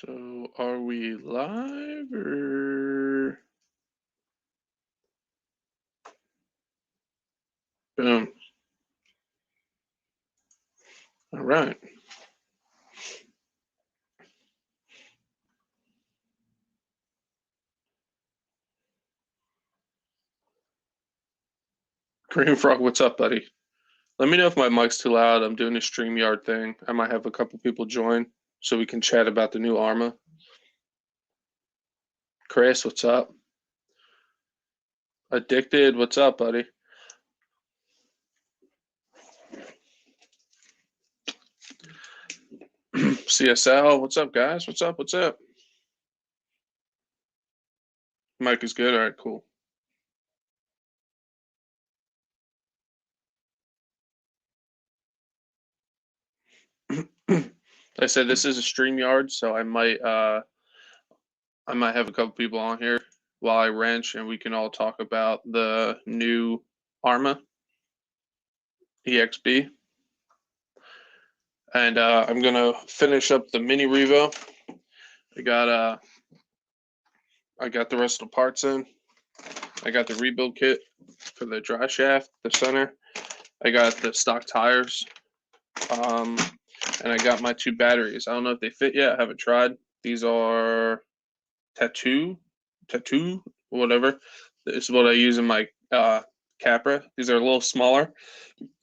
So are we live or? Boom. All right. Green Frog, what's up, buddy? Let me know if my mic's too loud. I'm doing a StreamYard thing. I might have a couple people join so we can chat about the new ARRMA. Chris, what's up? Addicted, what's up, buddy? CSL, what's up, guys? What's up? What's up? Mic is good. All right, cool. I said this is a StreamYard, so I might have a couple people on here while I wrench, and we can all talk about the new ARRMA EXB. And I'm gonna finish up the mini Revo. I got the rest of the parts in. I got the rebuild kit for the dry shaft, the center. I got the stock tires. And I got my 2 batteries. I don't know if they fit yet. I haven't tried. These are tattoo, whatever. This is what I use in my Capra. These are a little smaller,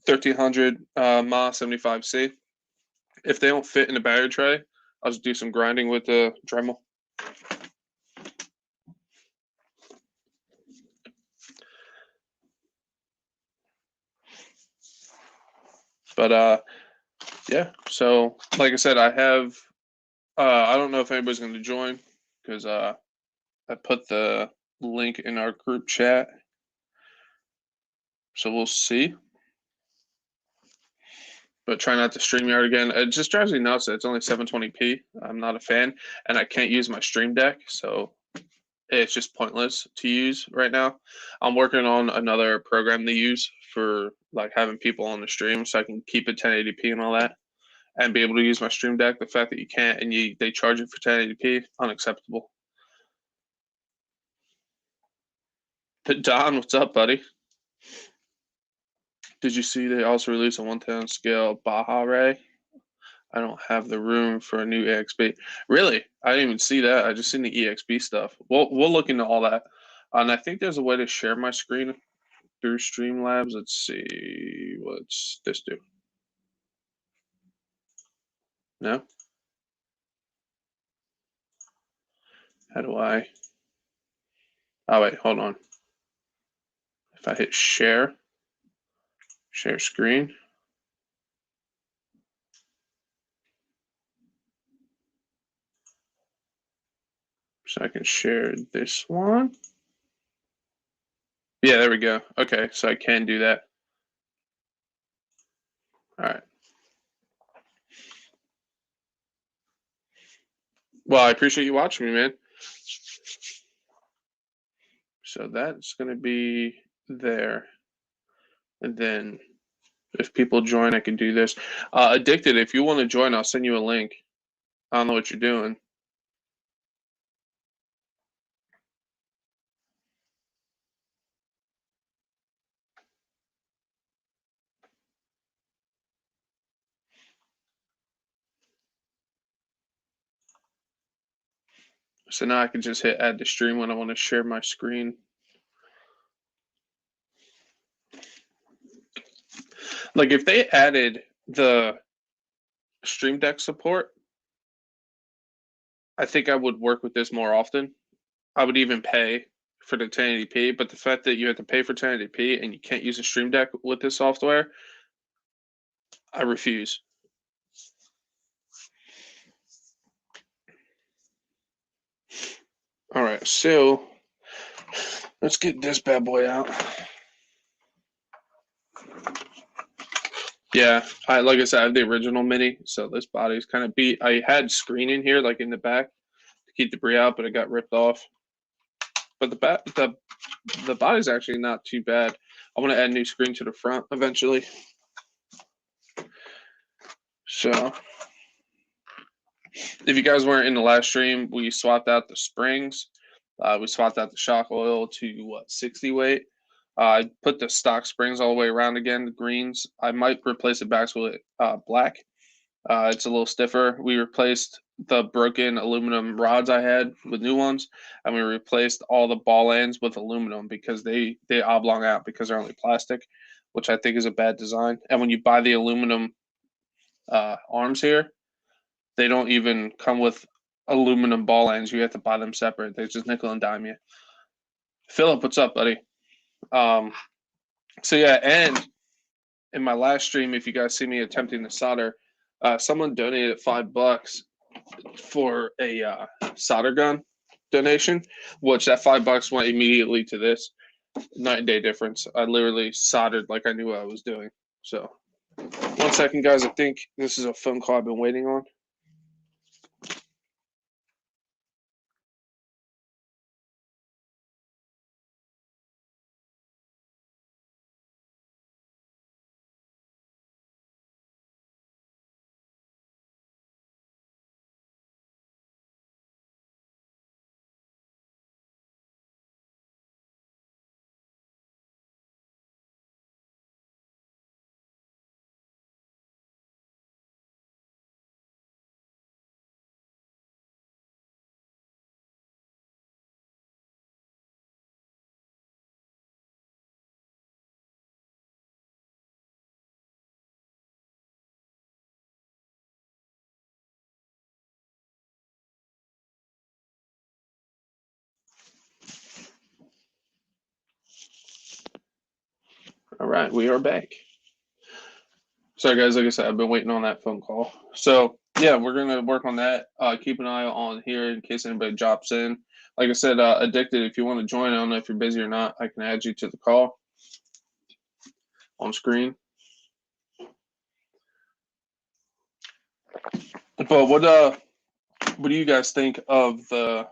1300 mAh 75C. If they don't fit in the battery tray, I'll just do some grinding with the Dremel. But yeah, so like I said, I have I don't know if anybody's going to join because I put the link in our group chat, so we'll see. But try not to StreamYard again. It just drives me nuts that it's only 720p. I'm not a fan, and I can't use my Stream Deck, so it's just pointless to use right now. I'm working on another program to use for like having people on the stream, so I can keep it 1080p and all that, and be able to use my Stream Deck. The fact that you can't and they charge you for 1080p, unacceptable. Don, what's up, buddy? Did you see they also released a 1/10 scale Baja Ray? I don't have the room for a new EXB. Really? I didn't even see that. I just seen the EXB stuff. We'll look into all that. And I think there's a way to share my screen through Streamlabs. Let's see. What's this do? No? How do I? Oh, wait, hold on. If I hit share screen. So I can share this one. Yeah, there we go. Okay, so I can do that. All right. Well, I appreciate you watching me, man. So that's going to be there. And then if people join, I can do this. Addicted, if you want to join, I'll send you a link. I don't know what you're doing. So now I can just hit add to stream when I want to share my screen. Like if they added the Stream Deck support, I think I would work with this more often. I would even pay for the 1080p, but the fact that you have to pay for 1080p and you can't use a Stream Deck with this software, I refuse. All right, so let's get this bad boy out. Yeah, like I said, I have the original Mini, so this body's kind of beat. I had screen in here, like in the back, to keep debris out, but it got ripped off. But the body's actually not too bad. I want to add a new screen to the front eventually. So If you guys weren't in the last stream, we swapped out the springs. We swapped out the shock oil to what, 60 weight. I put the stock springs all the way around again, the greens. I might replace it back with black. It's a little stiffer. We replaced the broken aluminum rods I had with new ones, and we replaced all the ball ends with aluminum because they oblong out because they're only plastic, which I think is a bad design. And when you buy the aluminum arms here, they don't even come with aluminum ball ends. You have to buy them separate. They just nickel and dime you. Philip, what's up, buddy? So yeah, and in my last stream, if you guys see me attempting to solder, someone donated $5 for a solder gun donation, which that $5 went immediately to this. Night and day difference. I literally soldered like I knew what I was doing. So 1 second, guys. I think this is a phone call I've been waiting on. All right, we are back. Sorry, guys. Like I said, I've been waiting on that phone call. So yeah, we're gonna work on that. Keep an eye on here in case anybody drops in. Like I said, Addicted. If you want to join, I don't know if you're busy or not. I can add you to the call on screen. But what do you guys think of the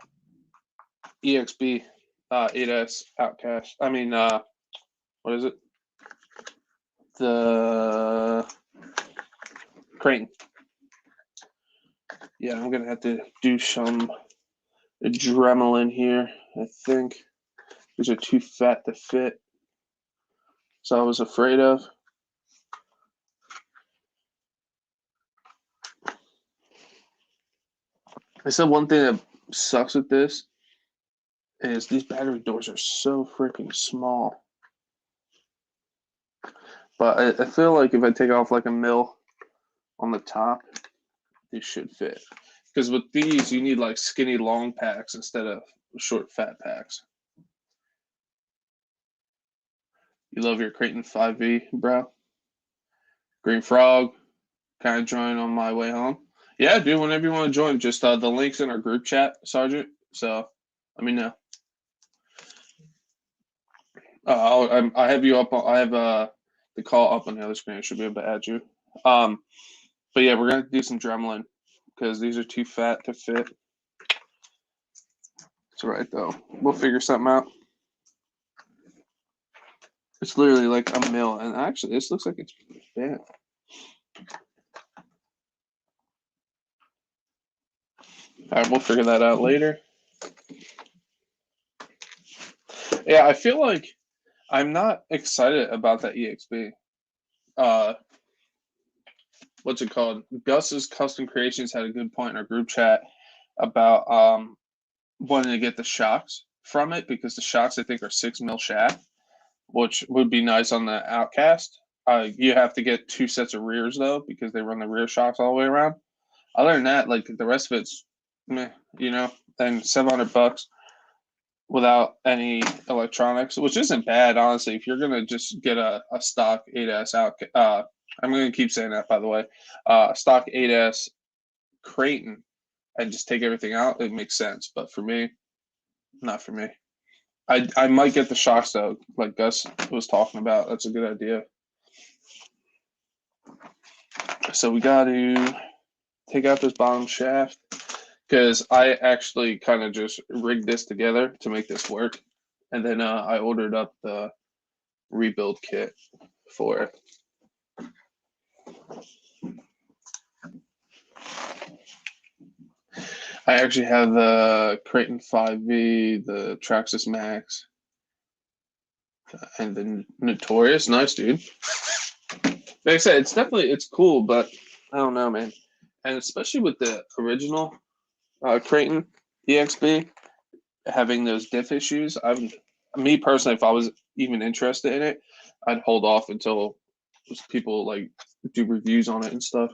EXB 8S Outcast? I mean, what is it? The Crane. Yeah, I'm gonna have to do some adrenaline here. I think these are too fat to fit, so I was afraid of. I said one thing that sucks with this is these battery doors are so freaking small. But I feel like if I take off like a mil on the top, these should fit. Because with these, you need like skinny long packs instead of short fat packs. You love your Creighton 5V, bro? Green Frog, kind of join on my way home. Yeah, dude, whenever you want to join, just the link's in our group chat, Sergeant. So let me know. I have you up. I have the call up on the other screen. I should be able to add you. But yeah, we're gonna do some Dremlin because these are too fat to fit. It's all right though. We'll figure something out. It's literally like a mil, and actually, this looks like it's bad. All right, we'll figure that out later. Yeah, I feel like I'm not excited about that EXB. What's it called? Gus's Custom Creations had a good point in our group chat about wanting to get the shocks from it because the shocks I think are 6 mil shaft, which would be nice on the Outcast. You have to get 2 sets of rears though because they run the rear shocks all the way around. Other than that, like the rest of it's meh, you know, and $700 without any electronics, which isn't bad honestly. If you're gonna just get a stock 8S out, I'm gonna keep saying that by the way, stock 8S Creighton and just take everything out, it makes sense. But for me, not for me. I might get the shocks though, like Gus was talking about. That's a good idea. So we got to take out this bottom shaft because I actually kind of just rigged this together to make this work. And then I ordered up the rebuild kit for it. I actually have the Creighton 5V, the Traxxas Max, and the Notorious. Nice, dude. Like I said, it's cool, but I don't know, man. And especially with the original Creighton EXB having those diff issues, me personally, if I was even interested in it, I'd hold off until people like do reviews on it and stuff.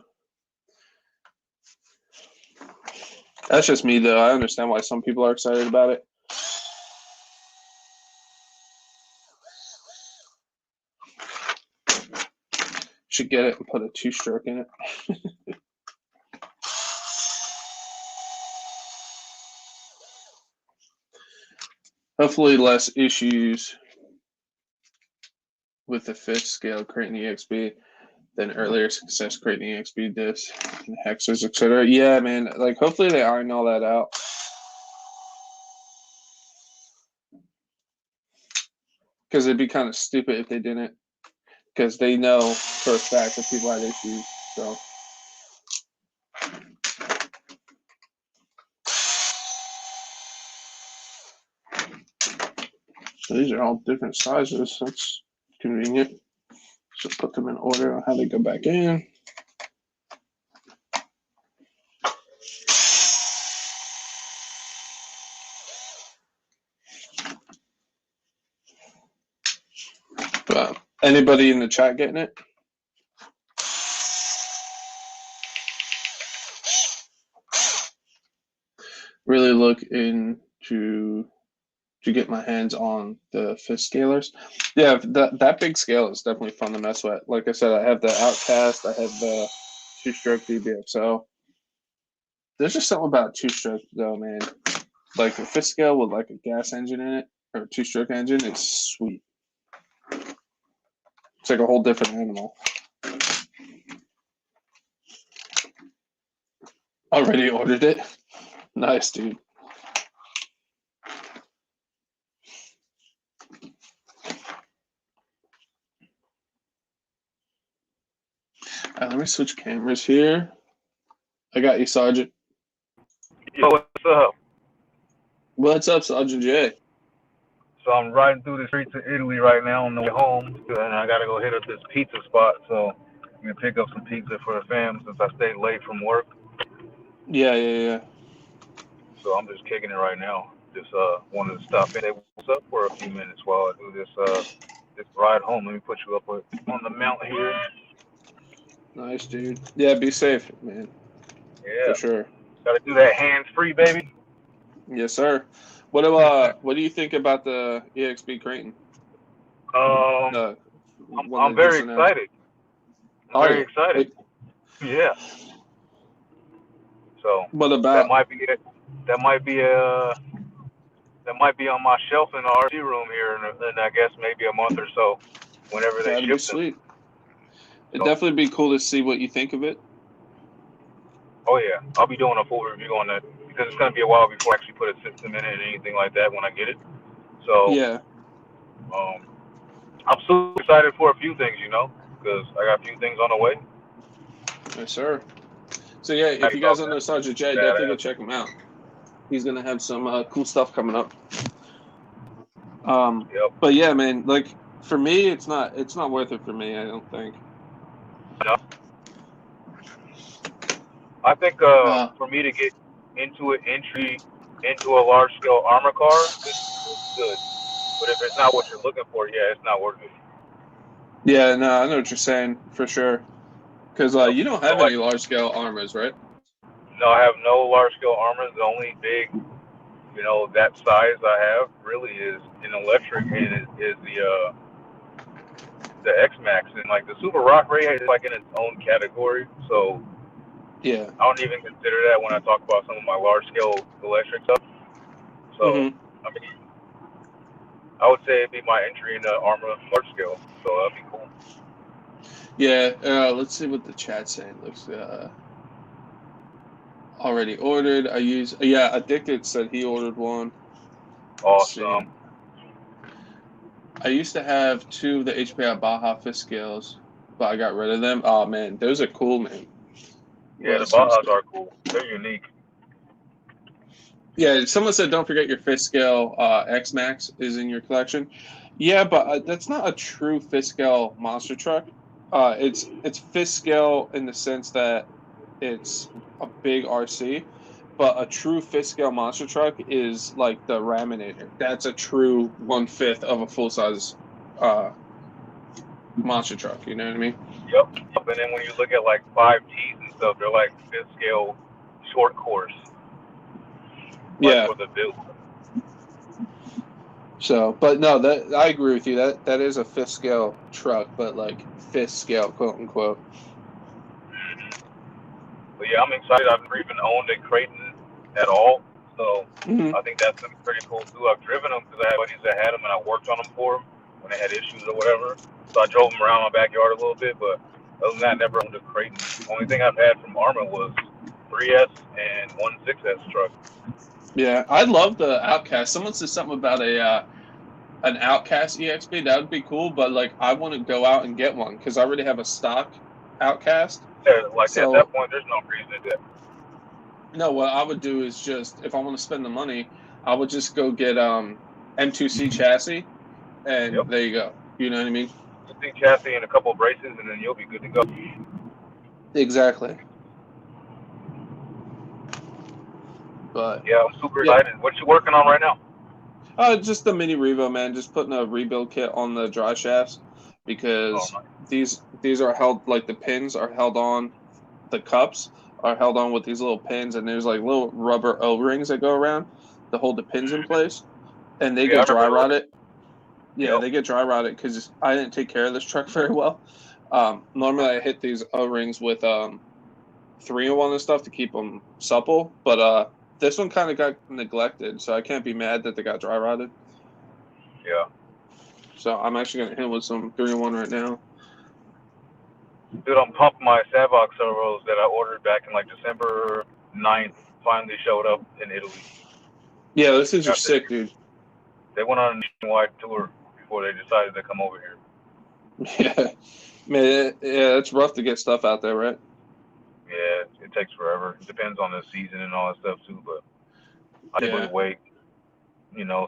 That's just me, though. I understand why some people are excited about it. Should get it and put a 2-stroke in it. Hopefully less issues with the 5th scale Creighton EXB than earlier success Creighton EXB discs and hexers, etc. Yeah, man. Like, hopefully they iron all that out. Because it'd be kind of stupid if they didn't. Because they know for a fact that people had issues. So. These are all different sizes. That's convenient. So put them in order on how they go back in. Anybody in the chat getting it? Really look into to get my hands on the 5th scalers. Yeah, that big scale is definitely fun to mess with. Like I said, I have the Outcast, I have the 2-stroke DBXO. There's just something about 2-stroke though, man. Like the 5th scale with like a gas engine in it or a 2-stroke engine is sweet. It's like a whole different animal. Already ordered it. Nice, dude. All right, let me switch cameras here. I got you, Sergeant. Yo, what's up? What's up, Sergeant J? So I'm riding through the streets of Italy right now on the way home, and I gotta go hit up this pizza spot. So I'm gonna pick up some pizza for the fam since I stayed late from work. Yeah. So I'm just kicking it right now. Just wanted to stop in. Say what's up for a few minutes while I do this ride home. Let me put you up on the mount here. Nice, dude. Yeah, be safe, man. Yeah, for sure. Gotta do that hands-free, baby. Yes, sir. What do you think about the EXB Creighton? I'm very excited. I'm very excited. Yeah. So what about that might be it. That might be on my shelf in the RC room here in I guess maybe a month or so, whenever they ship them. Sweet. It'd definitely be cool to see what you think of it. Oh yeah, I'll be doing a full review on that because it's gonna be a while before I actually put a system in it and anything like that when I get it. So yeah, I'm super excited for a few things, because I got a few things on the way. Yes, sir. So yeah, if you guys don't know Sergeant J, definitely go check him out. He's gonna have some cool stuff coming up. But yeah, man, like for me, it's not worth it for me. I don't think. No. I think for me to get into an entry into a large scale ARRMA car, it's good. But if it's not what you're looking for, yeah, it's not worth it. Yeah, no, I know what you're saying for sure. Because you don't have any large scale ARRMAs, right? No, I have no large scale ARRMAs. The only big, that size I have really is in electric, and is the X-Max, and like the Super Rock Ray is like in its own category. So yeah, I don't even consider that when I talk about some of my large scale electric stuff. So I mean, I would say it'd be my entry into ARRMA large scale. So that'd be cool. Yeah, let's see what the chat's saying. Looks already ordered. Addicted said he ordered one. Awesome. I used to have 2 of the HPI Baja 5th scales, but I got rid of them. Oh man, those are cool, man. Yeah, the Bajas are cool. They're unique. Yeah, someone said don't forget your fifth scale X Max is in your collection. Yeah, but that's not a true fifth scale monster truck. It's fifth scale in the sense that it's a big RC, but a true fifth scale monster truck is like the Raminator. That's a true 1/5 of a full size monster truck. You know what I mean? Yep. And then when you look at like 5Ts and stuff, they're like fifth scale short course, like Yeah. for the build. So, but no, that I agree with you. That is a fifth scale truck, but like fifth scale, quote unquote. But yeah, I'm excited. I've never even owned a Creighton at all, so Mm-hmm. I think that's pretty cool too. I've driven them because I had buddies that had them, and I worked on them for them when they had issues or whatever. So I drove them around my backyard a little bit, but other than that, I never owned a Creighton. Only thing I've had from ARRMA was 3S and one 6S truck. Yeah, I love the Outcast. Someone said something about an Outcast EXB. That would be cool, but like I want to go out and get one because I already have a stock Outcast. Yeah, like at So that point, there's no reason to do that. no, what I would do is just if I want to spend the money, I would just go get M2C chassis, and Yep. there you go. You know what I mean? M2C chassis and a couple of braces, and then you'll be good to go. Exactly. But yeah, I'm super excited. What you working on right now? Just the mini Revo, man. Just putting a rebuild kit on the dry shafts because these are held like the pins are held on, the cups are held on with these little pins, and there's like little rubber O-rings that go around to hold the pins in place, and they get dry rotted. Yeah, they get dry rotted because I didn't take care of this truck very well. Normally I hit these O-rings with 3-in-1 and stuff to keep them supple, but this one kind of got neglected, so I can't be mad that they got dry rotted. Yeah. So I'm actually going to hit with some 3-in-1 right now. Dude, I'm pumped. My Savox servos that I ordered back in like December 9th finally showed up in Italy. Yeah, those things are sick, dude. They went on a nationwide tour before they decided to come over here. Yeah. Man, yeah, it's rough to get stuff out there, right? Yeah, it takes forever. It depends on the season and all that stuff too, but I typically wait,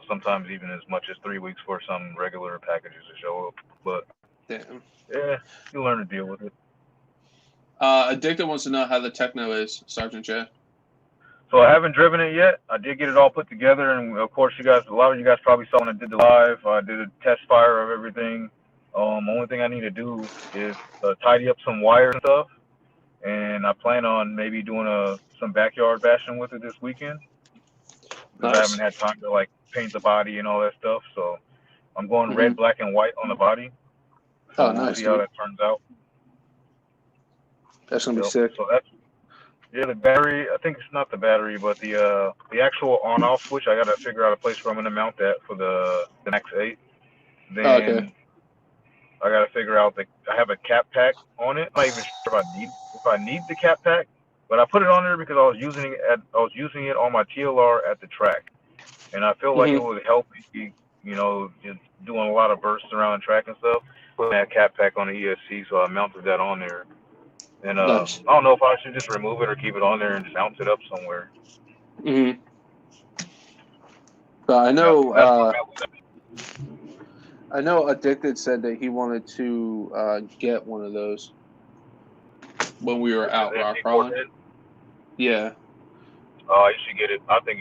sometimes even as much as 3 weeks for some regular packages to show up. But damn. Yeah, you learn to deal with it. Addicted wants to know how the Techno is, Sergeant J. So I haven't driven it yet. I did get it all put together, and of course, a lot of you guys probably saw when I did the live. I did a test fire of everything. Only thing I need to do is tidy up some wires and stuff, and I plan on maybe doing some backyard bashing with it this weekend. Because I haven't had time to like paint the body and all that stuff. So I'm going red, black, and white on the body. So we'll see how that turns out. That's gonna be sick. So the battery. I think it's not the battery, but the actual on-off switch. I gotta figure out a place where I'm gonna mount that for the Max 8. Then I gotta figure out I have a cap pack on it. I'm not even sure if I need the cap pack, but I put it on there because I was using it on my TLR at the track, and I feel like it would help me, just doing a lot of bursts around the track and stuff. Putting that cap pack on the ESC, so I mounted that on there. And I don't know if I should just remove it or keep it on there and just mount it up somewhere. But I know Addicted said that he wanted to get one of those when we were out rock crawling. Yeah. Oh, you should get it. I think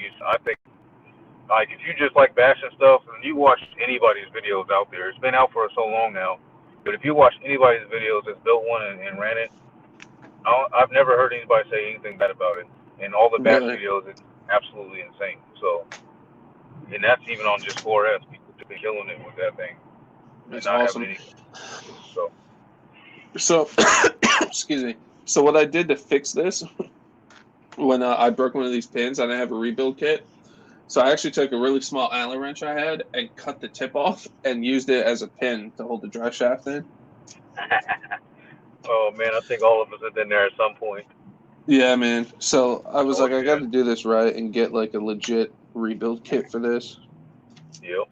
like if you just like bashing stuff and you watch anybody's videos out there, it's been out for so long now. But if you watch anybody's videos that's built one and ran it, I've never heard anybody say anything bad about it. And all the bash videos, it's absolutely insane. So, and that's even on just 4S. People have been killing it with that thing. It's awesome. So, excuse me. So what I did to fix this, when I broke one of these pins, I didn't have a rebuild kit. So I actually took a really small Allen wrench I had and cut the tip off and used it as a pin to hold the dry shaft in. Oh man, I think all of us have been there at some point. Yeah, man. So I was I got to do this right and get like a legit rebuild kit for this. Yep.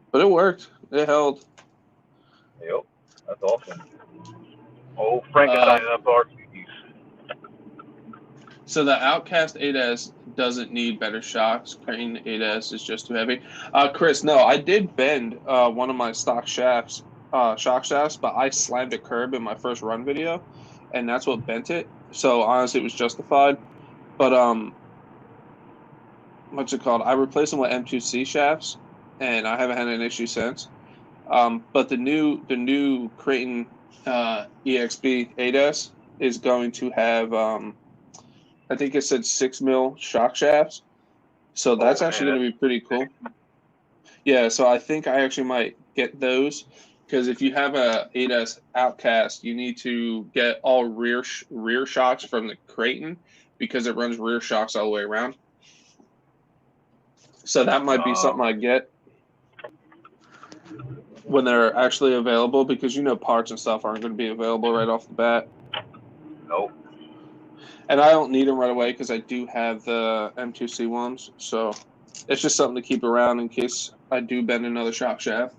But it worked. It held. Yep. That's awesome. Frankenstein up our keys. So the Outcast 8S doesn't need better shocks. Creighton 8S is just too heavy. Chris, no, I did bend one of my stock shafts, shock shafts, but I slammed a curb in my first run video, and that's what bent it. So honestly, it was justified. But what's it called? I replaced them with M2C shafts, and I haven't had an issue since. But the new Creighton EXB 8S is going to have I think it said 6 mil shock shafts, so that's actually going to be pretty cool. Yeah, so I think I actually might get those, because if you have a 8S outcast, you need to get all rear shocks from the Creighton, because it runs rear shocks all the way around. So that might be something I get when they're actually available, because parts and stuff aren't going to be available right off the bat. Nope. And I don't need them right away because I do have the M2C ones. So it's just something to keep around in case I do bend another shock shaft.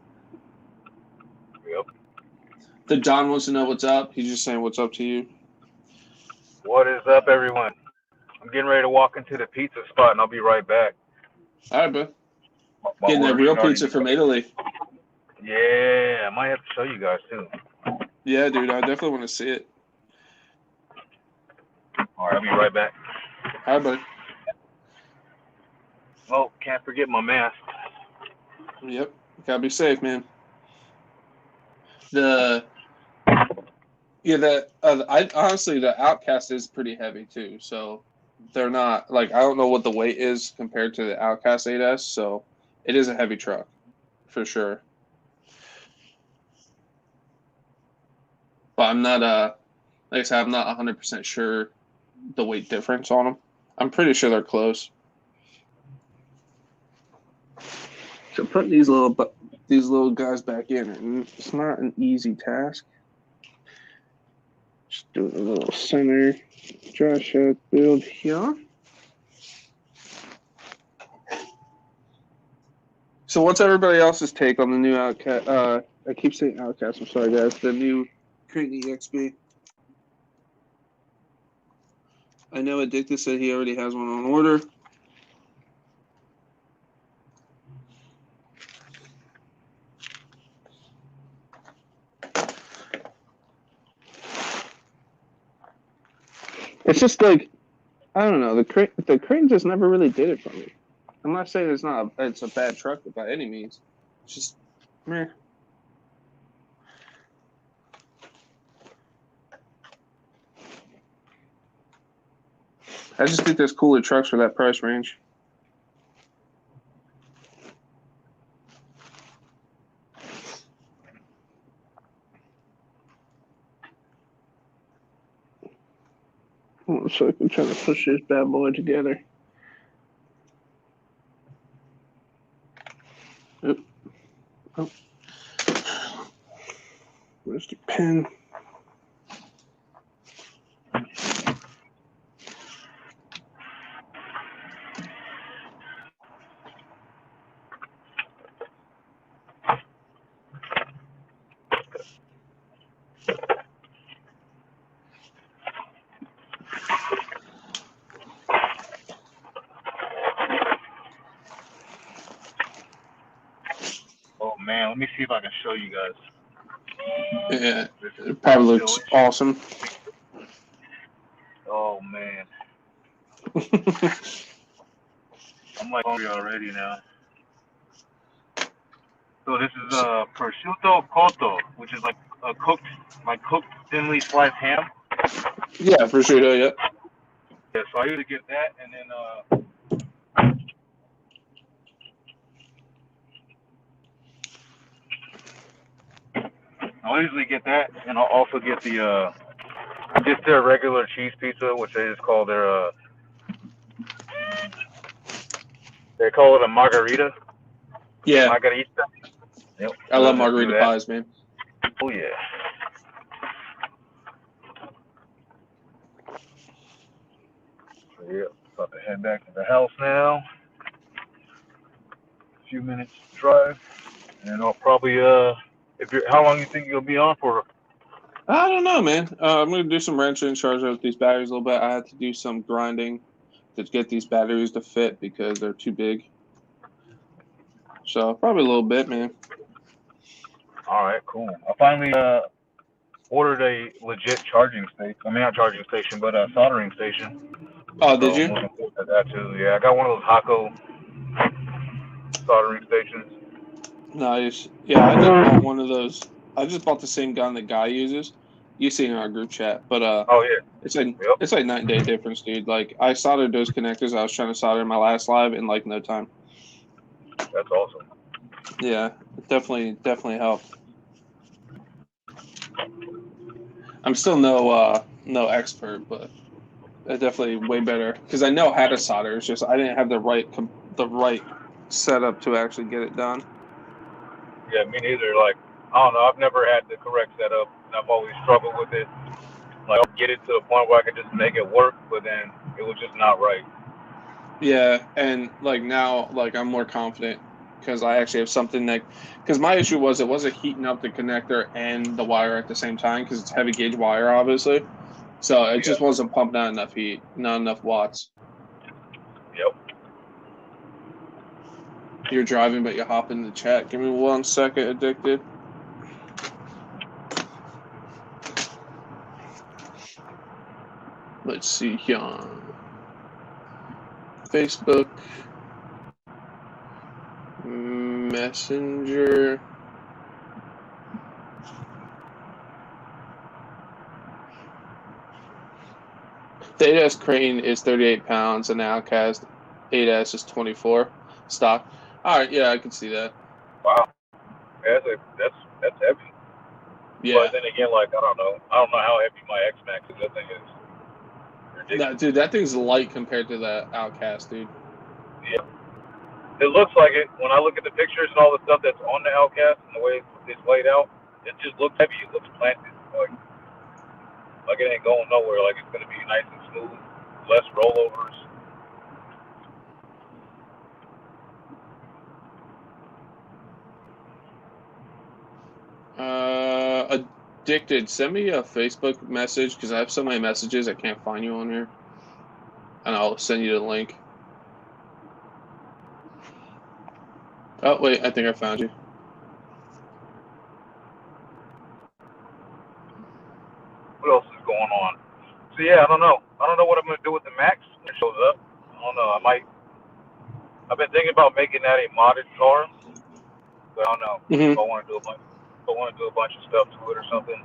Yep. The John wants to know what's up. He's just saying what's up to you. What is up, everyone? I'm getting ready to walk into the pizza spot, and I'll be right back. All right, bro. Getting that real pizza from Italy. Yeah, I might have to show you guys, too. Yeah, dude. I definitely want to see it. All right, I'll be right back. All right, buddy. Oh, can't forget my mask. Yep. Gotta be safe, man. I honestly, the Outcast is pretty heavy too. So they're not I don't know what the weight is compared to the Outcast 8S. So it is a heavy truck for sure. But I'm not like I said, I'm not 100% sure the weight difference on them. I'm pretty sure they're close. So putting these little guys back in, it's not an easy task. Just doing a little center dry shaft build here. So what's everybody else's take on the new Outcast? I keep saying Outcast. I'm sorry, guys. The new Creighton EXB. I know Addictus said he already has one on order. It's just I don't know. The Creighton just never really did it for me. I'm not saying it's a bad truck by any means. It's just meh. I just think there's cooler trucks for that price range. So I'm trying to push this bad boy together. Oop. Oh. Where's the pen? Oh, man, let me see if I can show you guys. Yeah, it probably looks awesome. Oh, man. I'm hungry already now. So this is prosciutto cotto, which is like cooked thinly sliced ham. Yeah, prosciutto, yeah. Yeah, so I usually get that, and then I'll usually get that, and I'll also get the just their regular cheese pizza, which they just call they call it a margarita. Yeah. Margarita. Yep. I love margarita pies, man. Oh yeah. So yeah, about to head back to the house now. A few minutes drive, and I'll probably how long you think you'll be on for? I don't know, man. I'm gonna do some wrenching, charge up these batteries a little bit. I had to do some grinding to get these batteries to fit because they're too big. So probably a little bit, man. All right, cool. I finally ordered a legit charging station. I mean, not charging station, but a soldering station. Oh, did So you? I'm looking forward to that too. Yeah, I got one of those Hako soldering stations. Nice. Yeah, I just bought one of those. I just bought the same gun the guy uses. You see in our group chat, but Oh yeah. Yep. it's like night and day difference, dude. Like I soldered those connectors I was trying to solder in my last live in like no time. That's awesome. Yeah, it definitely helped. I'm still no expert, but definitely way better because I know how to solder. It's just I didn't have the right setup to actually get it done. Yeah, me neither. Like, I don't know. I've never had the correct setup, and I've always struggled with it. Like, I'll get it to a point where I could just make it work, but then it was just not right. Yeah, and like now, like I'm more confident because I actually have something that. Because my issue was it wasn't heating up the connector and the wire at the same time because it's heavy gauge wire, obviously. So it just wasn't pumping out enough heat, not enough watts. Yep. You're driving, but you hop in the chat. Give me 1 second, addicted. Let's see here. Facebook. Messenger. The 8S crane is 38 pounds and the Outcast 8S is 24 stock. All right, yeah, I can see that. Wow. Yeah, that's heavy. Yeah. But then again, like I don't know how heavy my X Max is. That thing is ridiculous. No, dude, that thing's light compared to the Outcast, dude. Yeah. It looks like it when I look at the pictures and all the stuff that's on the Outcast and the way it's laid out. It just looks heavy. It looks planted. Like it ain't going nowhere. Like it's gonna be nice and smooth, less rollovers. Addicted, send me a Facebook message because I have so many messages I can't find you on here, and I'll send you the link. Oh wait, I think I found you. What else is going on? So yeah, I don't know. I don't know what I'm gonna do with the Max when it shows up. I don't know. I've been thinking about making that a modded car, but I don't know. If I want to do a bunch of stuff to it or something.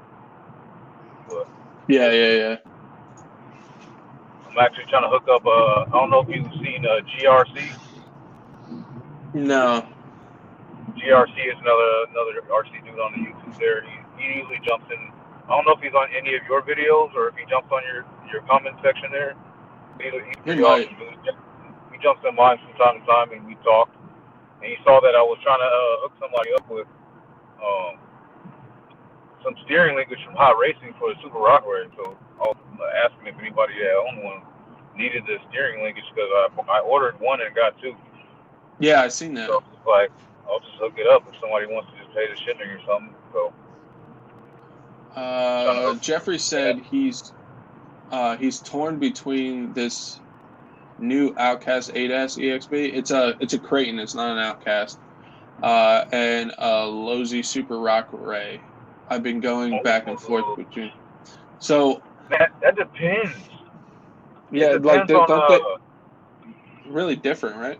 But Yeah. I'm actually trying to hook up. I don't know if you've seen GRC. No. GRC is another RC dude on the YouTube there. He usually jumps in. I don't know if he's on any of your videos or if he jumps on your comment section there. He's pretty awesome dude. He jumps in mine from time to time and we talk. And he saw that I was trying to hook somebody up with some steering linkage from Hot Racing for the Super Rock Race. So I was asking if anybody that owned one needed the steering linkage because I ordered one and got two. Yeah, I seen that. So it's like I'll just hook it up if somebody wants to just pay the shipping or something. So Jeffrey said he's torn between this new Outcast 8S EXB. It's a Creighton. It's not an Outcast. And a Lozy Super Rock Ray. I've been going back and forth between. So that depends. Yeah, like don't they really different, right?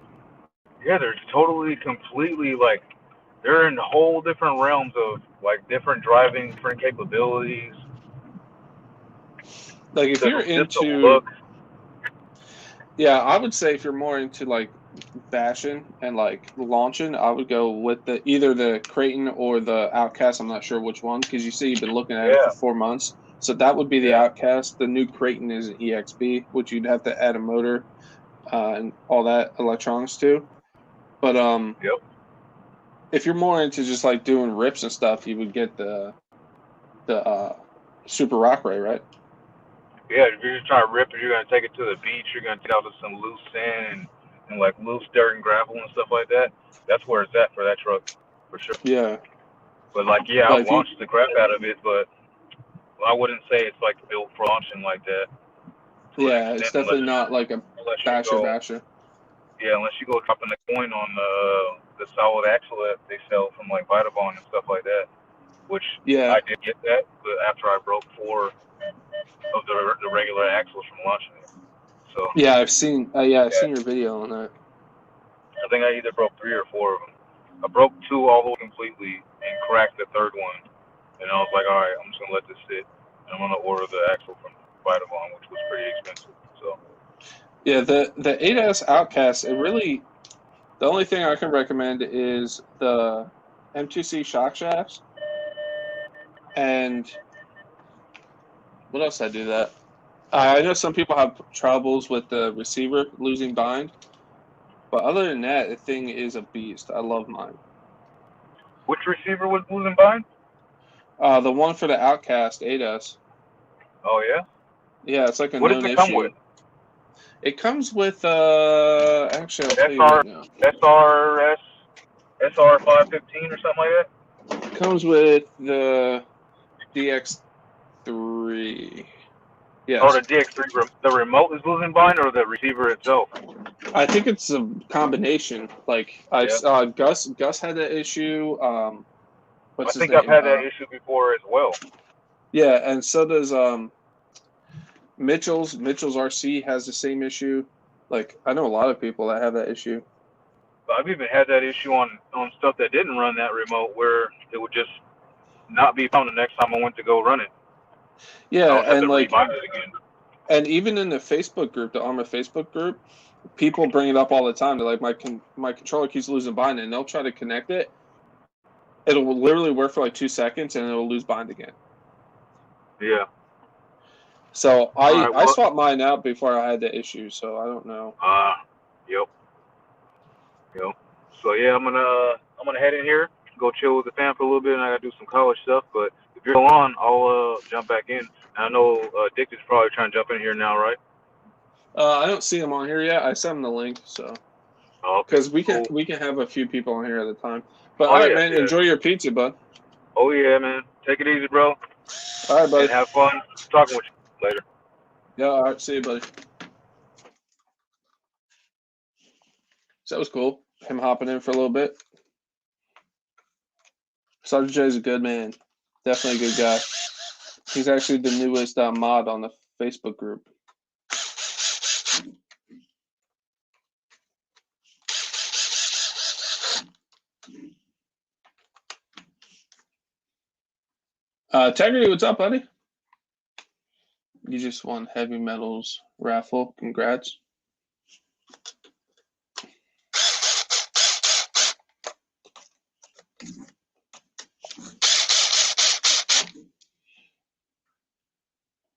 Yeah, they're totally, completely like they're in whole different realms of like different driving, different capabilities. Like if you're into, yeah, I would say if you're more into like bashing and like launching, I would go with either the Creighton or the Outcast. I'm not sure which one because you see you've been looking at it for 4 months. So that would be the Outcast. The new Creighton is an EXB, which you'd have to add a motor and all that electronics to. But if you're more into just like doing rips and stuff, you would get the Super Rock Ray, right? Yeah, if you're just trying to rip it, you're gonna take it to the beach. You're gonna take out to some loose sand and like loose dirt and gravel and stuff like that. That's where it's at for that truck, for sure. Yeah. But like, yeah, I launched the crap out of it, but I wouldn't say it's like built for launching like that. to an Yeah, it's extent, definitely not like a basher. Yeah, unless you go dropping the coin on the solid axle that they sell from like Vitabond and stuff like that, which Yeah, I did get that, but after I broke 4 of the regular axles from launching it. So yeah, I've seen yeah, your video on that. I think I either broke 3 or 4 of them. I broke 2 all the way completely and cracked the 3rd one, and I was like, all right, I'm just gonna let this sit. And I'm gonna order the axle from Vitabond, which was pretty expensive. So Yeah, the 8S Outcast, the only thing I can recommend is the M2C shock shafts. And what else I do that? I know some people have troubles with the receiver losing bind, but other than that, the thing is a beast. I love mine. which receiver was losing bind? The one for the Outcast 8S. Oh yeah. Yeah, it's like a What does known it come issue. with? It comes with actually I'll tell you SR right now. SR 515 or something like that. It comes with the DX3. Yes. Oh, the DX3. The remote is losing bind, or the receiver itself? I think it's a combination. Like I Yeah. saw Gus had that issue. What's I his think I've name? had that issue before as well. Yeah, and so does Mitchell's RC has the same issue. Like I know a lot of people that have that issue. But I've even had that issue on stuff that didn't run that remote, where it would just not be found the next time I went to go run it. Yeah, I would have and to like rebind it again. and even in the Facebook group, the ARRMA Facebook group, people bring it up all the time. They're like, my controller keeps losing bind, and they'll try to connect it. It'll literally work for like 2 seconds, and it'll lose bind again. Yeah. So I Well, swapped mine out before I had the issue, so I don't know. Yep. So yeah, I'm gonna head in here, go chill with the fam for a little bit, and I gotta do some college stuff. But if you're on, I'll jump back in. And I know Dick is probably trying to jump in here now, right? I don't see him on here yet. I sent him the link, so because we can have a few people on here at a time. But all right, man, enjoy your pizza, bud. Oh yeah, man. Take it easy, bro. All right, buddy. And have fun talking with you later. Yeah, all right. See you, buddy. So that was cool. Him hopping in for a little bit. Sergeant J's a good man. Definitely a good guy. He's actually the newest mod on the Facebook group. Tegrity, what's up, buddy? You just won Heavy Metals raffle. Congrats.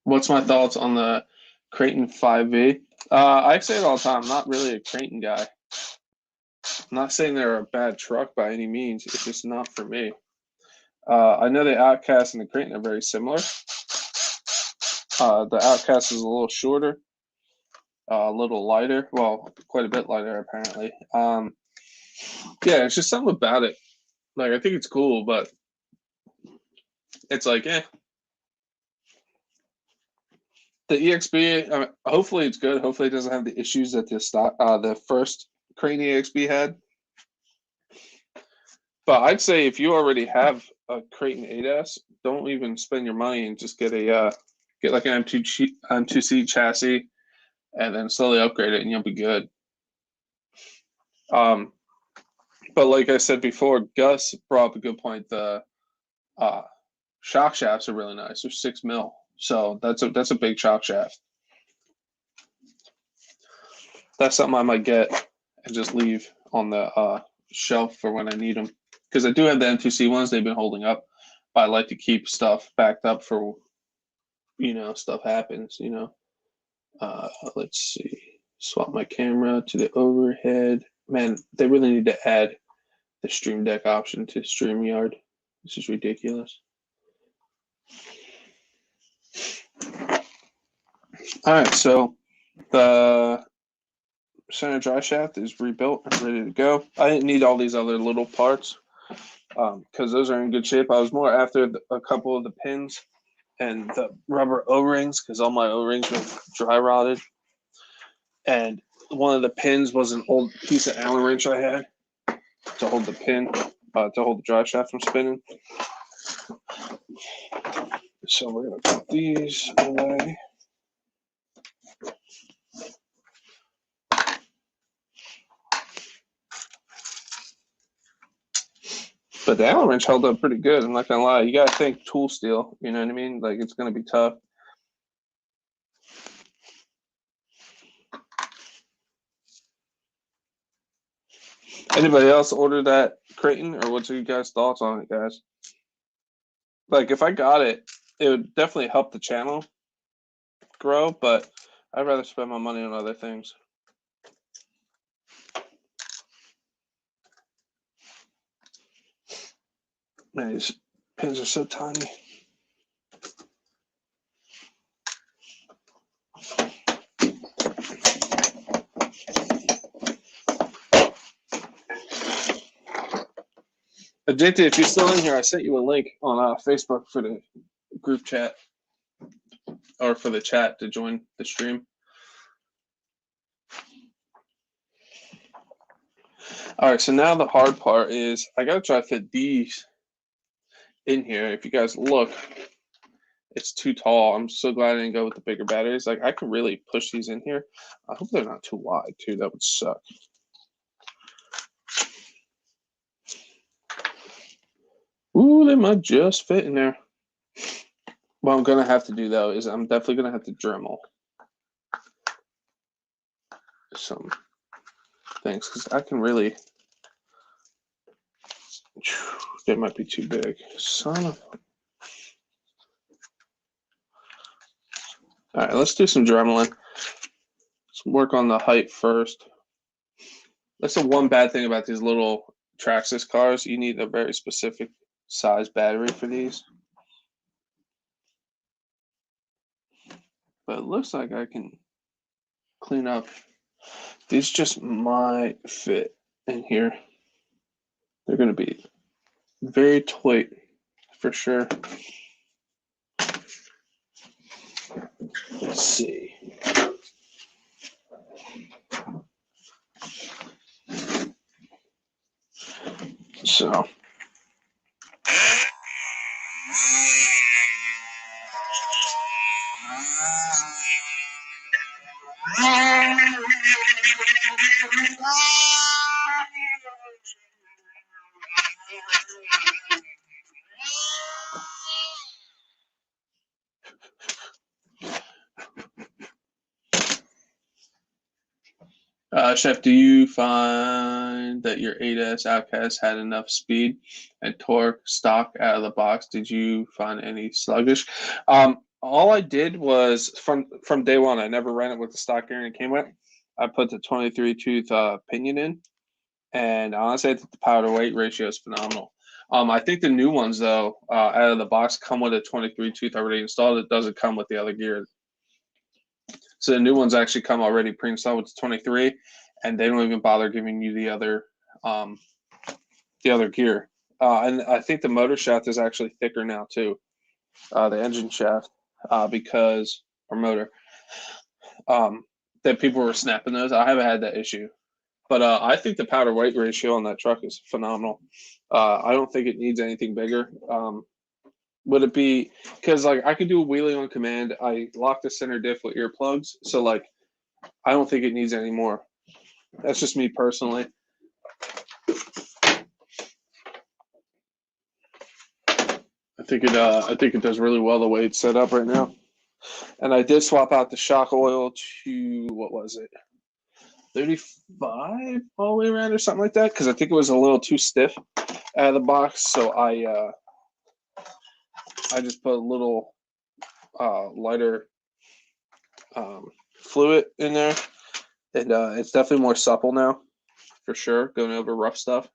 What's my thoughts on the Creighton 5V? I say it all the time. I'm not really a Creighton guy. I'm not saying they're a bad truck by any means. It's just not for me. I know the Outcast and the Creighton are very similar. The Outcast is a little shorter, a little lighter. Well, quite a bit lighter, apparently. Yeah, it's just something about it. Like, I think it's cool, but it's like, eh. The EXB, hopefully it's good. Hopefully it doesn't have the issues that the first Creighton EXB had. But I'd say if you already have a Creighton 8S, don't even spend your money and just get like an M2C chassis, and then slowly upgrade it, and you'll be good. But like I said before, Gus brought up a good point. The shock shafts are really nice. They're 6 mil, so that's a big shock shaft. That's something I might get and just leave on the shelf for when I need them. Because I do have the M2C ones. They've been holding up. But I like to keep stuff backed up for, stuff happens, Let's see. Swap my camera to the overhead. Man, they really need to add the Stream Deck option to StreamYard. This is ridiculous. All right, so the center dry shaft is rebuilt and ready to go. I didn't need all these other little parts because those are in good shape. I was more after a couple of the pins and the rubber O-rings, because all my O-rings were dry rotted. And one of the pins was an old piece of Allen wrench I had to hold the pin, to hold the drive shaft from spinning. So we're going to put these away. But the Allen wrench held up pretty good. I'm not going to lie. You got to think tool steel. You know what I mean? Like, it's going to be tough. Anybody else order that Creighton, or what's your guys' thoughts on it, guys? Like, if I got it, it would definitely help the channel grow, but I'd rather spend my money on other things. Man, these pins are so tiny. JT, if you're still in here, I sent you a link on Facebook for the group chat, or for the chat to join the stream. All right, so now the hard part is I got to try to fit these in here. If you guys look, it's too tall. I'm so glad I didn't go with the bigger batteries. Like, I could really push these in here. I hope they're not too wide, too. That would suck. Ooh, they might just fit in there. What I'm going to have to do, though, is I'm definitely going to have to Dremel some things, because I can really... They might be too big. Son of... All right, let's do some Dremeling. Let's work on the height first. That's the one bad thing about these little Traxxas cars. You need a very specific size battery for these. But it looks like I can clean up. These just might fit in here. They're going to be very tight for sure. Let's see. So. Chef, do you find that your 8S Outcast had enough speed and torque stock out of the box? Did you find any sluggish? All I did was from day one, I never ran it with the stock gearing it came with. I put the 23 tooth pinion in, and honestly, I think the power to weight ratio is phenomenal. I think the new ones, though, out of the box come with a 23 tooth already installed. It doesn't come with the other gear. So the new ones actually come already pre-installed with the 23, and they don't even bother giving you the other gear. And I think the motor shaft is actually thicker now too, the engine shaft, because or motor. That people were snapping those. I haven't had that issue, but I think the power to weight ratio on that truck is phenomenal. I don't think it needs anything bigger. Would it be because like I could do a wheelie on command? I lock the center diff with earplugs, so like I don't think it needs any more. That's just me personally. I think it does really well the way it's set up right now. And I did swap out the shock oil to, what was it, 35 all the way around or something like that, because I think it was a little too stiff out of the box. So I just put a little lighter fluid in there, and it's definitely more supple now, for sure, going over rough stuff.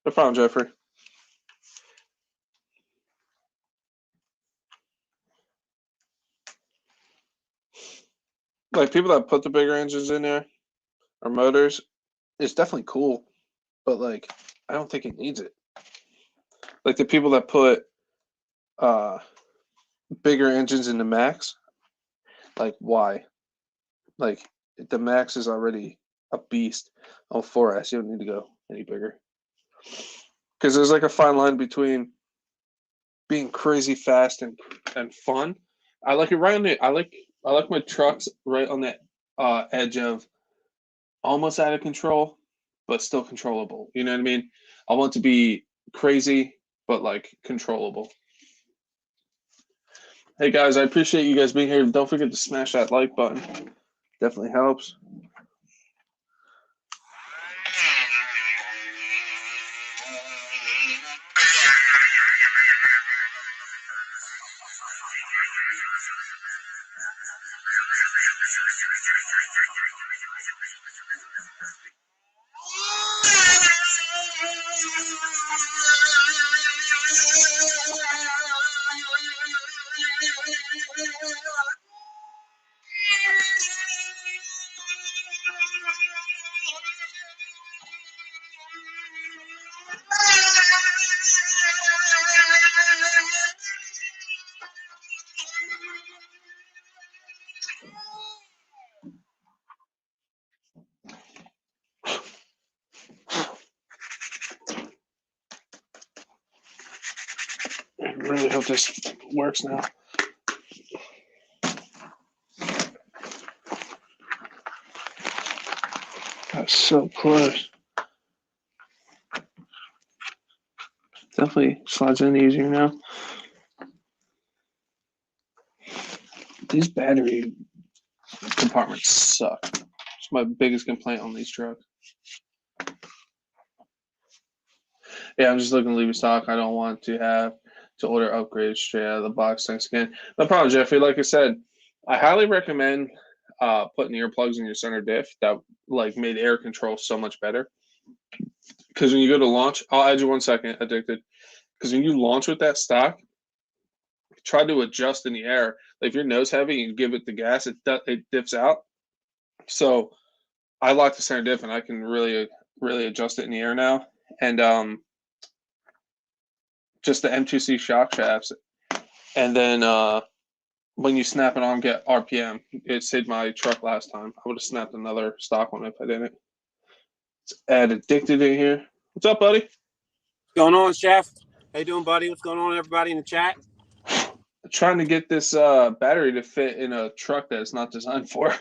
No problem, Jeffrey. Like people that put the bigger engines in there or motors, it's definitely cool, but like I don't think it needs it. Like the people that put bigger engines in the Max. Like, why? Like, the Max is already a beast on 4S. You don't need to go any bigger. Because there's like a fine line between being crazy fast and fun. I like it right on the. I like my trucks right on the edge of almost out of control, but still controllable. You know what I mean? I want to be crazy, but like controllable. Hey guys, I appreciate you guys being here. Don't forget to smash that like button. Definitely helps. I really hope this works now. That's so close. Definitely slides in easier now. These battery compartments suck. It's my biggest complaint on these trucks. Yeah, I'm just looking to leave it stock. I don't want to have to order upgrades straight out of the box. Thanks again. No problem, Jeffrey. Like I said, I highly recommend putting earplugs in your center diff. That like made air control so much better. Because when you go to launch, I'll add you 1 second, Addicted. Because when you launch with that stock, try to adjust in the air. Like if your nose heavy and you give it the gas, it dips out. So I lock the center diff and I can really adjust it in the air now. And just the M2C shock shafts. And then when you snap it on, get RPM. It saved my truck last time. I would have snapped another stock one if I didn't. Let's add Addicted in here. What's up, buddy? What's going on, Chef? How you doing, buddy? What's going on, everybody in the chat? Trying to get this battery to fit in a truck that it's not designed for.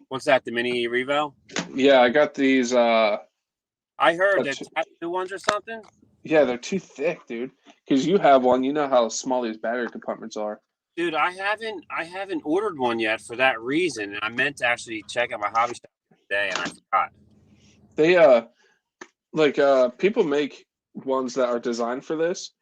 What's that, the Mini Revo? Yeah, I got these. I heard that tattoo ones or something? Yeah, they're too thick, dude. Because you have one. You know how small these battery compartments are. Dude, I haven't ordered one yet for that reason. And I meant to actually check out my hobby shop today, and I forgot. They people make ones that are designed for this,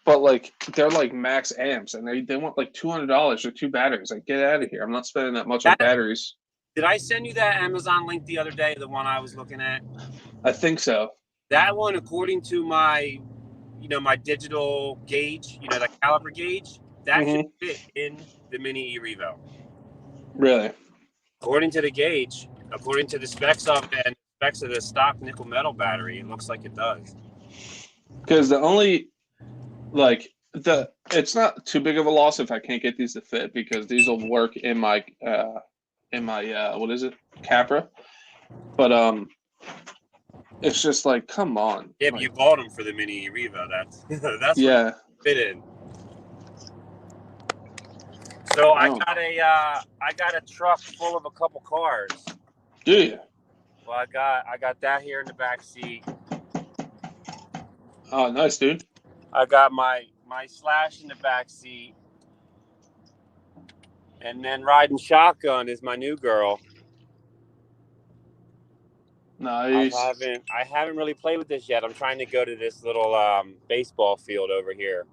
but like they're like max amps, and they want like $200 for 2 batteries. Like, get out of here! I'm not spending that much on batteries. Did I send you that Amazon link the other day? The one I was looking at. I think so. That one, according to my, my digital gauge, the caliper gauge, that should fit in the Mini Revo. Really? According to the gauge, according to the specs of it and specs of the stock nickel metal battery, it looks like it does. Because it's not too big of a loss if I can't get these to fit, because these will work in my what is it, Capra, but it's just like, come on. Yeah, but you bought them for the Mini Revo. That's yeah, fit in. So I got a truck full of a couple cars. Do you? Well, I got that here in the back seat. Oh, nice, dude. I got my Slash in the back seat, and then riding shotgun is my new girl. Nice. I haven't really played with this yet. I'm trying to go to this little baseball field over here.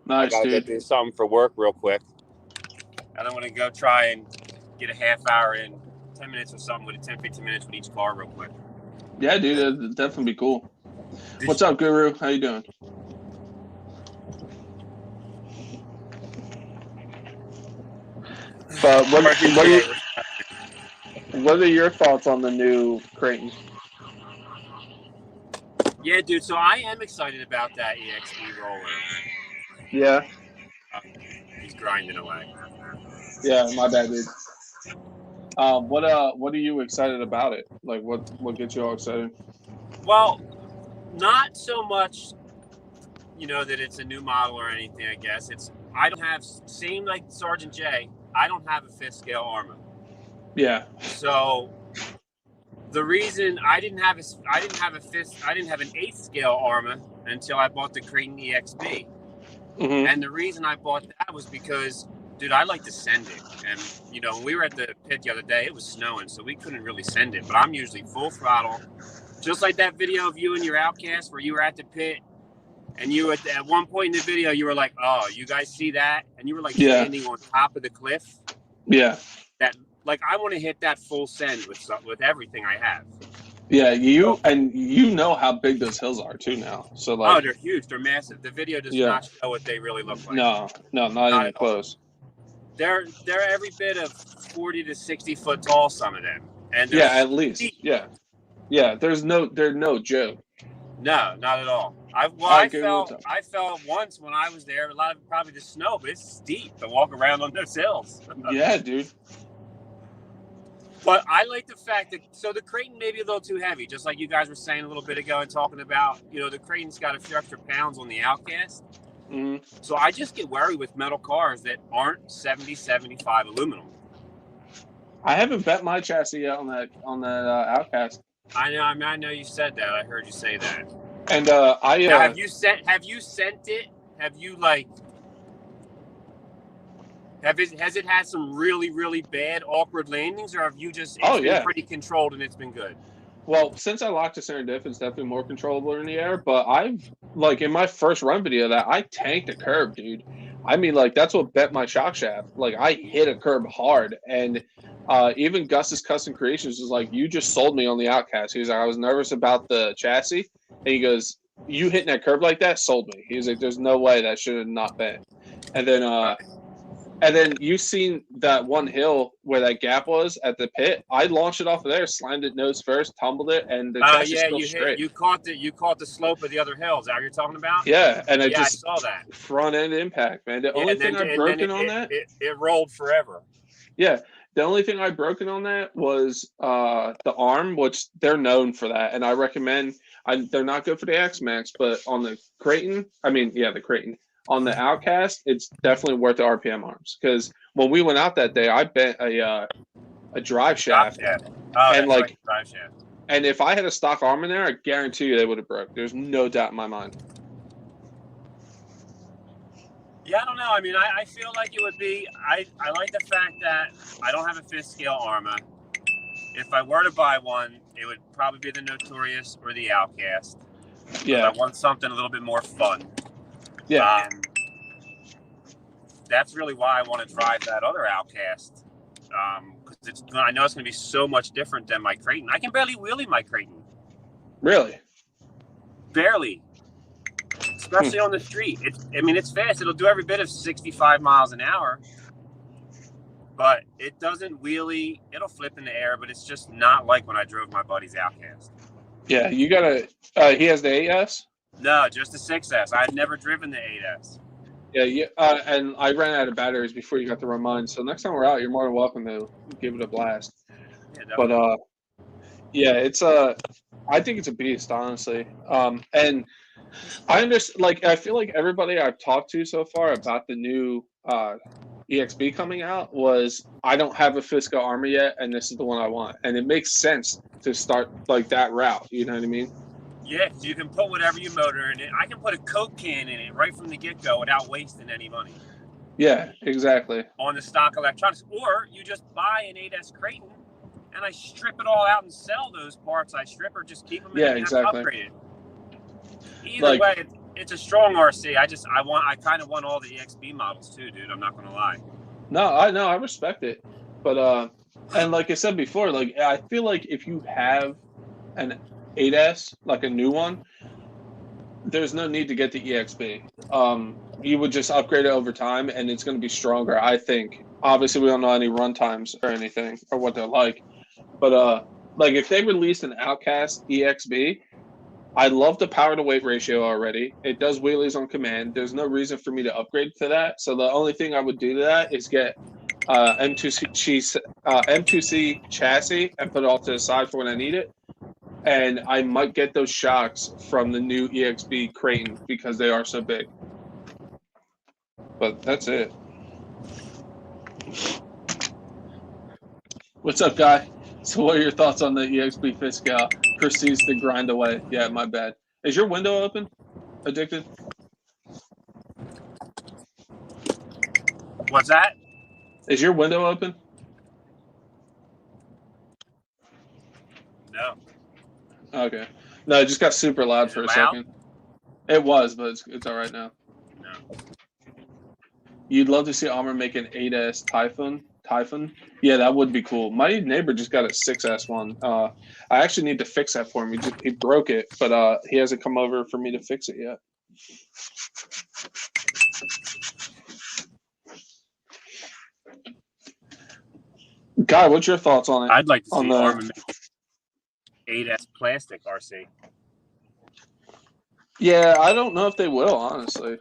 Nice, I gotta dude. go do something for work real quick, and I'm gonna go try and get a half hour in, 10 minutes or something, with 10-15 minutes with each car real quick. Yeah, dude, that'd definitely be cool. What's up, Guru? How you doing? But what are your thoughts on the new Creighton? Yeah, dude. So I am excited about that EXB roller. Yeah. grinding away. Yeah, my bad, dude. What are you excited about it? Like, what gets you all excited? Well, not so much, you know, that it's a new model or anything. I guess I don't have, same like Sergeant J. I don't have a 5th scale ARRMA. Yeah. So the reason I didn't have an 8th scale ARRMA until I bought the Creighton EXB. Mm-hmm. And the reason I bought that was because, dude, I like to send it. And, you know, when we were at the pit the other day, it was snowing, so we couldn't really send it. But I'm usually full throttle. Just like that video of you and your Outcast where you were at the pit. And you at one point in the video, you were like, "Oh, you guys see that?" And you were like standing on top of the cliff. Yeah. That, like, I want to hit that full send with everything I have. Yeah, and you know how big those hills are too now. So like, oh, they're huge, they're massive. The video does not show what they really look like. No, not even close. They're every bit of 40 to 60 foot tall. Some of them, and at least steep. Yeah. They're no joke. No, not at all. I felt once when I was there. A lot of probably the snow, but it's steep to walk around on those hills. Yeah, dude. But I like the fact that, so the Creighton may be a little too heavy, just like you guys were saying a little bit ago and talking about, you know, the Creighton's got a few extra pounds on the Outcast. Mm-hmm. So I just get worried with metal cars that aren't 70-75 aluminum. I haven't bet my chassis yet on that Outcast. I know. I mean, I know you said that. I heard you say that. And now, have you sent it? Have you like? Has it had some really, really bad, awkward landings, or have you just been pretty controlled and it's been good? Well, since I locked the center diff, it's definitely more controllable in the air. But I've, like, in my first run video that I tanked a curb, dude. I mean, like, that's what bent my shock shaft. Like, I hit a curb hard. And even Gus's Custom Creations was like, you just sold me on the Outcast. He was like, I was nervous about the chassis. And he goes, you hitting that curb like that sold me. He was like, there's no way that should have not been. And then you seen that one hill where that gap was at the pit. I launched it off of there, slammed it nose first, tumbled it, and the chassis still straight. You caught the slope of the other hills. Is that what you're talking about? Yeah, and I saw that front end impact, man. The only thing I broken on that, it rolled forever. Yeah, the only thing I broken on that was the arm, which they're known for that, and I recommend. They're not good for the X Max, but on the Creighton, the Creighton. On the Outcast, it's definitely worth the RPM arms, because when we went out that day, I bent a drive shaft, and like drive shaft. And if I had a stock arm in there, I guarantee you they would have broke. There's no doubt in my mind. Yeah, I don't know. I mean, I feel like it would be. I like the fact that I don't have a 5th scale ARRMA. If I were to buy one, it would probably be the Notorious or the Outcast. Yeah, I want something a little bit more fun. Yeah, that's really why I want to drive that other Outcast, because I know it's going to be so much different than my Creighton. I can barely wheelie my Creighton. Really? Barely, especially on the street. It's fast. It'll do every bit of 65 miles an hour, but it doesn't wheelie. It'll flip in the air, but it's just not like when I drove my buddy's Outcast. Yeah, you gotta. He has the 8S. No, just the 6S. I've never driven the 8S. Yeah, and I ran out of batteries before you got to run mine. So next time we're out, you're more than welcome to give it a blast. Yeah, but it's I think it's a beast, honestly. And I understand. Like, I feel like everybody I've talked to so far about the new EXB coming out was, I don't have a 5th scale ARRMA yet, and this is the one I want. And it makes sense to start like that route. You know what I mean? Yeah, you can put whatever you motor in it. I can put a Coke can in it right from the get-go without wasting any money. Yeah, exactly. On the stock electronics. Or you just buy an 8S Creighton, and I strip it all out and sell those parts I strip, or just keep them in and upgrade it. Either way, it's a strong RC. I kind of want all the EXB models too, dude. I'm not going to lie. No, I respect it. But, and like I said before, like, I feel like if you have an 8S, like a new one, there's no need to get the EXB. You would just upgrade it over time, and it's going to be stronger, I think. Obviously, we don't know any run times or anything, or what they're like. But, like, if they released an Outcast EXB, I love the power to weight ratio already. It does wheelies on command. There's no reason for me to upgrade to that. So the only thing I would do to that is get M2C chassis and put it off to the side for when I need it. And I might get those shocks from the new EXB Creighton because they are so big. But that's it. What's up, guy? So what are your thoughts on the EXB Fiscal proceeds to grind away? Yeah, my bad. Is your window open? Addicted? What's that? Is your window open? No. Okay. No, it just got super loud Is for it a loud? second. It was, but it's all right now. No. You'd love to see ARRMA make an 8S Typhoon? Yeah, that would be cool. My neighbor just got a 6S one. I actually need to fix that for him. He broke it, but he hasn't come over for me to fix it yet. Guy, what's your thoughts on it? I'd like to On see the- ARRMA make 8S plastic RC. Yeah, I don't know if they will, honestly.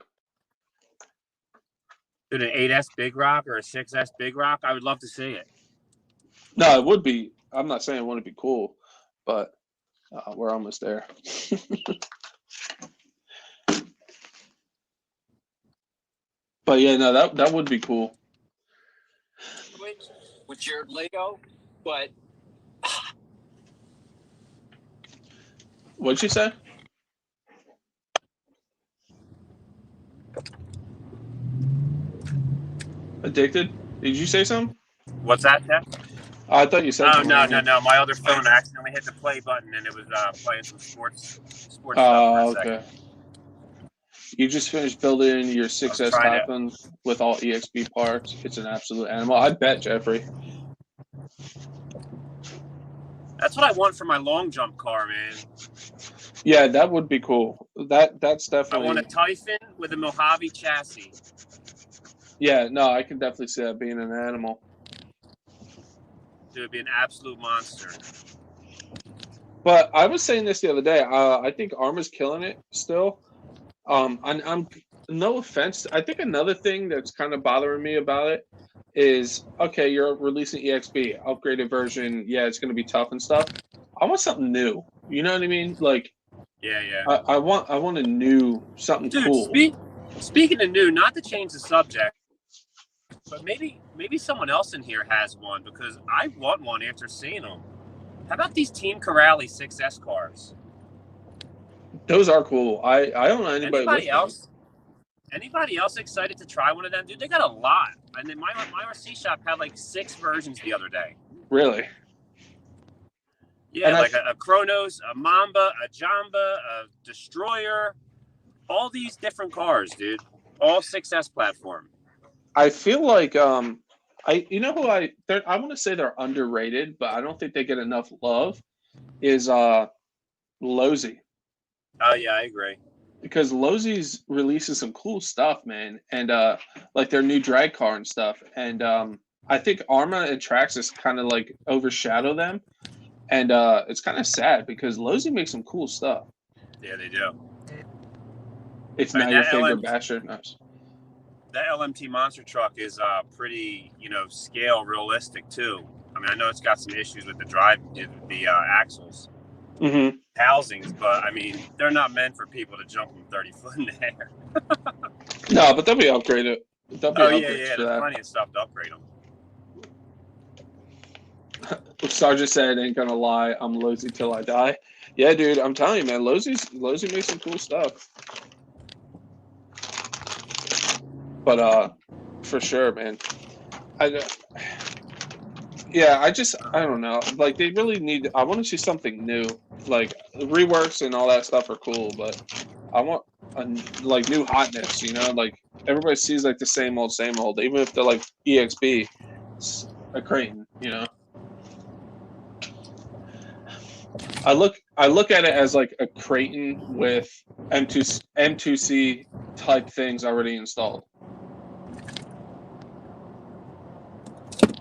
Dude, an 8S Big Rock or a 6S Big Rock, I would love to see it. No, it would be. I'm not saying it wouldn't be cool, but we're almost there. But yeah, no, that would be cool. With your Lego, but What'd you say? Addicted? Did you say something? What's that, Jeff? I thought you said Oh, something. no. My other phone accidentally hit the play button and it was playing some sports stuff for a second. Okay. You just finished building your 6S trying to- Typhoon with all EXB parts. It's an absolute animal. I bet, Jeffrey. That's what I want for my long jump car, man. Yeah, that would be cool. That's I definitely. want a Typhon with a Mojave chassis. Yeah, no, I can definitely see that being an animal. Dude, it'd be an absolute monster. But I was saying this the other day. I think ARRMA's killing it still. I'm no offense. I think another thing that's kind of bothering me about it is, okay, you're releasing EXB upgraded version. Yeah, it's going to be tough and stuff. I want something new. You know what I mean? Like, Yeah. I want a new something Dude, cool. speaking of new, not to change the subject, but maybe someone else in here has one because I want one after seeing them. How about these Team Corrali 6S cars? Those are cool. I don't know anybody with else. Anybody else excited to try one of them? Dude, they got a lot. And then my RC shop had like 6 versions the other day. Really? Yeah, And like a Kronos, a Mamba, a Jamba, a Destroyer, all these different cars, dude. All 6S platform. I feel like you know who I want to say they're underrated, but I don't think they get enough love. Is Lozy. Oh yeah, I agree. Because Lozy's releasing some cool stuff, man, and like their new drag car and stuff. And I think ARRMA and Traxxas kind of like overshadow them, and it's kind of sad because Lozy makes some cool stuff. Yeah, they do. It's I not mean, your that favorite basher. Nice. That LMT monster truck is pretty, scale realistic too. I mean, I know it's got some issues with the axles, housings, but I mean, they're not meant for people to jump from 30 foot in the air. No, but they'll be upgraded. They'll be upgraded for there's that. plenty of stuff to upgrade them. Sergeant said, "Ain't gonna lie, I'm Lozy till I die." Yeah, dude, I'm telling you, man, Lozy makes some cool stuff. But for sure, man. I don't know. Like they really need. I want to see something new. Like reworks and all that stuff are cool, but I want like new hotness. Like everybody sees like the same old, even if they're like EXB, it's a Creighton. I look at it as like a Creighton with M2C type things already installed.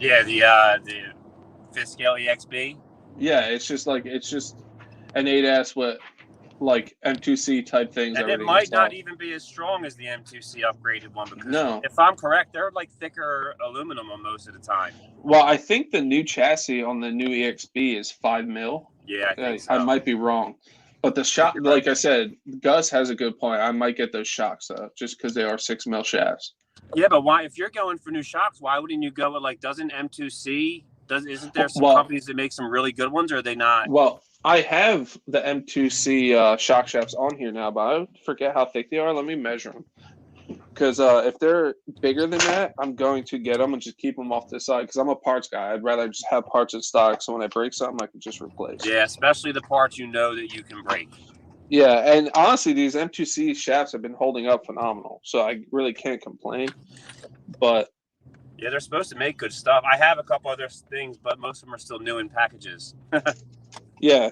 Yeah, the Fiscal EXB. Yeah, it's just an 8S with like M2C type things. And it already might not installed. even be as strong as the M2C upgraded one because No. if I'm correct, they're like thicker aluminum on most of the time. Well, I think the new chassis on the new EXB is 5 mil. Yeah, I think so. I might be wrong, but the shock, like I said, Gus has a good point. I might get those shocks though, just because they are 6 mil shafts. Yeah, but why? If you're going for new shocks, why wouldn't you go with like? Doesn't M2C? Isn't there some companies that make some really good ones, or are they not? Well, I have the M2C shock shafts on here now, but I forget how thick they are. Let me measure them. Because if they're bigger than that, I'm going to get them and just keep them off the side. Because I'm a parts guy. I'd rather just have parts in stock, so when I break something, I can just replace. Yeah, especially the parts you know that you can break. Yeah, and honestly, these M2C shafts have been holding up phenomenal, so I really can't complain. But yeah, they're supposed to make good stuff. I have a couple other things, but most of them are still new in packages. yeah.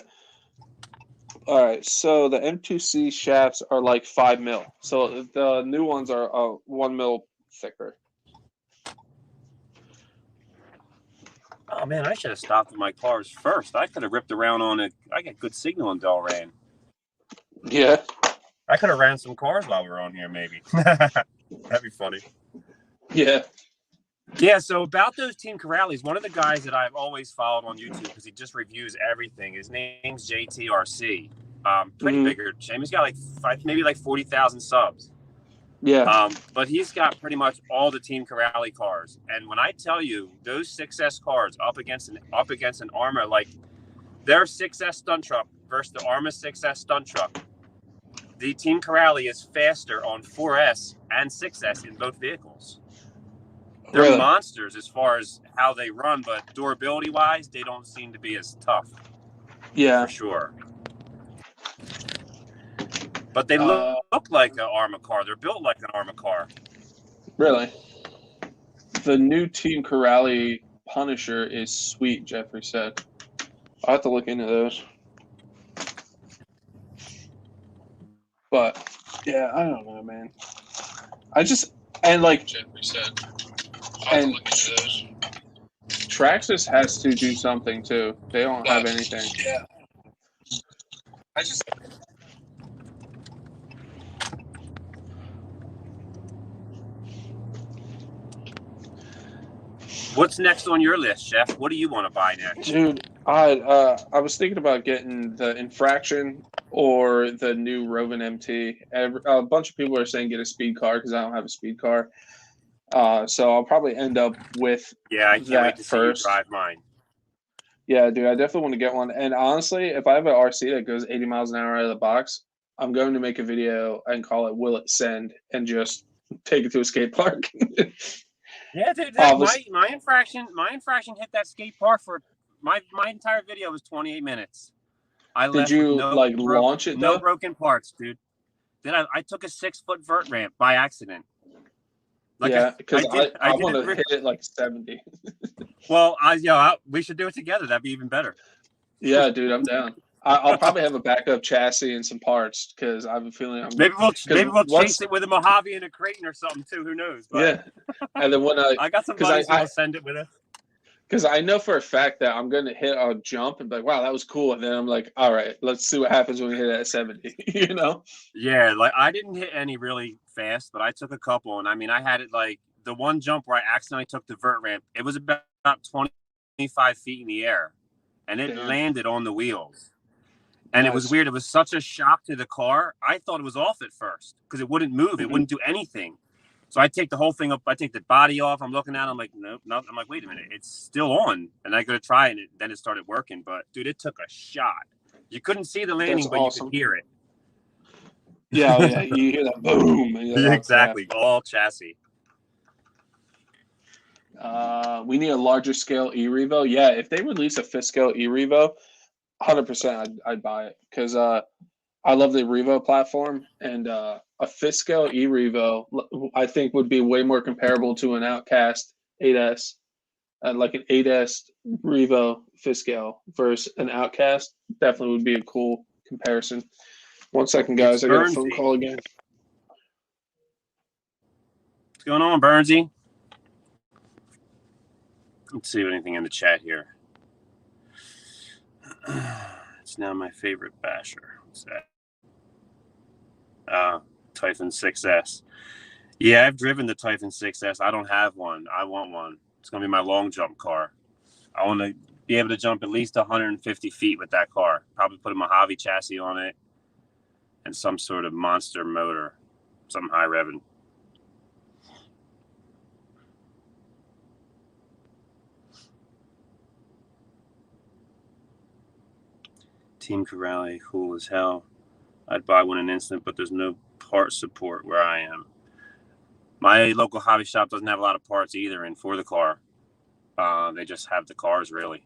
All right, so the M2C shafts are like 5 mil. So the new ones are 1 mil thicker. Oh man, I should have stopped at my cars first. I could have ripped around on it. I got good signal in Delran. Yeah. I could have ran some cars while we were on here, maybe. That'd be funny. Yeah. Yeah, so about those Team Corrales, one of the guys that I've always followed on YouTube because he just reviews everything. His name's JTRC. Pretty bigger. He's got like maybe like 40,000 subs. Yeah. But he's got pretty much all the Team Corrale cars. And when I tell you those 6S cars up against an ARRMA, like their 6S stunt truck versus the ARRMA 6S stunt truck, the Team Corrale is faster on 4S and 6S in both vehicles. They're Really? monsters as far as how they run, but durability-wise, they don't seem to be as tough. Yeah. For sure. But they look like an ARRMA car. They're built like an ARRMA car. Really? The new Team Corrale Punisher is sweet, Jeffrey said. I'll have to look into those. But, yeah, I don't know, man. Like Jeffrey said, and Traxxas has to do something, too. They don't have anything. Yeah. What's next on your list, Chef? What do you want to buy next? Dude, I was thinking about getting the Infraction or the new Rovan MT. A bunch of people are saying get a speed car because I don't have a speed car. So I'll probably end up with I can't wait to first. See you drive mine. Yeah, dude, I definitely want to get one. And honestly, if I have an RC that goes 80 miles an hour out of the box, I'm going to make a video and call it "Will It Send?" and just take it to a skate park. Yeah, dude, my infraction hit that skate park for my entire video was 28 minutes. Did you launch it? No broken parts, dude. Then I took a 6-foot vert ramp by accident. Yeah, because I want to hit it like 70. Well, we should do it together. That'd be even better. Yeah, dude, I'm down. I'll probably have a backup chassis and some parts because I have a feeling maybe we'll chase it with a Mojave and a Creighton or something too. Who knows? But yeah, and then when I got some buddies who'll send it with us. Because I know for a fact that I'm going to hit a jump and be like, wow, that was cool. And then I'm like, all right, let's see what happens when we hit it at 70, you know? Yeah, like I didn't hit any really fast, but I took a couple. And I mean, I had it like the one jump where I accidentally took the vert ramp. It was about 25 feet in the air and it landed on the wheels. And It was weird. It was such a shock to the car. I thought it was off at first because it wouldn't move. It wouldn't do anything. So I take the whole thing up. I take the body off. I'm looking at it. I'm like, nope. I'm like, wait a minute. It's still on. And I go to try it. And then it started working. But, dude, it took a shot. You couldn't see the landing, but awesome. You could hear it. Yeah, yeah. You hear that boom. Yeah, exactly. All chassis. We need a larger scale E-Revo. Yeah, if they release a 5th scale E-Revo, 100% I'd buy it. Because I love the Revo platform. And a 5th scale E-Revo, I think, would be way more comparable to an Outcast 8S. Like an 8S Revo 5th scale versus an Outcast definitely would be a cool comparison. 1 second, guys. I got a phone call again. What's going on, Bernsey? Let's see anything in the chat here. It's now my favorite basher. What's that? Typhon 6S. Yeah, I've driven the Typhon 6S. I don't have one. I want one. It's going to be my long jump car. I want to be able to jump at least 150 feet with that car. Probably put a Mojave chassis on it and some sort of monster motor, something high revving. Team Corrali, cool as hell. I'd buy one in an instant, but there's no part support where I am. My local hobby shop doesn't have a lot of parts either, and for the car, they just have the cars really.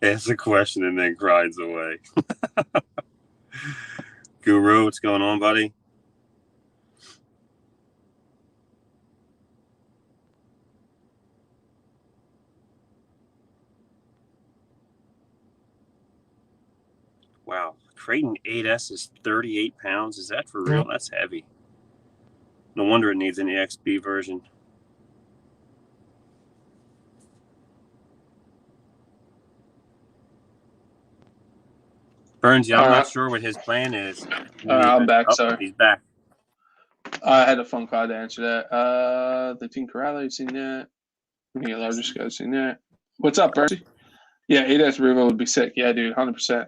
Asks a question and then grinds away. Guru, what's going on, buddy? Wow, Creighton 8S is 38 pounds. Is that for real? That's heavy. No wonder it needs an EXB version. Burns, I'm not sure what his plan is. I'm back, sorry. He's back. I had a phone call to answer that. The Team Corrali, seen that. Me, a larger guy, seen that. What's up, Bernie? Yeah, 8S Revo would be sick. Yeah, dude, 100%.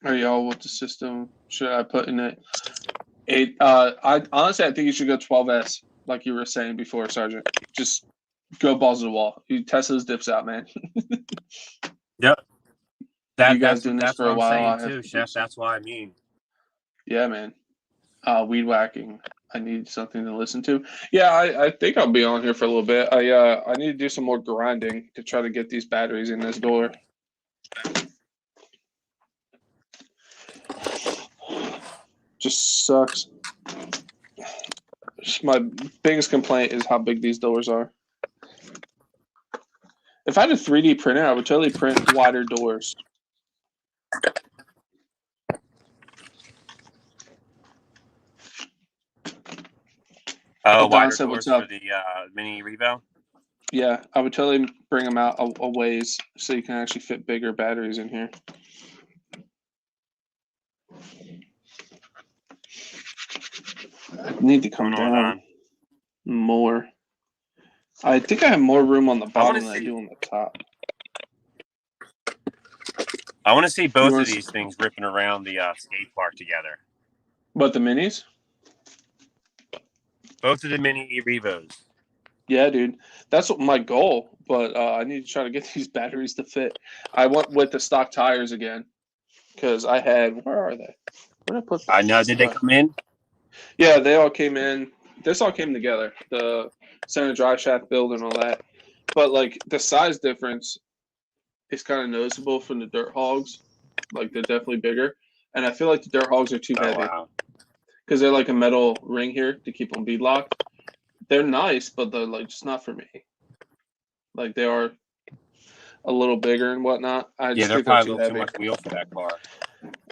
Are y'all with the system? Should I put in it? I honestly, I think you should go 12S, like you were saying before, Sergeant. Just go balls to the wall. You test those dips out, man. Yep. You guys doing this for a while? I'm saying too, Chef. That's what I mean. Yeah, man. Weed whacking. I need something to listen to. Yeah, I think I'll be on here for a little bit. I need to do some more grinding to try to get these batteries in this door. Just sucks. My biggest complaint is how big these doors are. If I had a 3D printer, I would totally print wider doors. Oh, wider doors for the mini Revo? Yeah, I would totally bring them out a ways so you can actually fit bigger batteries in here. I need to come down more. I think I have more room on the bottom than I do on the top. I want to see both of these things ripping around the skate park together. What, the minis? Both of the mini E-Revos. Yeah, dude. That's what my goal, but I need to try to get these batteries to fit. I went with the stock tires again because I had, where are they? Where did I put them? I know. Did they come in? Yeah, they all came in. This all came together. The center drive shaft build and all that. But, like, the size difference is kind of noticeable from the dirt hogs. Like, they're definitely bigger. And I feel like the dirt hogs are too heavy. Wow. Because they're like a metal ring here to keep them bead locked. They're nice, but they're like just not for me. Like they are a little bigger and whatnot. I just they're think probably they're a little too much wheel for that car.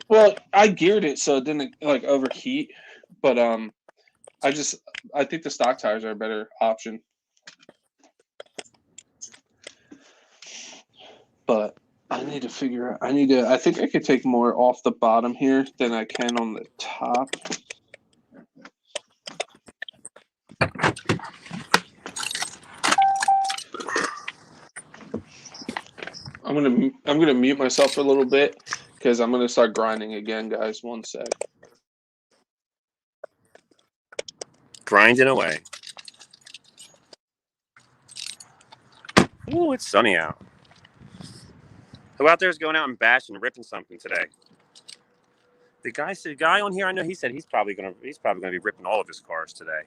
Well, I geared it so it didn't like overheat, but I think the stock tires are a better option. But I need to figure out. I think I could take more off the bottom here than I can on the top. I'm gonna mute myself for a little bit because I'm gonna start grinding again, guys. 1 sec. Grinding away. Ooh, it's sunny out. Who out there is going out and bashing and ripping something today? The guy on here, I know he said he's probably gonna be ripping all of his cars today.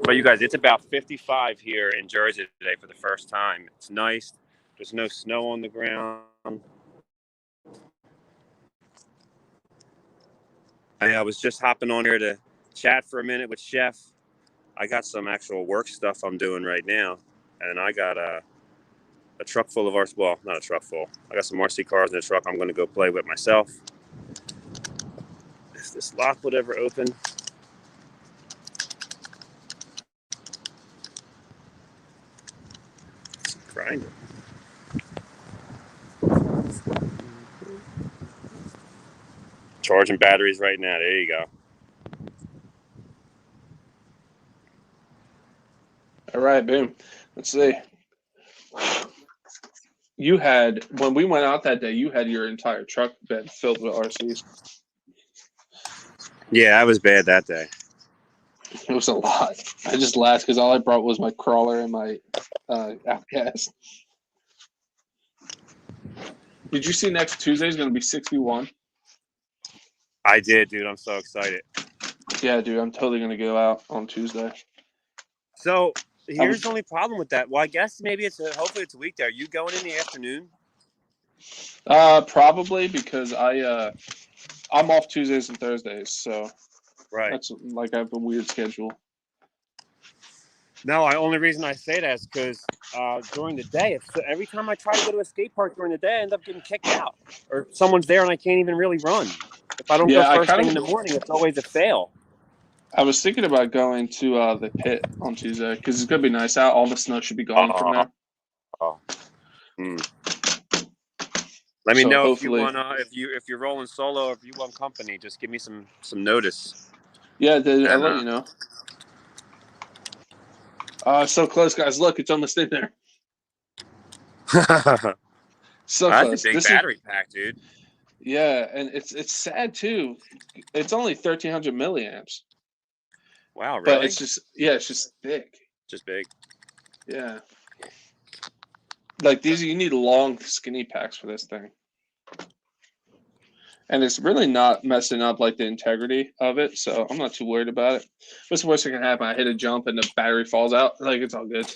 But you guys, it's about 55 here in Jersey today for the first time. It's nice. There's no snow on the ground. I was just hopping on here to chat for a minute with Chef. I got some actual work stuff I'm doing right now, and I got a truck full of RC. Well, not a truck full. I got some RC cars in the truck. I'm going to go play with myself. If this lock would ever open. It's grinding. Charging batteries right now. There you go. All right, boom. Let's see. You had, when we went out that day, you had your entire truck bed filled with RCs. Yeah, I was bad that day. It was a lot. I just laughed because all I brought was my crawler and my outcast. Did you see next Tuesday is going to be 61? I did, dude. I'm so excited. Yeah, dude. I'm totally going to go out on Tuesday. So here's the only problem with that. Well, I guess maybe hopefully it's a weekday. Are you going in the afternoon? Probably because I'm off Tuesdays and Thursdays, so Right. that's like I have a weird schedule. No, the only reason I say that is because during the day, every time I try to go to a skate park during the day, I end up getting kicked out, or someone's there and I can't even really run. If I don't go first thing in the morning, it's always a fail. I was thinking about going to the pit on Tuesday because it's gonna be nice out. All the snow should be gone from there. Let me know if you want if you're rolling solo or if you want company. Just give me some notice. Yeah, dude, I'll let you know. So close, guys. Look, it's almost in there. So That's close. a big battery pack, dude. Yeah, and it's sad too. It's only 1,300 milliamps. Wow, really? But it's just thick. Just big. Yeah. Like these, you need long, skinny packs for this thing. And it's really not messing up like the integrity of it, so I'm not too worried about it. What's the worst that can happen? I hit a jump and the battery falls out. Like, it's all good.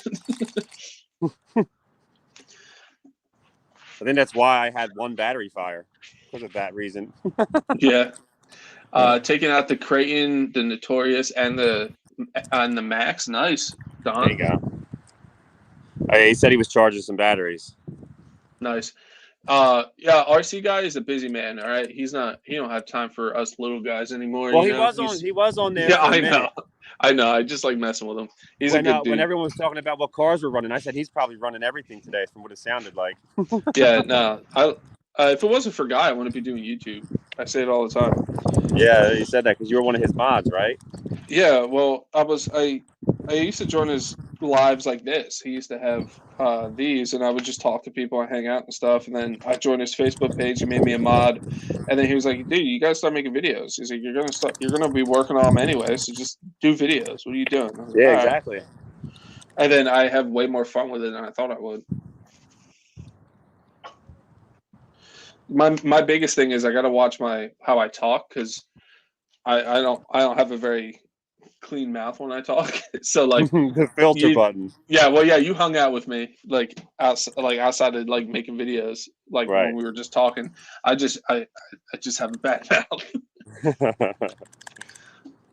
I think that's why I had one battery fire, because of that reason. Yeah. Taking out the Creighton, the Notorious, and the Max. Nice. Don. There you go. He said he was charging some batteries. Nice. Yeah, RC guy is a busy man. All right, he don't have time for us little guys anymore. Well, he was on there. Yeah, for a I minute. know. I know. I just like messing with him. He's a good dude. When everyone was talking about what cars were running, I said he's probably running everything today, from what it sounded like. Yeah, no. If it wasn't for Guy, I wouldn't be doing YouTube. I say it all the time. Yeah, he said that because you were one of his mods, right? Yeah, well, I used to join his lives like this. He used to have these, and I would just talk to people and hang out and stuff. And then I joined his Facebook page. He made me a mod, and then he was like, "Dude, you gotta start making videos." He's like, "You're gonna be working on them anyway, so just do videos. What are you doing?" I was like, Yeah, "All right." exactly. And then I have way more fun with it than I thought I would. My biggest thing is I gotta watch how I talk because I don't have a very clean mouth when I talk. So like the filter button. Yeah, well, yeah, you hung out with me outside of like making videos, like Right. when we were just talking. I just have a bad mouth.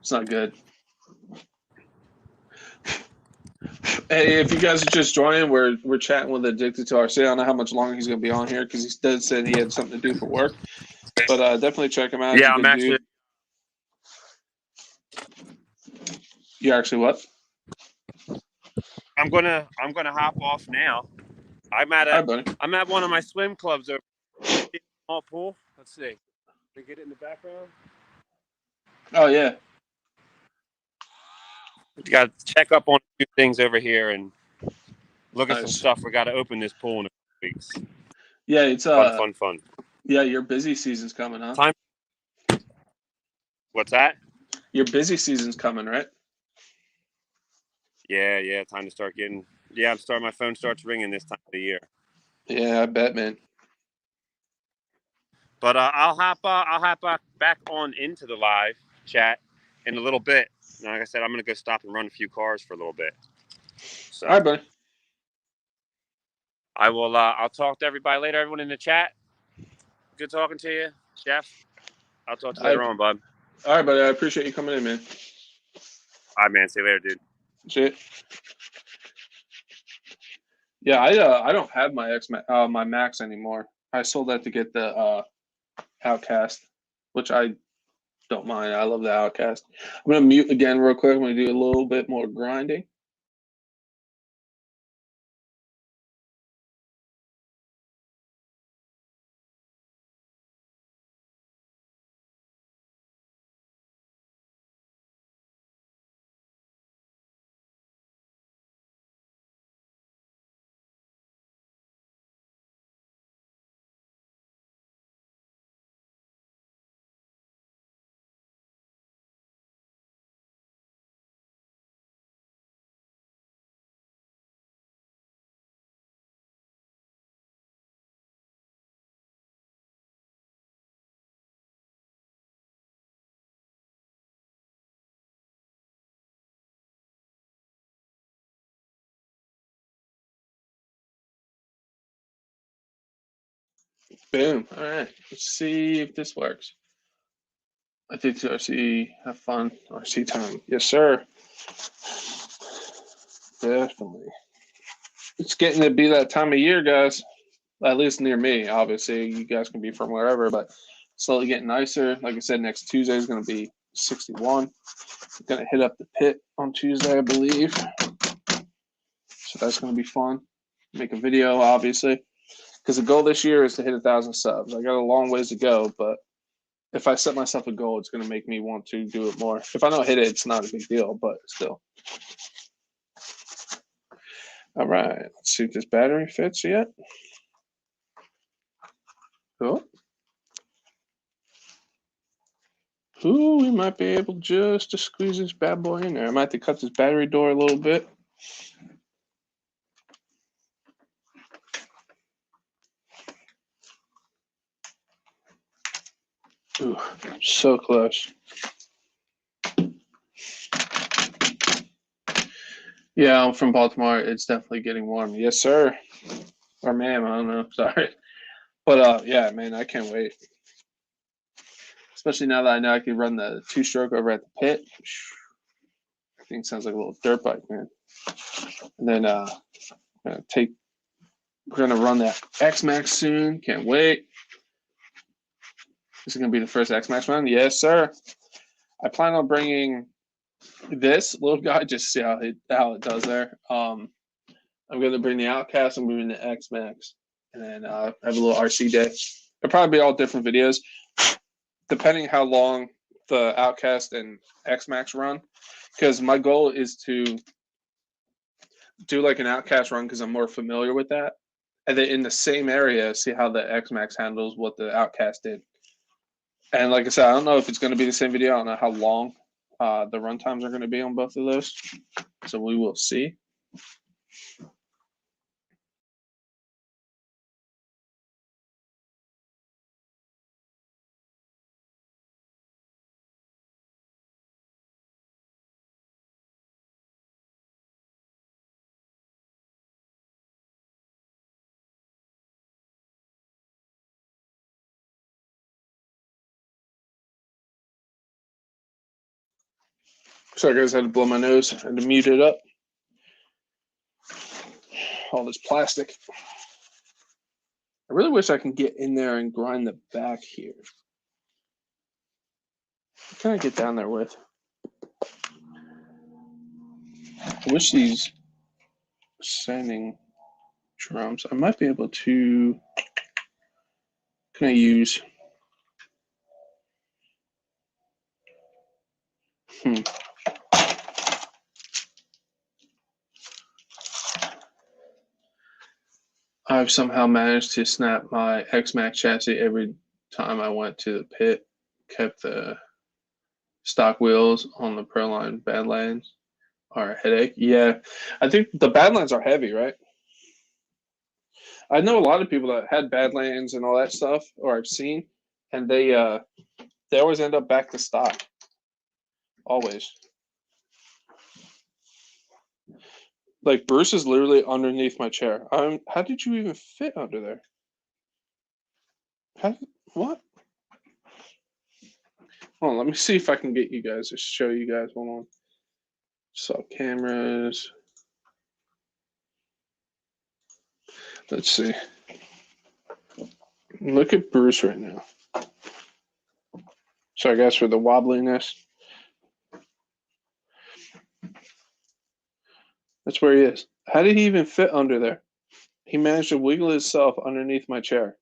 It's not good. Hey, if you guys are just joining, we're chatting with Addicted to RC. I don't know how much longer he's gonna be on here because he does said he had something to do for work. But definitely check him out. Yeah, I'm actually. You actually what? I'm gonna hop off now. I'm at one of my swim clubs over small pool. Let's see. Can we get it in the background? Oh yeah. We got to check up on a few things over here and look at some stuff. We got to open this pool in a few weeks. Yeah, it's fun. Yeah, your busy season's coming, huh? What's that? Your busy season's coming, right? Yeah. Time to start getting. Yeah, my phone starts ringing this time of the year. Yeah, I bet, man. But I'll hop back on into the live chat in a little bit. And like I said, I'm gonna go stop and run a few cars for a little bit. So, all right, buddy. I will. I'll talk to everybody later. Everyone in the chat. Good talking to you, Jeff. I'll talk to you later on, bud. All right, buddy. I appreciate you coming in, man. All right, man. See you later, dude. See you. Yeah, I don't have my my Max anymore. I sold that to get the Outcast, which I don't mind. I love the Outcast. I'm gonna mute again real quick. I'm gonna do a little bit more grinding. Boom. All right. Let's see if this works. I did RC. Have fun. RC time. Yes, sir. Definitely. It's getting to be that time of year, guys. At least near me. Obviously, you guys can be from wherever, but slowly getting nicer. Like I said, next Tuesday is going to be 61. I'm going to hit up the pit on Tuesday, I believe. So that's going to be fun. Make a video, obviously, because the goal this year is to hit 1,000 subs. I got a long ways to go, but if I set myself a goal, it's going to make me want to do it more. If I don't hit it, it's not a big deal, but still. All right, let's see if this battery fits yet. Cool. Ooh, we might be able just to squeeze this bad boy in there. I might have to cut this battery door a little bit. Ooh, so close. Yeah, I'm from Baltimore. It's definitely getting warm. Yes, sir. Or ma'am, I don't know. Sorry. But yeah, man, I can't wait. Especially now that I know I can run the 2-stroke over at the pit. I think it sounds like a little dirt bike, man. And then we're gonna run that X Max soon. Can't wait. This is gonna be the first X Max run. Yes, sir. I plan on bringing this little guy just to see how it does there. I'm gonna bring the Outcast. I'm bringing the X Max, and then have a little RC day. It'll probably be all different videos, depending how long the Outcast and X Max run. Because my goal is to do like an Outcast run because I'm more familiar with that, and then in the same area see how the X Max handles what the Outcast did. And like I said, I don't know if it's going to be the same video. I don't know how long the run times are going to be on both of those, so we will see. Sorry guys, I had to blow my nose. I had to mute it up. All this plastic. I really wish I can get in there and grind the back here. What can I get down there with? I wish these sanding drums, I might be able to, can I use, I've somehow managed to snap my X-Max chassis every time I went to the pit, kept the stock wheels on the Proline Badlands are a headache. Yeah, I think the Badlands are heavy, right? I know a lot of people that had Badlands and all that stuff, or I've seen, and they always end up back to stock. Always. Like Bruce is literally underneath my chair. How did you even fit under there? What? Hold on, let me see if I can get you guys to show you guys. Hold on. So cameras. Let's see. Look at Bruce right now. Sorry guys for the wobbliness. That's where he is. How did he even fit under there? He managed to wiggle himself underneath my chair.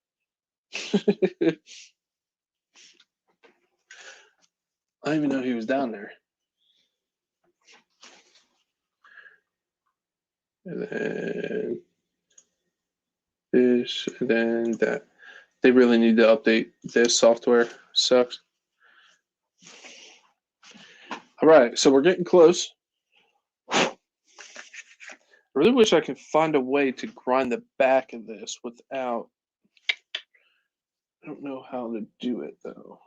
I didn't even know he was down there. And then this, and then that. They really need to update this software. Sucks. All right, so we're getting close. I really wish I could find a way to grind the back of this without. I don't know how to do it though.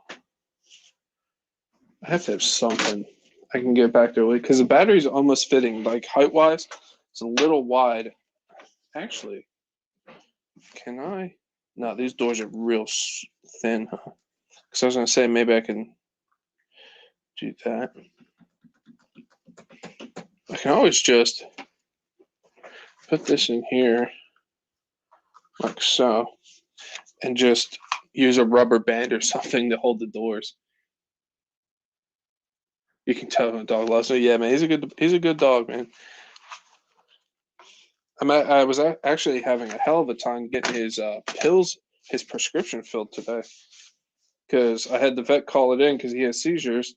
I have to have something I can get back there with because the battery's almost fitting. Like height wise, it's a little wide. Actually, can I? No, these doors are real thin. Because I was gonna say maybe I can do that. I can always just put this in here like so and just use a rubber band or something to hold the doors. You can tell the dog loves me. Yeah, man, he's a good dog, man. I was actually having a hell of a time getting his pills, his prescription filled today, because I had the vet call it in because he has seizures.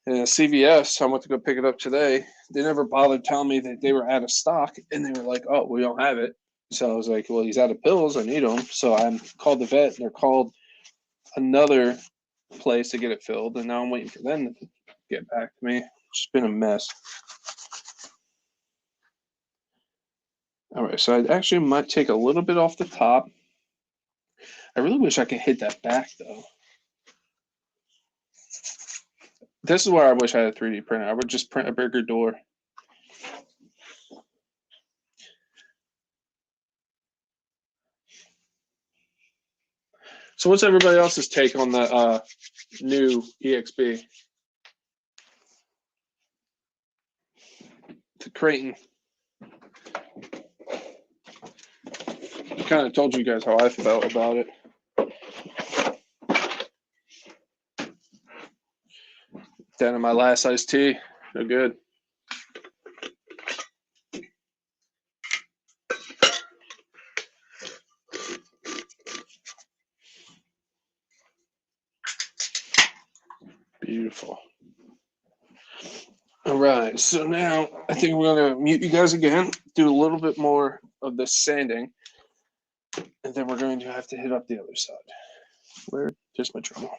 And at CVS, I went to go pick it up today. They never bothered telling me that they were out of stock, and they were like, "Oh, we don't have it." So I was like, "Well, he's out of pills. I need them." So I called the vet, and they're called another place to get it filled, and now I'm waiting for them to get back to me. It's been a mess. All right, so I actually might take a little bit off the top. I really wish I could hit that back, though. This is where I wish I had a 3D printer. I would just print a bigger door. So what's everybody else's take on the new EXB? To Creighton. I kind of told you guys how I felt about it. Down in my last iced tea. No good. Beautiful. All right, so now I think we're going to mute you guys again, do a little bit more of the sanding, and then we're going to have to hit up the other side. Where? Just my journal.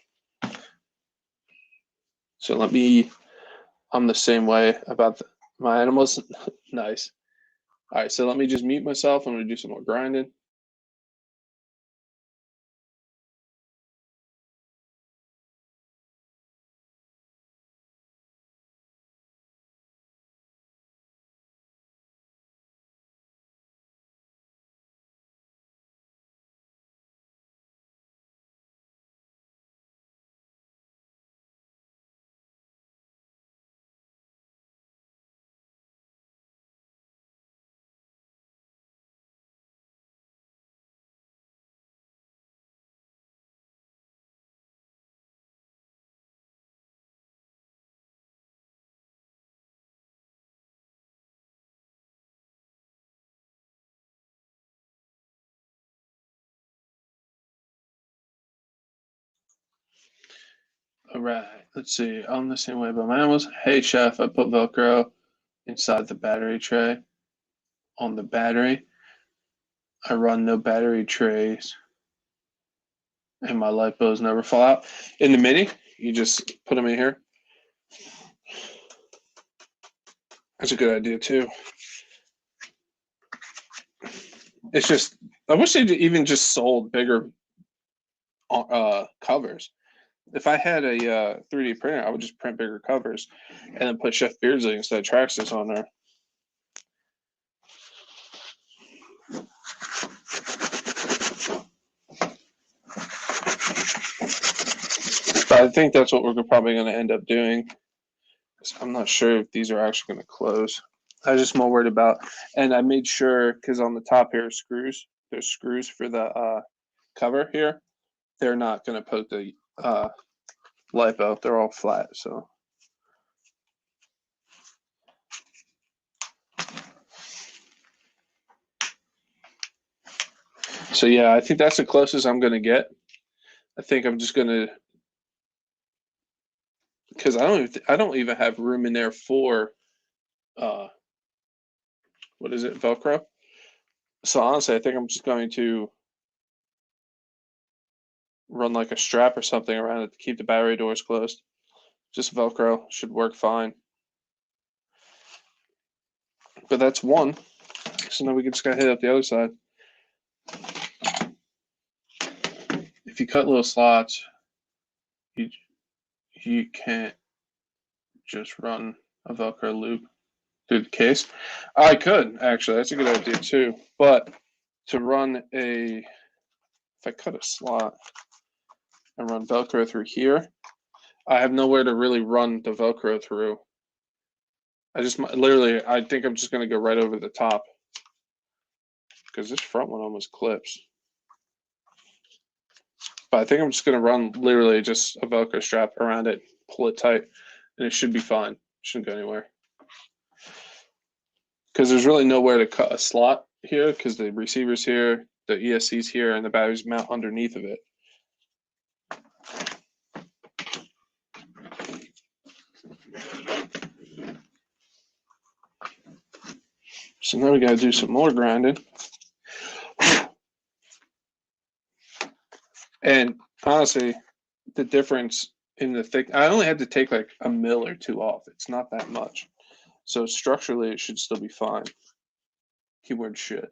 So I'm the same way about my animals. Nice. All right, so let me just mute myself. I'm going to do some more grinding. All right, let's see. I'm the same way about my animals. Hey, chef, I put Velcro inside the battery tray. On the battery, I run no battery trays, and my light bulbs never fall out. In the Mini, you just put them in here. That's a good idea too. It's just, I wish they even just sold bigger covers. If I had a 3D printer, I would just print bigger covers and then put Chef Beardsley instead of Traxxas on there. But I think that's what we're probably going to end up doing. I'm not sure if these are actually going to close. I was just more worried about, and I made sure because on the top here are screws. There's screws for the cover here. They're not going to poke the lipo. They're all flat. So yeah, I think that's the closest I'm going to get. I think I'm just going to, because I don't even have room in there for what is it, Velcro. So honestly, I think I'm just going to run like a strap or something around it to keep the battery doors closed. Just Velcro should work fine. But that's one. So now we can just gotta hit up the other side. If you cut little slots, you can't just run a Velcro loop through the case. I could actually. That's a good idea too. But to run if I cut a slot and run Velcro through here, I have nowhere to really run the Velcro through. I think I'm just going to go right over the top because this front one almost clips. But I think I'm just going to run literally just a Velcro strap around it, pull it tight, and it should be fine. It shouldn't go anywhere. Because there's really nowhere to cut a slot here because the receiver's here, the ESC's here, and the batteries mount underneath of it. So now we got to do some more grinding. And honestly, the difference in the thick, I only had to take like a mil or two off. It's not that much. So structurally, it should still be fine. Keyword should.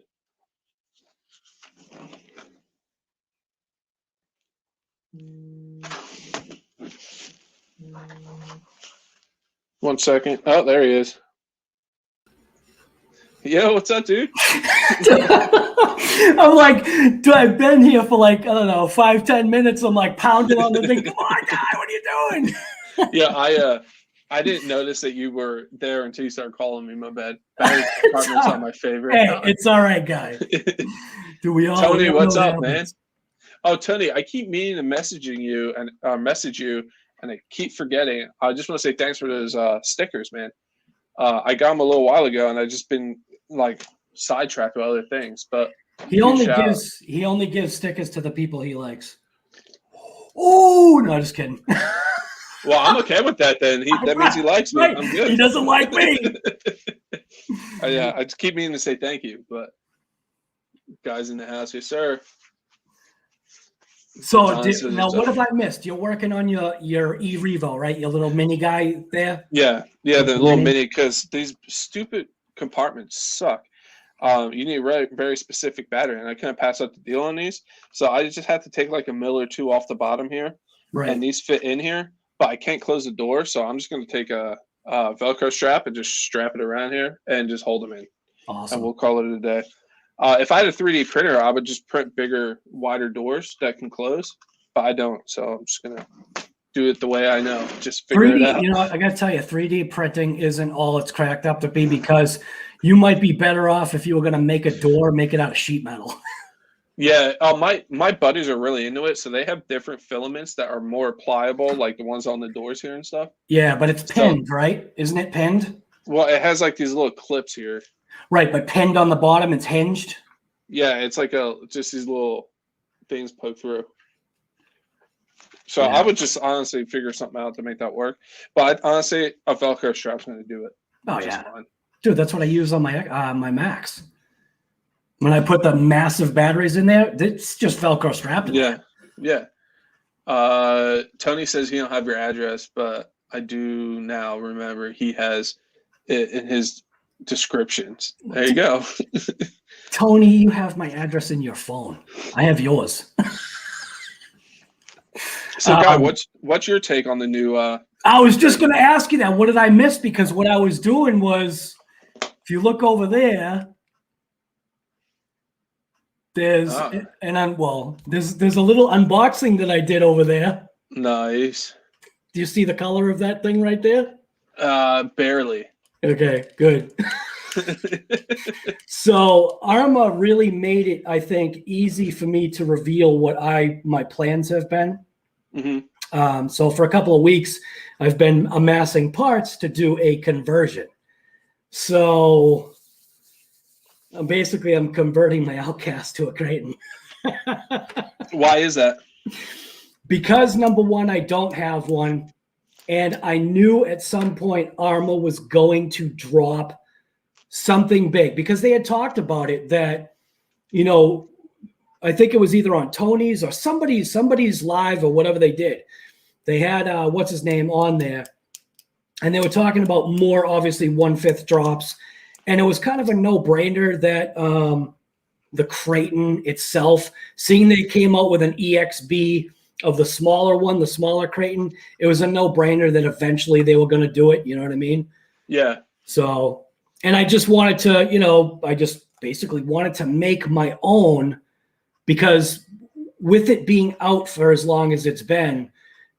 One second. Oh, there he is. Yo, what's up, dude? I'm like, dude, I've been here for like, I don't know, 5-10 minutes. I'm like pounding on the thing. Come on, guy, what are you doing? Yeah, I didn't notice that you were there until you started calling me. My bad. Battery department's not my favorite. Hey, it's all right, guy. Do we all? Tony, what's up, man? Happens. Oh, Tony, I keep meaning to message you, and I keep forgetting. I just want to say thanks for those stickers, man. I got them a little while ago, and I've just been like sidetracked with other things. But he only gives stickers to the people he likes. Oh no, just kidding. Well, I'm okay with that then. That means he likes me. Right. I'm good. He doesn't like me. Yeah, I just keep meaning to say thank you, but guys in the house, yes, sir. So now, what have I missed? You're working on your e-Revo, right? Your little mini guy there. Yeah, the little mini, because these stupid compartments suck. You need a very specific battery, and I couldn't pass up the deal on these, so I just had to take like a mil or two off the bottom here, right? And these fit in here, but I can't close the door, so I'm just going to take a Velcro strap and just strap it around here and just hold them in. Awesome. And we'll call it a day. If I had a 3D printer, I would just print bigger, wider doors that can close, but I don't, so I'm just going to do it the way I know. Just figure it out. You know, I got to tell you, 3D printing isn't all it's cracked up to be, because you might be better off if you were going to make a door, make it out of sheet metal. Yeah, my buddies are really into it, so they have different filaments that are more pliable, like the ones on the doors here and stuff. Yeah, but it's pinned, right? Isn't it pinned? Well, it has like these little clips here. Right, but pinned on the bottom, it's hinged. Yeah, it's like just these little things poke through. So yeah. I would just honestly figure something out to make that work. But honestly, a Velcro strap's going to do it. Oh yeah, dude, that's what I use on my my Macs. When I put the massive batteries in there, it's just Velcro strapped. Yeah. Tony says he don't have your address, but I do now remember he has it in his descriptions. There you go. Tony, you have my address in your phone. I have yours. So, Guy, what's your take on the new? I was just going to ask you that. What did I miss? Because what I was doing was, if you look over there, there's there's a little unboxing that I did over there. Nice. Do you see the color of that thing right there? Barely. Okay, good. So ARRMA really made it, I think, easy for me to reveal what my plans have been. Mm-hmm. So for a couple of weeks, I've been amassing parts to do a conversion. So I'm converting my Outcast to a Creighton. Why is that? Because number one, I don't have one. And I knew at some point ARRMA was going to drop something big because they had talked about it that, I think it was either on Tony's or somebody's live or whatever they did. They had, what's his name on there. And they were talking about more, obviously 1/5 drops. And it was kind of a no-brainer that the Creighton itself, seeing they came out with an EXB of the smaller one, the smaller Creighton, it was a no-brainer that eventually they were going to do it. You know what I mean? Yeah. So, and I just wanted to, I just basically wanted to make my own because with it being out for as long as it's been,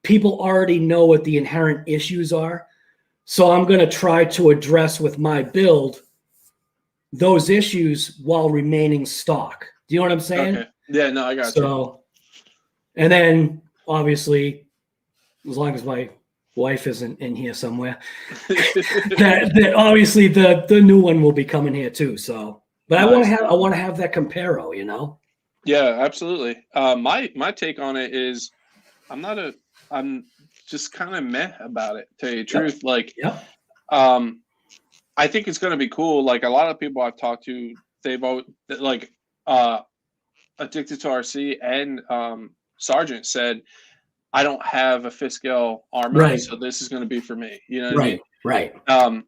people already know what the inherent issues are. So I'm going to try to address with my build those issues while remaining stock. Do you know what I'm saying? Okay. Yeah, no, I got you. So, and then obviously, as long as my wife isn't in here somewhere, that obviously the new one will be coming here too. So, but Nice. I want to have that comparo, Yeah, absolutely. My take on it is I'm just kind of meh about it, to tell you the truth. Like, I think it's going to be cool. Like a lot of people I've talked to, they've always, like, Addicted to RC and Sergeant said, I don't have a fifth scale ARRMA, Right. so this is going to be for me. You know what I mean? Right. And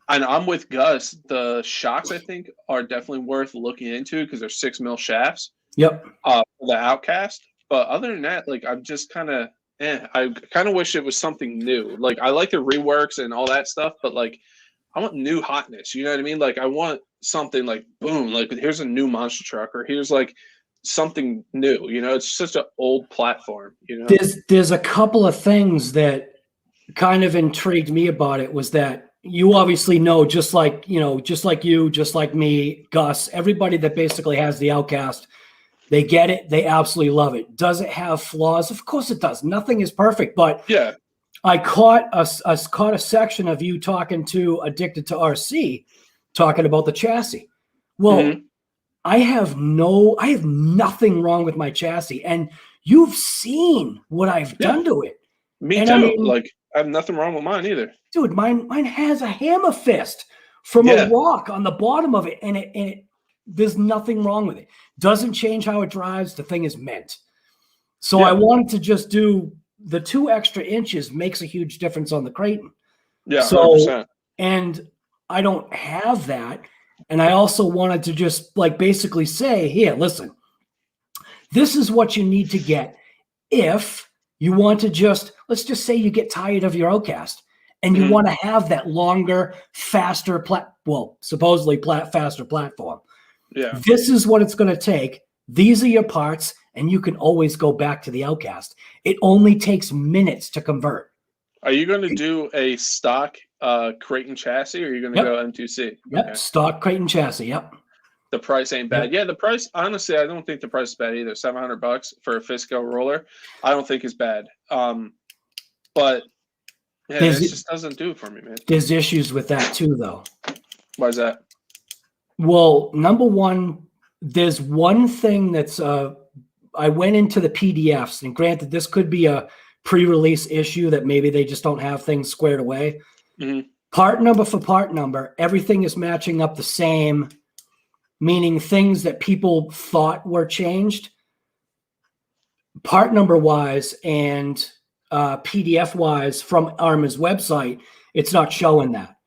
I'm with Gus. The shocks, I think, are definitely worth looking into because they're 6 mil shafts. Yep. For the Outcast. But other than that, like, I'm just kind of, I kind of wish it was something new. Like, I like the reworks and all that stuff, but like, I want new hotness. You know what I mean? Like, I want something like, boom, like here's a new monster truck, or here's like something new. It's such an old platform. There's a couple of things that kind of intrigued me about it was that you obviously know, just like you, just like me, Gus, everybody that basically has the Outcast, they get it. They absolutely love it. Does it have flaws? Of course it does. Nothing is perfect, but yeah. I caught a section of you talking to Addicted to RC, talking about the chassis. Well, I have nothing wrong with my chassis, and you've seen what I've done to it. Me and too. I mean, like, I have nothing wrong with mine either. Dude, mine has a hammer fist from a rock on the bottom of it, and it there's nothing wrong with it. Doesn't change how it drives. The thing is mint. So I wanted to just do the 2 extra inches makes a huge difference on the Creighton. Yeah, so 100%. And I don't have that. And I also wanted to just like basically say, here, listen, this is what you need to get if you want to let's just say you get tired of your Outcast and you want to have that longer, faster, supposedly faster platform. Yeah. This is what it's going to take. These are your parts, and you can always go back to the Outcast. It only takes minutes to convert. Are you going to do a stock Creighton chassis, or are you going to go M2C? Yep, Okay. Stock Creighton chassis, yep. The price ain't bad. Yeah, the price, honestly, I don't think the price is bad either. $700 for a fifth scale roller, I don't think is bad. But yeah, it just doesn't do it for me, man. There's issues with that too, though. Why is that? Well, number one, there's one thing that's I went into the PDFs, and granted, this could be a pre-release issue that maybe they just don't have things squared away. Part number for part number, everything is matching up the same, meaning things that people thought were changed. Part number wise and PDF wise from ARRMA's website, it's not showing that.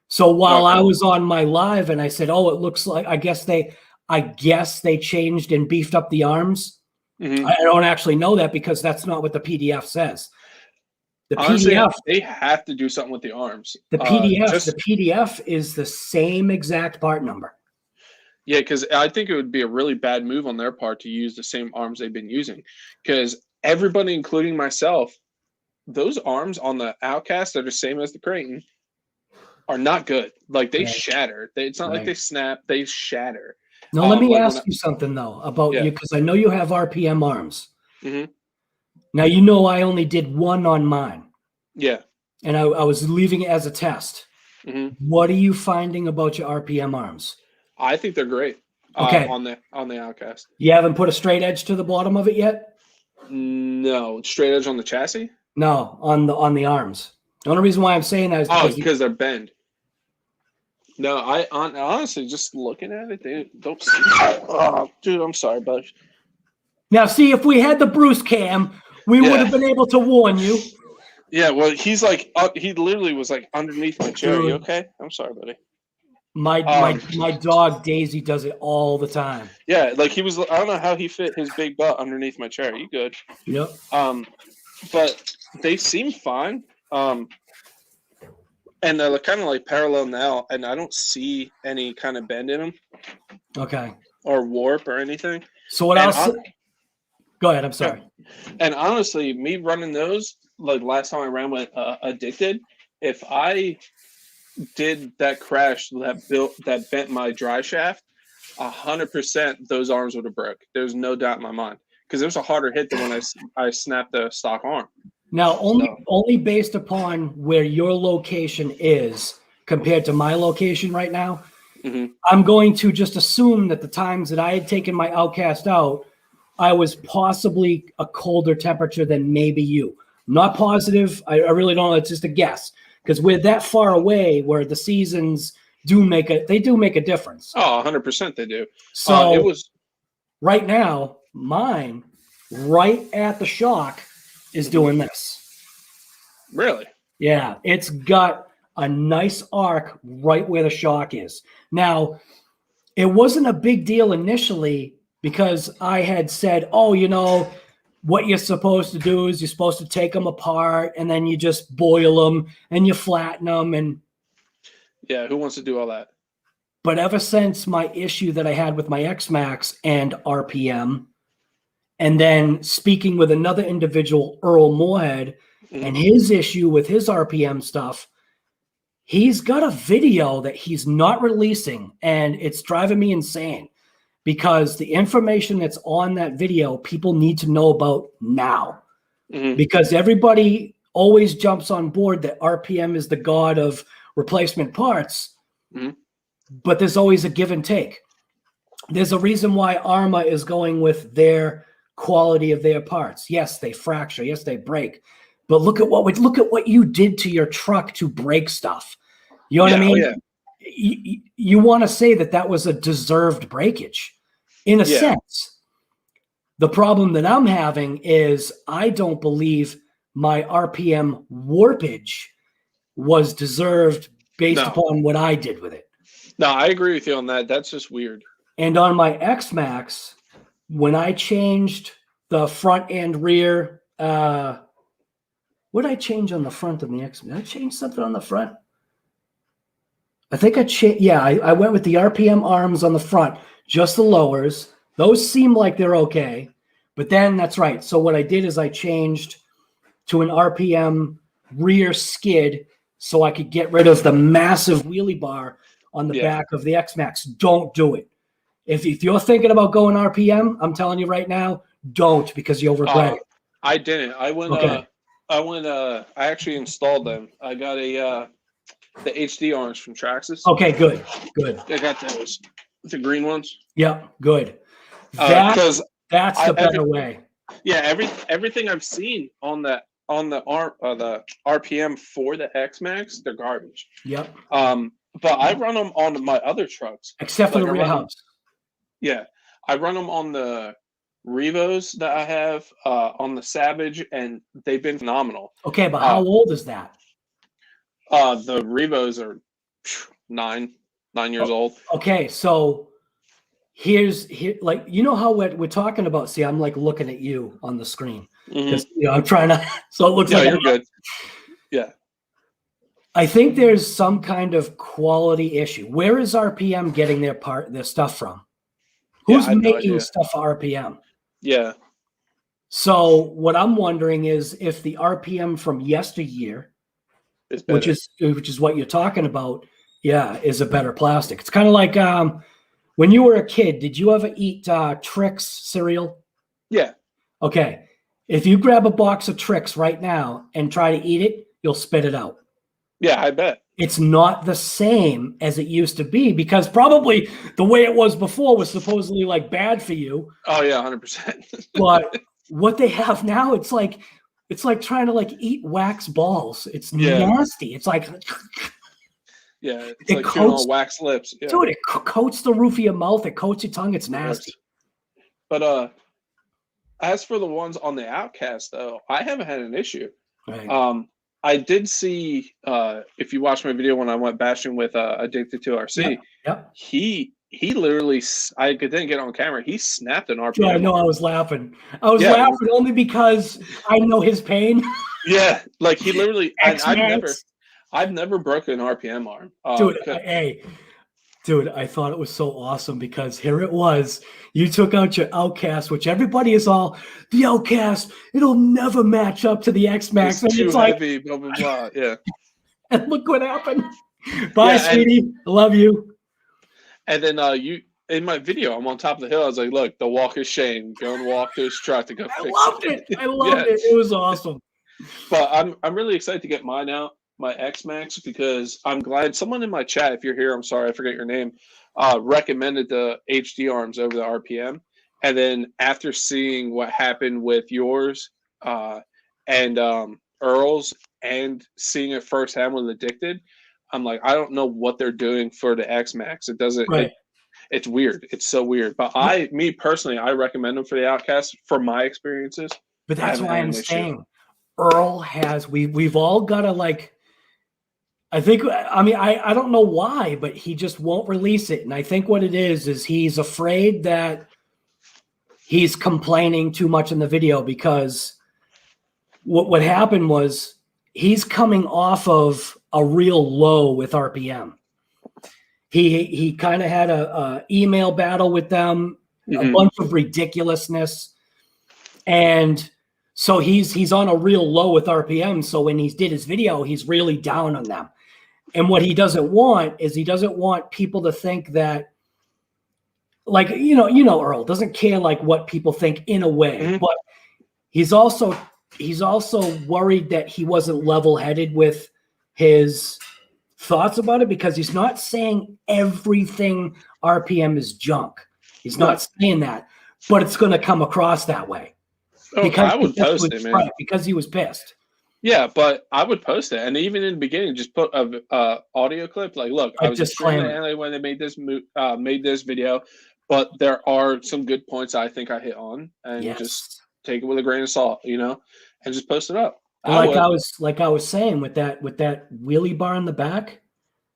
So while I was on my live and I said, oh, it looks like, I guess they changed and beefed up the arms. I don't actually know that because that's not what the PDF says. The Honestly, PDF, they have to do something with the arms. the PDF is the same exact part number. Yeah, because I think it would be a really bad move on their part to use the same arms they've been using. Because everybody, including myself, those arms on the Outcast are the same as the Creighton are not good. Like they Right. shatter. It's not like Right. they snap. They shatter. Now, let me like ask you something though about Yeah. you, because I know you have RPM arms. hmm Now, you know I only did one on mine, Yeah. and I was leaving it as a test. hmm What are you finding about your RPM arms? I think they're great. Okay. On the Outcast. You haven't put a straight edge to the bottom of it yet? No, straight edge on the chassis. No, on the arms. The only reason why I'm saying that is Because they're bend. No, honestly, just looking at it, they don't see. Oh, dude, I'm sorry, but now, see, if we had the Bruce cam, we would have been able to warn you. yeah. Well, he's like, he literally was like underneath my chair. Dude. You okay? I'm sorry, buddy. My dog Daisy does it all the time. Yeah, like he was. I don't know how he fit his big butt underneath my chair. You good? Yep. But they seem fine. And they're kind of like parallel now, and I don't see any kind of bend in them. Okay. Or warp or anything. So what else? Go ahead. I'm sorry. And honestly, me running those, like last time I ran with Addicted, if I did that crash that bent my dry shaft, 100% those arms would have broke. There's no doubt in my mind, because it was a harder hit than when I snapped the stock arm. Now, only based upon where your location is compared to my location right now, I'm going to just assume that the times that I had taken my Outcast out, I was possibly a colder temperature than maybe you. I'm not positive. I really don't know. It's just a guess, because we're that far away where the seasons do make a difference. Oh, 100% they do. So it was right now, mine right at the shock is doing this. Really? Yeah, it's got a nice arc right where the shock is. Now, it wasn't a big deal initially because I had said, oh, you know, what you're supposed to do is you're supposed to take them apart and then you just boil them and you flatten them. And yeah, who wants to do all that? But ever since my issue that I had with my X-Max and RPM, and then speaking with another individual, Earl Moorhead, and his issue with his RPM stuff, he's got a video that he's not releasing, and it's driving me insane because the information that's on that video, people need to know about now. Because everybody always jumps on board that RPM is the god of replacement parts, but there's always a give and take. There's a reason why ARRMA is going with their quality of their parts. Yes, they fracture. Yes, they break. But look at what you did to your truck to break stuff. You know what I mean? Yeah. You want to say that was a deserved breakage, in a sense. The problem that I'm having is I don't believe my RPM warpage was deserved based upon what I did with it. No, I agree with you on that. That's just weird. And on my X-Max, when I changed the front and rear, what did I change on the front of the X-Max? Did I change something on the front? I think I changed. Yeah, I went with the RPM arms on the front, just the lowers. Those seem like they're okay. But then that's right. So what I did is I changed to an RPM rear skid so I could get rid of the massive wheelie bar on the back of the X-Max. Don't do it. If you're thinking about going RPM, I'm telling you right now, don't, because you'll regret it. I didn't. I went. Okay. I actually installed them. I got the HD arms from Traxxas. Okay, good. I got those, the green ones. Yep, good. That's the better way. Yeah, everything I've seen on the RPM for the X-Max, they're garbage. Yep. But I run them on my other trucks, except for the rear hubs. Yeah, I run them on the Revos that I have, on the Savage, and they've been phenomenal. Okay, but how old is that? The Revos are 9 years old. Okay, so here, like, you know how we're talking about. See, I'm like looking at you on the screen because I'm trying to. So it looks like you're good. Yeah. I think there's some kind of quality issue. Where is RPM getting their stuff from? Who's making stuff for RPM? Yeah. So what I'm wondering is if the RPM from yesteryear It's better. which is what you're talking about. Yeah, is a better plastic. It's kind of like when you were a kid. Did you ever eat Trix cereal? Yeah. Okay, if you grab a box of Trix right now and try to eat it, you'll spit it out. Yeah, I bet. It's not the same as it used to be because probably the way it was before was supposedly like bad for you. Oh yeah, 100%. But what they have now, it's like trying to like eat wax balls. It's nasty. It's like yeah, it's like chewing on wax lips. Yeah. Dude, it coats the roof of your mouth. It coats your tongue. It's nasty. But as for the ones on the Outcast, though, I haven't had an issue. Right. I did see if you watched my video when I went bashing with Addicted to RC, he literally, I didn't get on camera. He snapped an RPM. Yeah, I know. I was laughing. I was laughing only because I know his pain. Yeah, like he literally. I've never broken an RPM arm. Dude, I thought it was so awesome because here it was. You took out your Outcast, which everybody is all the Outcast. It'll never match up to the X Max. It's too heavy, blah blah blah. Yeah. And look what happened. Bye, sweetie. I love you. And then you in my video, I'm on top of the hill. I was like, "Look, the walk of shame. Go and walk this truck to go fix it." I loved it. I loved it. It was awesome. But I'm really excited to get mine out, my X Max, because I'm glad someone in my chat, if you're here, I'm sorry, I forget your name, recommended the HD arms over the RPM. And then after seeing what happened with yours and Earl's and seeing it firsthand with Addicted, I'm like, I don't know what they're doing for the X Max. It doesn't. Right. It's weird. It's so weird. But me personally, I recommend them for the Outcast from my experiences. But that's why I'm saying Earl has. We've all got to like. I don't know why, but he just won't release it. And I think what it is he's afraid that he's complaining too much in the video because what happened was he's coming off of a real low with RPM. He kind of had a email battle with them, a bunch of ridiculousness. And so he's on a real low with RPM. So when he did his video, he's really down on them. And what he doesn't want is he doesn't want people to think that, like, Earl doesn't care like what people think in a way, but he's also worried that he wasn't level-headed with his thoughts about it because he's not saying everything RPM is junk. He's not saying that, but it's going to come across that way. Oh, I would post it, man. Right, because he was pissed. Yeah, but I would post it, and even in the beginning, just put a audio clip. Like, look, I was extremely angry when they made this video, but there are some good points I think I hit on, and just take it with a grain of salt, and just post it up. I was saying with that wheelie bar in the back.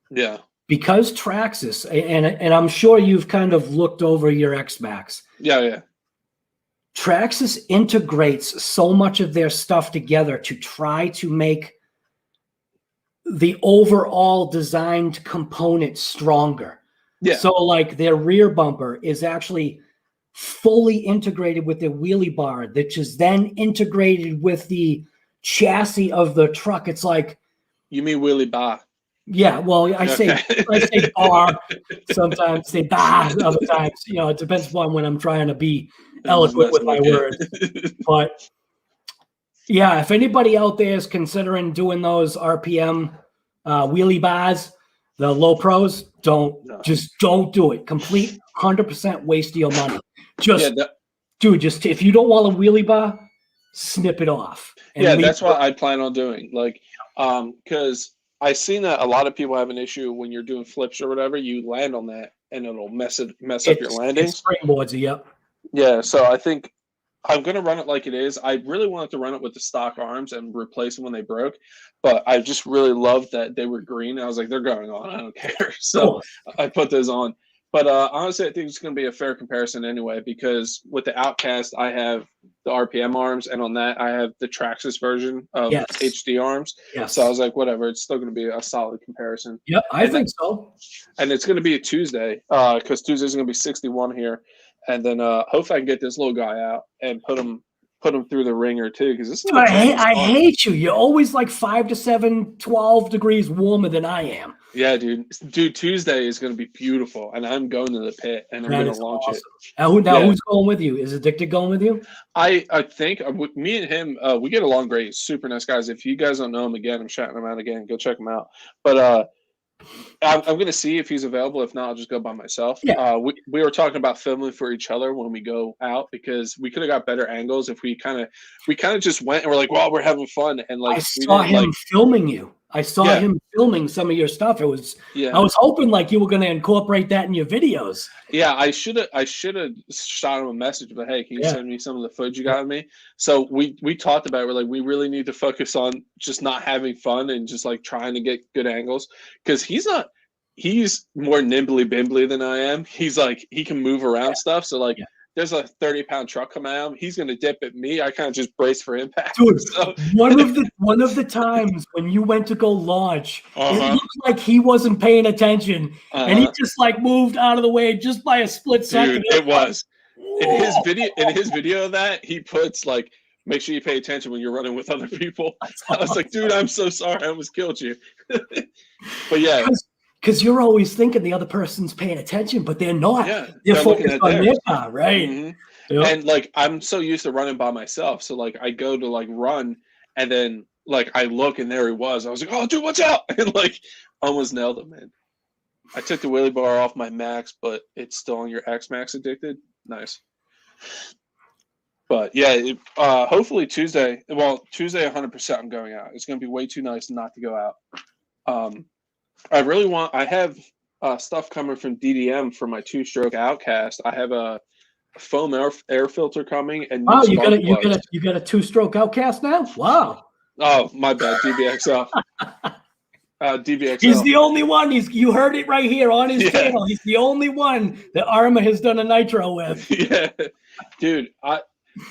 Yeah. Because Traxxas, and I'm sure you've kind of looked over your X Max. Yeah. Traxxas integrates so much of their stuff together to try to make the overall designed component stronger. Yeah. So like their rear bumper is actually fully integrated with their wheelie bar, which is then integrated with the chassis of the truck. It's like, you mean wheelie bar? Yeah, well, I say bar, sometimes say bah, other times, it depends upon when I'm trying to be eloquent with my words. But yeah, if anybody out there is considering doing those RPM wheelie bars, the low pros, don't do it. Complete 100% waste of your money. Just if you don't want a wheelie bar, snip it off. That's what I plan on doing. Like, because I've seen that a lot of people have an issue when you're doing flips or whatever. You land on that, and it'll mess up your landing. It springboards you up. Yeah, so I think I'm going to run it like it is. I really wanted to run it with the stock arms and replace them when they broke, but I just really loved that they were green. I was like, they're going on. I don't care. So I put those on. But honestly, I think it's going to be a fair comparison anyway, because with the Outcast, I have the RPM arms, and on that, I have the Traxxas version of HD arms. Yes. So I was like, whatever, it's still going to be a solid comparison. Yep, I think so. And it's going to be a Tuesday, because Tuesday's going to be 61 here. And then hopefully I can get this little guy out and put him put them through the ringer too, because this is Dude, I hate you. You're always like 5 to 7, 12 degrees warmer than I am. Yeah, dude. Tuesday is going to be beautiful, and I'm going to the pit, and I'm going to launch it. Now, who's going with you? Is Addicted going with you? I think me and him, we get along great. Super nice guys. If you guys don't know him, again, I'm shouting him out again. Go check him out. But I'm going to see if he's available. If not, I'll just go by myself. Yeah. We were talking about filming for each other when we go out, because we could have got better angles if we kind of just went and we're like, well, we're having fun, and like I saw him filming you. I saw him filming some of your stuff. I was hoping like you were going to incorporate that in your videos. Yeah, I should have shot him a message, but hey, can you send me some of the footage you got of me? So we talked about it. We're like, we really need to focus on just not having fun and just like trying to get good angles, because he's more nimbly bimbly than I am. He's like, he can move around stuff. So like there's a 30-pound truck coming at him. He's gonna dip at me. I kind of just brace for impact. Dude, so. one of the times when you went to go launch, it looked like he wasn't paying attention, and he just like moved out of the way just by a split second. Dude, it was in his video of that, he puts like, make sure you pay attention when you're running with other people. I was like, dude, I'm so sorry, I almost killed you. But yeah. Because you're always thinking the other person's paying attention, but they're not. Yeah, they're focused on their car, right? Mm-hmm. Yep. And like, I'm so used to running by myself, so like I go to like run, and then like I look, and there he was. I was like, oh, dude, watch out! And like almost nailed him, man. I took the wheelie bar off my Max, but it's still on your X Max Addicted. Nice. But yeah, hopefully Tuesday. Well, Tuesday, 100%. I'm going out. It's going to be way too nice not to go out. I have stuff coming from DDM for my 2-stroke Outcast. I have a foam air filter coming, and you got a 2-stroke Outcast now. Wow. Oh, my bad. DBXL. DBXL. He's the only one. You heard it right here on his channel. He's the only one that ARRMA has done a nitro with. Yeah, dude.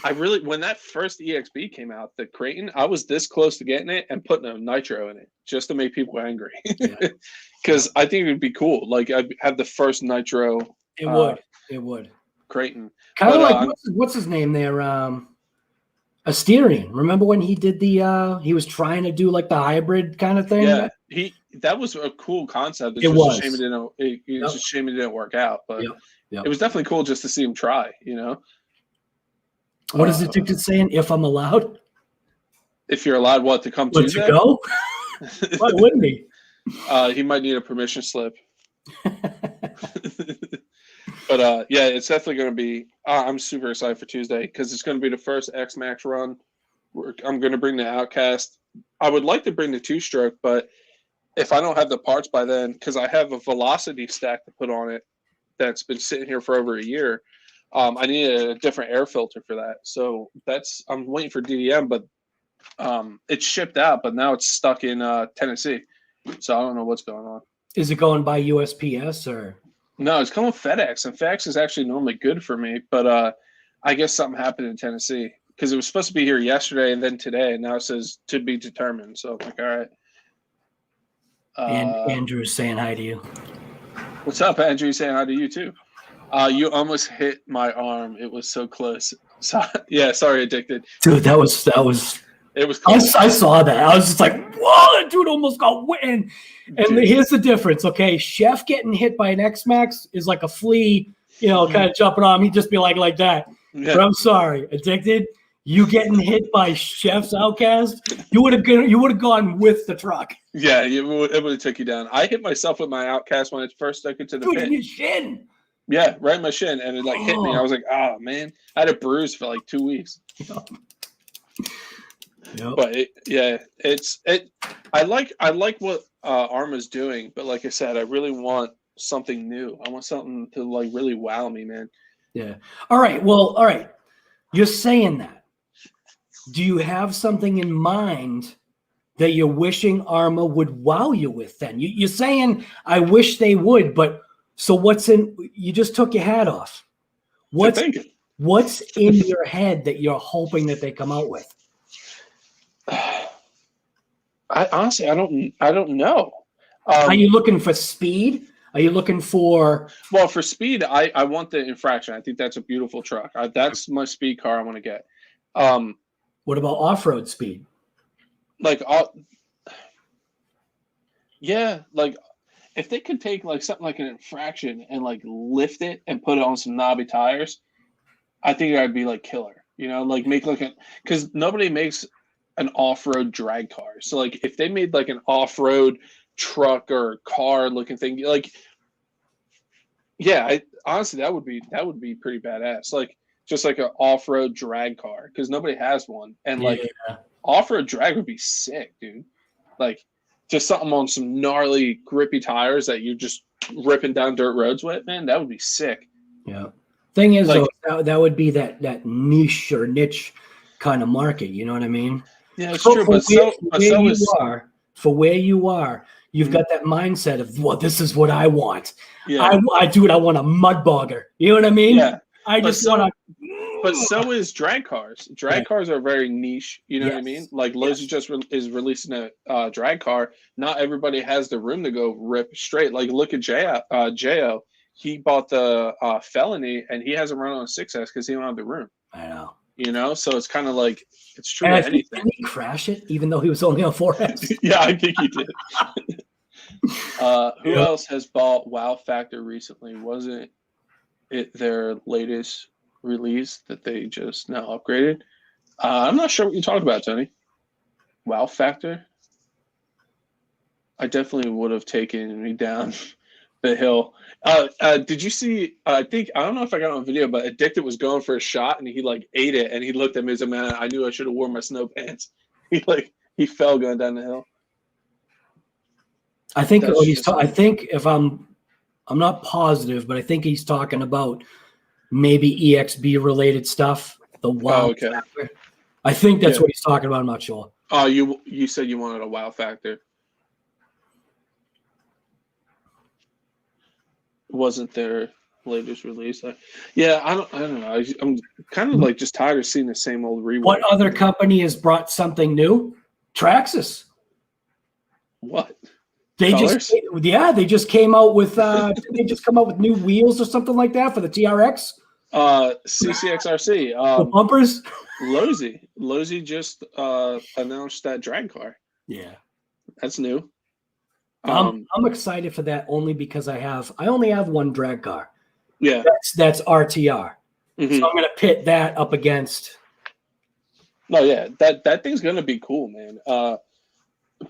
I really, when that first EXB came out, the Creighton, I was this close to getting it and putting a nitro in it just to make people angry. Because I think it would be cool. Like, I'd have the first nitro. It would. Creighton. Kind of like, what's his name there? Asterion. Remember when he did he was trying to do like the hybrid kind of thing? Yeah, that was a cool concept. It was. A shame just a shame it didn't work out. But it was definitely cool just to see him try, you know? What is Addicted saying? If I'm allowed? If you're allowed, what, to come Tuesday? To go? Why wouldn't he? He might need a permission slip. But yeah, it's definitely going to be. I'm super excited for Tuesday because it's going to be the first X Max run. I'm going to bring the Outcast. I would like to bring the 2-stroke, but if I don't have the parts by then, because I have a velocity stack to put on it that's been sitting here for over a year. I need a different air filter for that. So I'm waiting for DDM, but it's shipped out, but now it's stuck in Tennessee. So I don't know what's going on. Is it going by USPS or? No, it's coming FedEx, and FedEx is actually normally good for me, but I guess something happened in Tennessee because it was supposed to be here yesterday and then today, and now it says to be determined. So I'm like, all right. And Andrew's saying hi to you. What's up, Andrew? Saying hi to you too. You almost hit my arm. It was so close. So, yeah, sorry, Addicted. Dude, that was. It was close. I saw that. I was just like, whoa, that dude almost got win. And here's the difference, okay? Chef getting hit by an X-Max is like a flea, kind of jumping on him. He'd just be like that. Yeah. But I'm sorry, Addicted, you getting hit by Chef's Outcast, you would have gone with the truck. Yeah, it would have took you down. I hit myself with my Outcast when it first stuck into the pit. In your shin. Yeah, right in my shin, and it hit me. I was like, oh man, I had a bruise for like 2 weeks. Yep. But I like what ARRMA's doing, but like I said, I really want something new. I want something to like really wow me, man. Yeah. All right. You're saying that. Do you have something in mind that you're wishing ARRMA would wow you with? Then you're saying, I wish they would, but so what's in? You just took your hat off. What's in your head that you're hoping that they come out with? I honestly, I don't know. Are you looking for speed? Are you looking for? Well, for speed, I want the Infraction. I think that's a beautiful truck. That's my speed car I want to get. What about off-road speed? Like, yeah, like if they could take like something like an infraction and like lift it and put it on some knobby tires, I think that'd be like killer. You know, like make like because nobody makes an off-road drag car. So like if they made like an off-road truck or car looking thing, like yeah, honestly that would be pretty badass. Like just like an off-road drag car because nobody has one, and like off-road drag would be sick, dude. Like just something on some gnarly grippy tires that you're just ripping down dirt roads with, man. That would be sick. Yeah. Thing is, Like, though, that would be that niche or niche kind of market. You know what I mean? Yeah, it's true. But for where you are, you've got that mindset of, well, this is what I want. Yeah. I want a mud bogger. You know what I mean? Yeah. I just want to. But so is drag cars. Drag cars are very niche. You know what I mean? Like Lowe's is releasing a drag car. Not everybody has the room to go rip straight. Like look at Jo. He bought the Felony and he hasn't run on a 6S because he don't have the room. I know. You know, so it's kind of like it's true. And Anything. Did he crash it even though he was only on 4S? Yeah, I think he did. Who else has bought Wow Factor recently? Wasn't it their latest release that they just now upgraded? I'm not sure what you're talking about, Tony. Wow Factor? I definitely would have taken me down the hill. Did you see? I don't know if I got on video, but Addicted was going for a shot and he like ate it and he looked at me as a man. I knew I should have worn my snow pants. He fell going down the hill. I think what he's. I think if I'm not positive, but I think he's talking about maybe EXB related stuff. The wow factor. I think that's what he's talking about. I'm not sure. Oh, you said you wanted a wow factor. Wasn't their latest release? Yeah, I don't know. I'm kind of like just tired of seeing the same old rework. What other company has brought something new? Traxxas. What? They just came out with they just come out with new wheels or something like that for the TRX. CCXRC. The bumpers. Lowe's just announced that drag car. Yeah, that's new. I'm excited for that only because I only have one drag car. Yeah, that's RTR. Mm-hmm. So I'm gonna pit that up against. No, yeah, that thing's gonna be cool, man.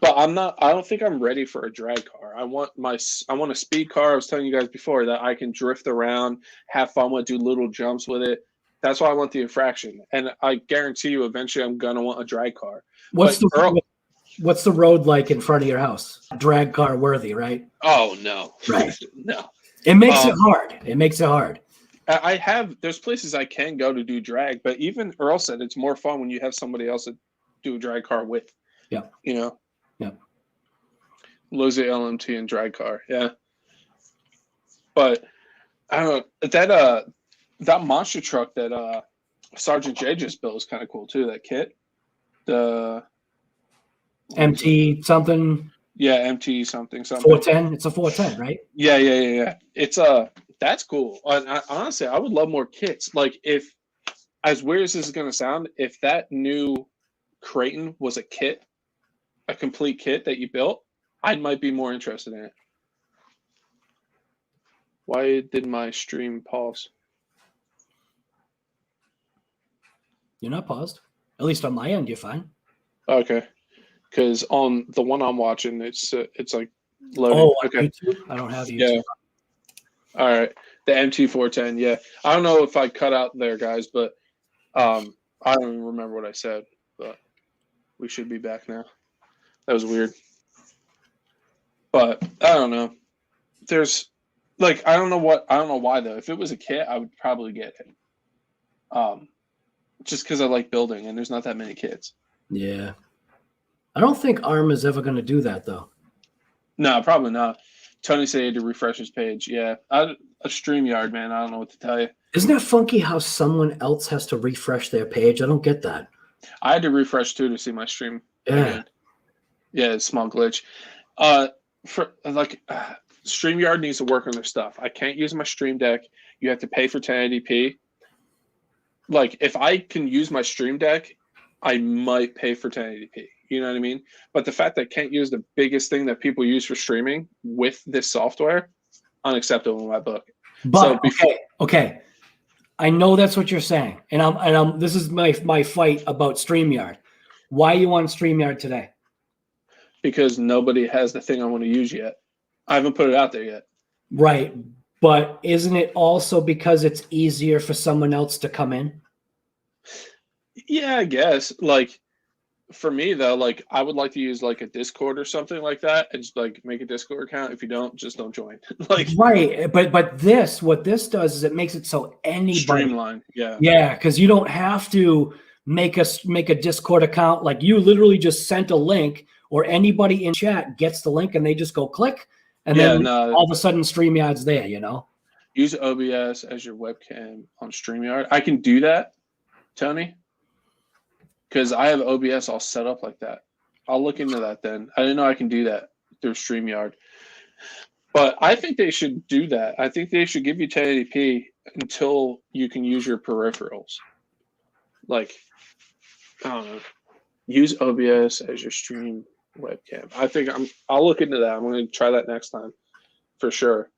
But I don't think I'm ready for a drag car. I want a speed car. I was telling you guys before that I can drift around, have fun with, do little jumps with it. That's why I want the infraction. And I guarantee you eventually I'm gonna want a drag car. What's the road like in front of your house? Drag car worthy, right? Oh no. Right. No. It makes it hard. It makes it hard. There's places I can go to do drag, but even Earl said it's more fun when you have somebody else to do a drag car with. Yeah. You know? Yeah. Lowe's LMT and drag car. Yeah. But I don't know. That monster truck that Sergeant J just built is kind of cool too. That kit. The MT something. Yeah, MT something. 410. It's a 410, right? Yeah. It's that's cool. Honestly, I would love more kits. Like if, as weird as this is gonna sound, if that new Creighton was a kit, a complete kit that you built, I might be more interested in it. Why did my stream pause? You're not paused. At least on my end, you're fine. Okay. Because on the one I'm watching, it's like loading. Oh, okay. YouTube? I don't have YouTube. Yeah. All right. The MT410. Yeah. I don't know if I cut out there, guys, but I don't even remember what I said. But we should be back now. That was weird. But I don't know. There's like I don't know why though. If it was a kit, I would probably get it. Just because I like building, and there's not that many kits. Yeah. I don't think ARRMA is ever going to do that, though. No, probably not. Tony said he had to refresh his page. Yeah. A StreamYard, man. I don't know what to tell you. Isn't that funky how someone else has to refresh their page? I don't get that. I had to refresh, too, to see my stream. Yeah. Again. Yeah, it's a small glitch. StreamYard needs to work on their stuff. I can't use my Stream Deck. You have to pay for 1080p. like if I can use my Stream Deck, I might pay for 1080p. You know what I mean? But the fact that I can't use the biggest thing that people use for streaming with this software, unacceptable in my book. But So before, okay. I know that's what you're saying. And I'm this is my fight about StreamYard. Why are you on StreamYard today? because nobody has the thing I want to use yet. I haven't put it out there yet. Right. But isn't it also because it's easier for someone else to come in? Yeah, I guess. Like for me though, like I would like to use like a Discord or something like that and just like make a Discord account. If you don't, just don't join. Like Right. But what this does is it makes it so anybody streamline. Yeah. Yeah, because you don't have to make a Discord account. Like you literally just sent a link, or anybody in chat gets the link and they just go click, and then all of a sudden StreamYard's there, you know? Use OBS as your webcam on StreamYard. I can do that, Tony, because I have OBS all set up like that. I'll look into that then. I didn't know I can do that through StreamYard. But I think they should do that. I think they should give you 1080p until you can use your peripherals. Like, I don't know. Use OBS as your stream webcam. I think I'll look into that. I'm going to try that next time for sure.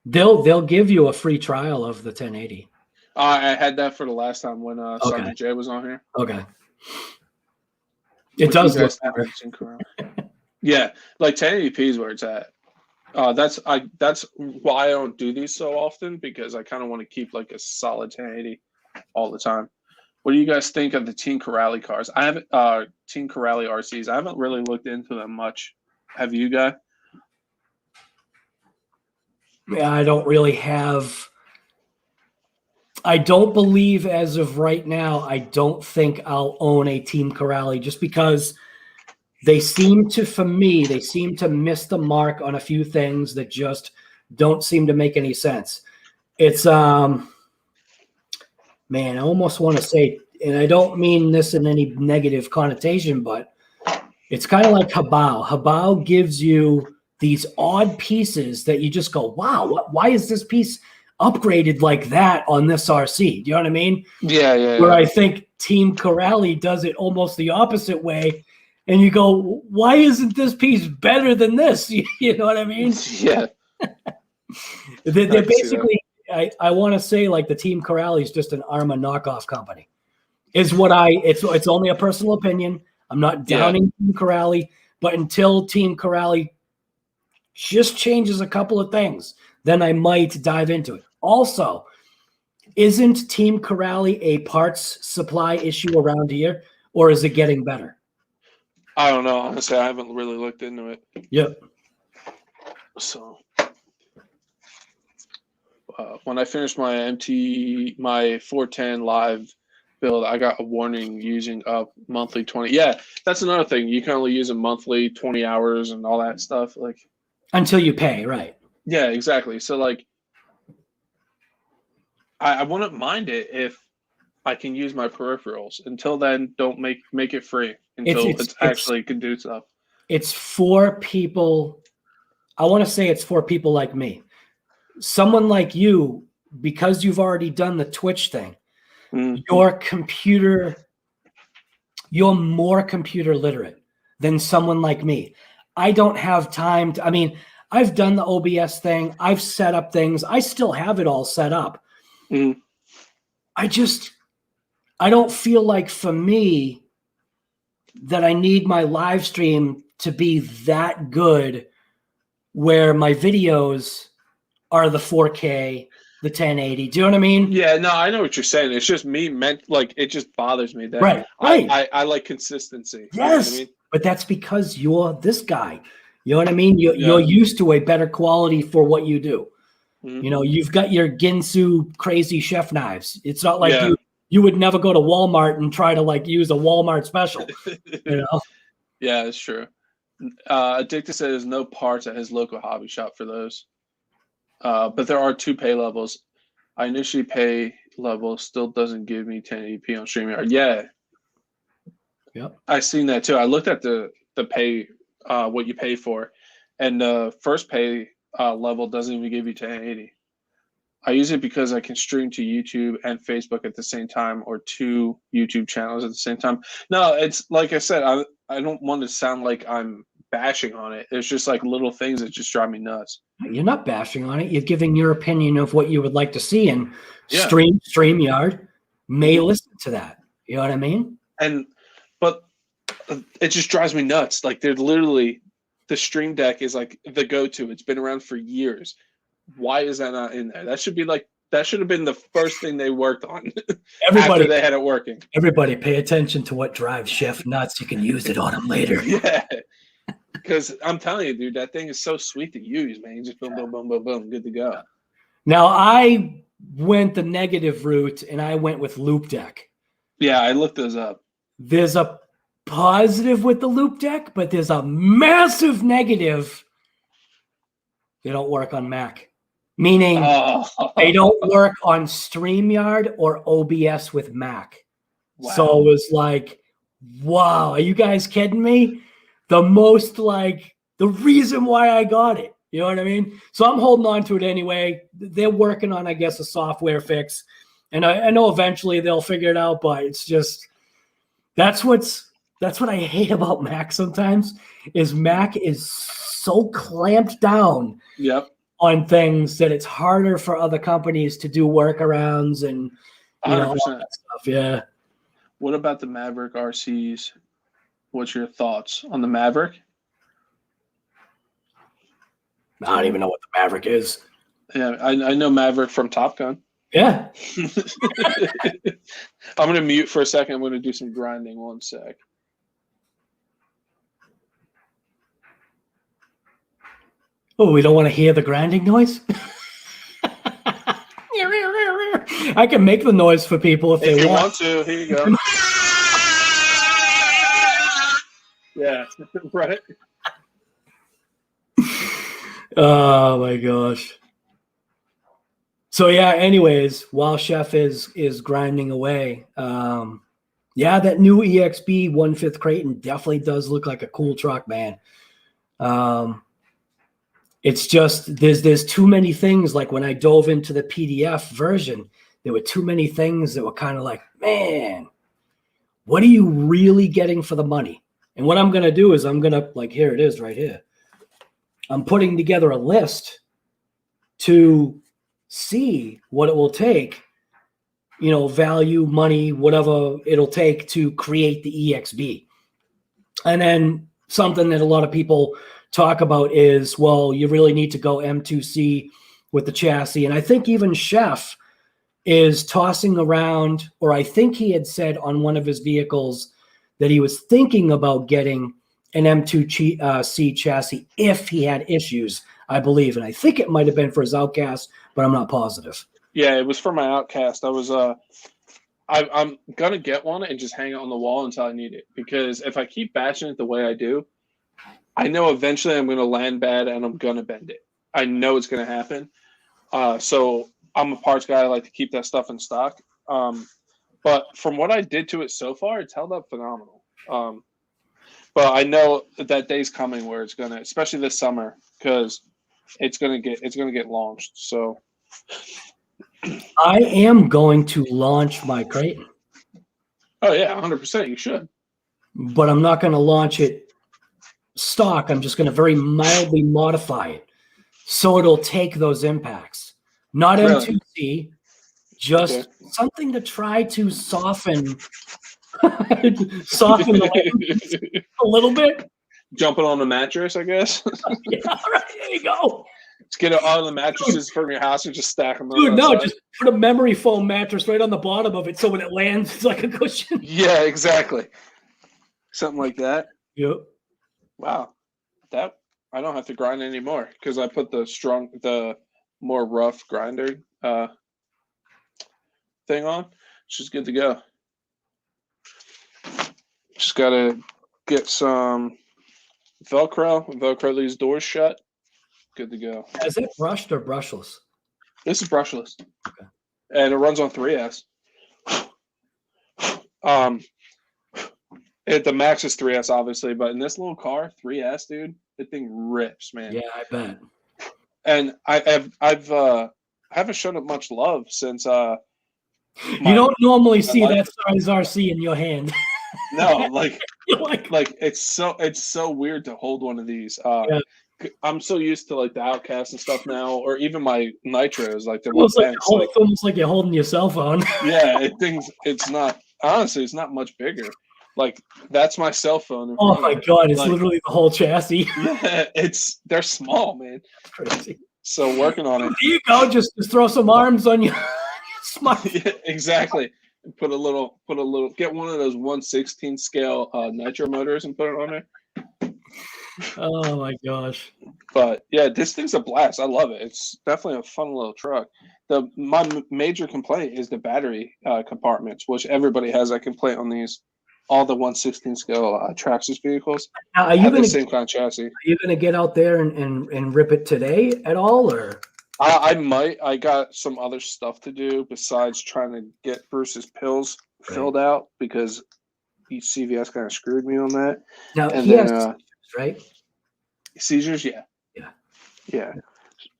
They'll give you a free trial of the 1080. I had that for the last time when Sergeant Jay was on here. Okay. It does look better. Yeah, like 1080p is where it's at. That's why I don't do these so often, because I kind of want to keep like a solid 1080 all the time. What do you guys think of the Team Corrali cars? I haven't Team Corrali RCs. I haven't really looked into them much. Have you guys? Yeah, I don't really have. I don't believe as of right now. I don't think I'll own a Team Corrali just because they seem to, for me, they seem to miss the mark on a few things that just don't seem to make any sense. It's man, I almost want to say, and I don't mean this in any negative connotation, but it's kind of like Habao. Habao gives you these odd pieces that you just go, wow, why is this piece upgraded like that on this RC? Do you know what I mean? Yeah. Where I think Team Corrali does it almost the opposite way. And you go, why isn't this piece better than this? You know what I mean? Yeah. They're basically, I want to say like the Team Corrali is just an ARRMA knockoff company. Is what it's only a personal opinion. I'm not downing Team Corrali, but until Team Corrali just changes a couple of things, then I might dive into it. Also, isn't Team Corrali a parts supply issue around here, or is it getting better? I don't know. Honestly, I haven't really looked into it. Yep. So when I finished my my 410 live build, I got a warning using up monthly 20. Yeah, that's another thing. You can only use a monthly 20 hours and all that stuff. Like until you pay, right? Yeah, exactly. So like, I wouldn't mind it if I can use my peripherals. Until then, don't make it free until it's actually can do stuff. It's for people. I want to say it's for people like me. Someone like you, because you've already done the Twitch thing, you're more computer literate than someone like me. I don't have time to, I mean, I've done the OBS thing. I've set up things. I still have it all set up. I don't feel like for me that I need my live stream to be that good where my videos are the 4K, the 1080. Do you know what I mean? Yeah, no, I know what you're saying. It's just me like it just bothers me that right. I like consistency. Yes. You know what I mean? But that's because you're this guy. You know what I mean? You're used to a better quality for what you do. You know, you've got your Ginsu crazy chef knives. It's not like you would never go to Walmart and try to like use a Walmart special. You know? Yeah, it's true. Addicted says there's no parts at his local hobby shop for those. But there are 2 pay levels. I initially pay level still doesn't give me 1080p on StreamYard. Yeah. Yep. I seen that too. I looked at the pay, what you pay for, and the first pay level doesn't even give you 1080. I use it because I can stream to YouTube and Facebook at the same time, or 2 YouTube channels at the same time. No, it's like I said, I don't want to sound like I'm bashing on it. It's just like little things that just drive me nuts. You're not bashing on it. You're giving your opinion of what you would like to see, and Yeah. StreamYard may listen to that. You know what I mean? But it just drives me nuts. Like, they're literally, the Stream Deck is like the go-to. It's been around for years. Why is that not in there? That should have been the first thing they worked on after they had it working. Everybody pay attention to what drives Chef nuts. You can use it on him later. Yeah. Because I'm telling you, dude, that thing is so sweet to use, man. You just boom, boom, boom, boom, boom, good to go. Now, I went the negative route, and I went with Loop Deck. Yeah, I looked those up. There's a positive with the Loop Deck, but there's a massive negative. They don't work on Mac. Meaning they don't work on StreamYard or OBS with Mac. Wow. So it was like, wow, are you guys kidding me? The reason why I got it. You know what I mean? So I'm holding on to it anyway. They're working on, I guess, a software fix. And I know eventually they'll figure it out, but it's just, that's what I hate about Mac sometimes, is Mac is so clamped down. Yep. On things that it's harder for other companies to do workarounds and all that stuff. Yeah. What about the Maverick RCs? What's your thoughts on the Maverick? I don't even know what the Maverick is. Yeah, I know Maverick from Top Gun. Yeah. I'm going to mute for a second. I'm going to do some grinding. One sec. Oh, we don't want to hear the grinding noise? I can make the noise for people if they want to. Here you go. Yeah, right. Oh my gosh. So yeah, anyways, while Chef is grinding away, yeah, that new EXB 1/5 Creighton definitely does look like a cool truck, man. It's just there's too many things. Like when I dove into the PDF version, there were too many things that were kind of like, man, what are you really getting for the money? And what I'm gonna do is I'm gonna, like, here it is right here. I'm putting together a list to see what it will take, value, money, whatever it'll take to create the EXB. And then something that a lot of people talk about is, well, you really need to go M2C with the chassis. And I think even Chef is tossing around, or I think he had said on one of his vehicles that he was thinking about getting an M2C chassis if he had issues, I believe. And I think it might have been for his Outcast, but I'm not positive. Yeah, it was for my Outcast. I'm going to get one and just hang it on the wall until I need it. Because if I keep bashing it the way I do, I know eventually I'm going to land bad and I'm going to bend it. I know it's going to happen. So I'm a parts guy. I like to keep that stuff in stock. But from what I did to it so far, it's held up phenomenal. But I know that day's coming where it's going to, especially this summer, because it's going to get launched. So I am going to launch my Creighton. Oh yeah, 100%. You should. But I'm not going to launch it stock. I'm just going to very mildly modify it so it'll take those impacts. Not Really? M2C, just something to try to soften the a little bit. Jumping on the mattress, I guess. Yeah, right, there you go. Just get it on the mattresses from your house and just stack them. Dude, no, just put a memory foam mattress right on the bottom of it so when it lands, it's like a cushion. Yeah, exactly. Something like that. Yep. Wow. That I don't have to grind anymore because I put the more rough grinder thing on. She's good to go. Just gotta get some Velcro. Velcro these doors shut. Good to go. Is it brushed or brushless? This is brushless. Okay. And it runs on 3S. The max is 3S, obviously, but in this little car, 3S, dude, that thing rips, man. Yeah, I bet. And I've haven't shown it much love since you don't normally see life- that size RC in your hand. no, like You're like, it's so weird to hold one of these. Yeah. I'm so used to like the Outcasts and stuff now, or even my Nitros, like the almost like, 110s. it's almost like you're holding your cell phone. Yeah, it's not, honestly, it's not much bigger. Like that's my cell phone. Oh my God, it's like, literally the whole chassis. Yeah, they're small, man. Crazy. So working on it. There you go. Just throw some arms on your smart. Yeah, exactly. Put a little, get one of those 1/16 scale nitro motors and put it on there. Oh my gosh. But yeah, this thing's a blast. I love it. It's definitely a fun little truck. My major complaint is the battery compartments, which everybody has that complaint on these, all the 1/16 scale Traxxas vehicles. Now, are you have gonna the same kind of chassis. Are you gonna get out there and rip it today at all, or? I might. I got some other stuff to do besides trying to get Bruce's pills filled out because CVS kind of screwed me on that. Now And he then has right? seizures, yeah. Yeah.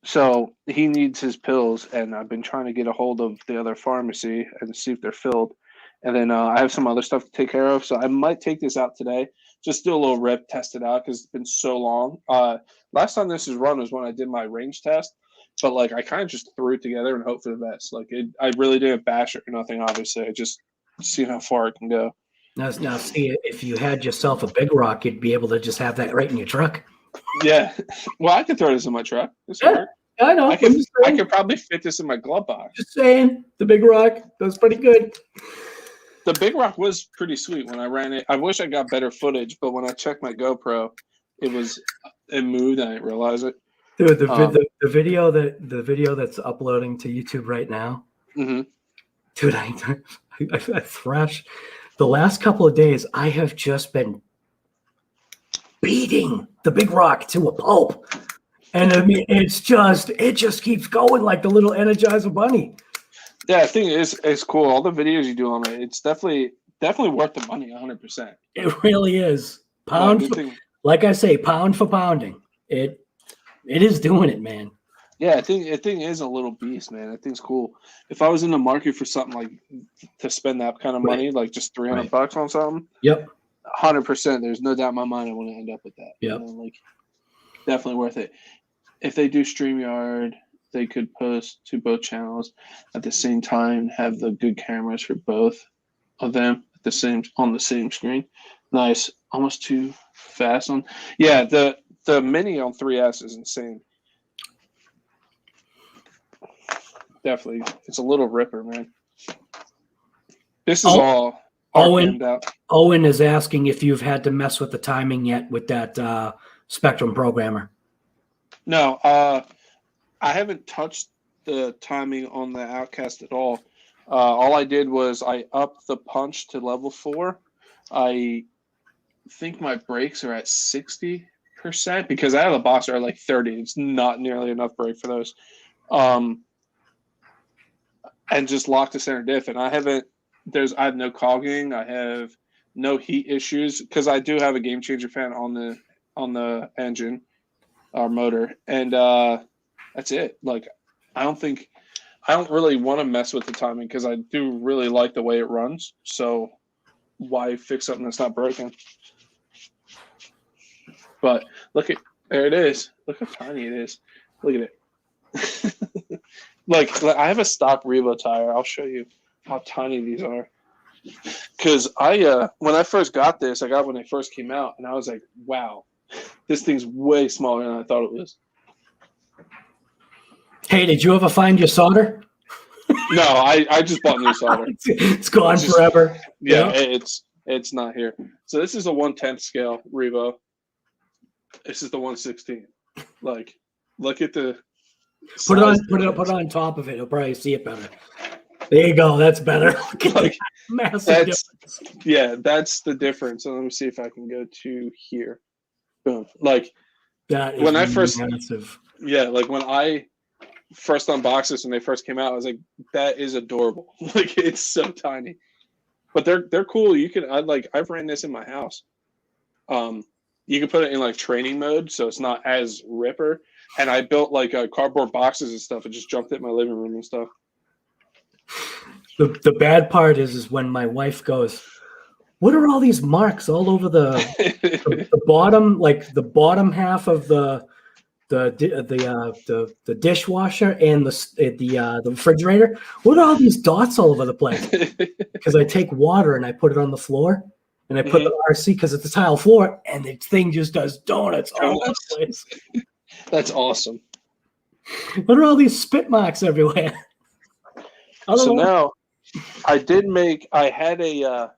So he needs his pills, and I've been trying to get a hold of the other pharmacy and see if they're filled. And then I have some other stuff to take care of, so I might take this out today. Just do a little rip, test it out because it's been so long. Last time this was run was when I did my range test, but like I kind of just threw it together and hope for the best. Like I really didn't bash it or nothing. Obviously, I just see how far it can go. Now see, if you had yourself a big rock, you'd be able to just have that right in your truck. Yeah, well, I could throw this in my truck. Yeah, I know. I could probably fit this in my glove box. Just saying, the big rock was pretty good. The big rock was pretty sweet when I ran it. I wish I got better footage, but when I checked my GoPro, it moved. I didn't realize it. Dude, the video that's uploading to YouTube right now. Mm-hmm. Dude, I thrash. The last couple of days, I have just been beating the big rock to a pulp, and I mean, it just keeps going like the little Energizer bunny. Yeah, I think it's cool. All the videos you do on it, it's definitely worth the money, 100%. It really is. Like I say, pound for pounding. It is doing it, man. Yeah, I think is a little beast, man. I think it's cool. If I was in the market for something like to spend that kind of money, like just $300 on something, yep, 100%. There's no doubt in my mind I want to end up with that. Yep. You know, like definitely worth it. If they do StreamYard, they could post to both channels at the same time, have the good cameras for both of them on the same screen. Nice. Almost too fast on. Yeah, the mini on 3S is insane. Definitely. It's a little ripper, man. This is all RPM'd out. Owen is asking if you've had to mess with the timing yet with that Spectrum programmer. No, I haven't touched the timing on the Outcast at all. All I did was I upped the punch to level 4. I think my brakes are at 60% because out of the box are at like 30. It's not nearly enough brake for those. And just locked the center diff. And I have no cogging. I have no heat issues because I do have a game changer fan on the engine or motor. And that's it. Like I don't really want to mess with the timing because I do really like the way it runs. So why fix something that's not broken? But there it is. Look how tiny it is. Look at it. like I have a stock Revo tire. I'll show you how tiny these are. Because when I first got this, I got when they first came out, and I was like, wow, this thing's way smaller than I thought it was. Hey, did you ever find your solder? No, I just bought new solder. It's gone forever. Yeah, it's not here. So this is a 1/10 scale Revo. This is the 1/16. Like, look at the put it on top of it. You'll probably see it better. There you go. That's better. Like, massive difference. Yeah, that's the difference. So let me see if I can go to here. Boom. Like that is when I first massive. Yeah, like when I first unboxed this when they first came out, I was like, that is adorable. Like it's so tiny. But they're cool. I've ran this in my house. You can put it in like training mode, so it's not as ripper. and I built like cardboard boxes and stuff and just jumped it in my living room and stuff. The bad part is when my wife goes, "What are all these marks all over the bottom, like the bottom half of the dishwasher and the refrigerator? What are all these dots all over the place?" Because I take water and I put it on the floor, and I put the RC because it's a tile floor, and the thing just does donuts all over the place. That's awesome. What are all these spit marks everywhere? So now, I had a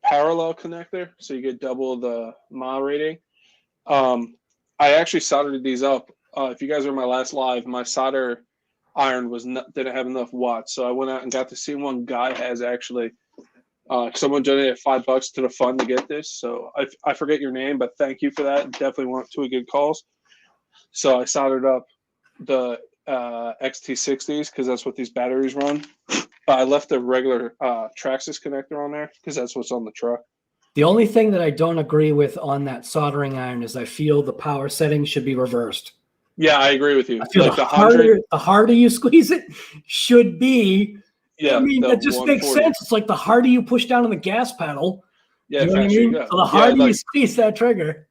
parallel connector, so you get double the mile rating. I actually soldered these up. If you guys were in my last live, my solder iron didn't have enough watts, so I went out and got to see one guy has actually. Someone donated $5 to the fund to get this, so I forget your name, but thank you for that. Definitely went to a good cause. So I soldered up the XT60s because that's what these batteries run. But I left the regular Traxxas connector on there because that's what's on the truck. The only thing that I don't agree with on that soldering iron is I feel the power setting should be reversed. Yeah, I agree with you. I feel like the harder you squeeze it should be. Yeah, I mean, that just makes sense. It's like the harder you push down on the gas pedal, yeah, you know what I mean? So the harder you squeeze that trigger.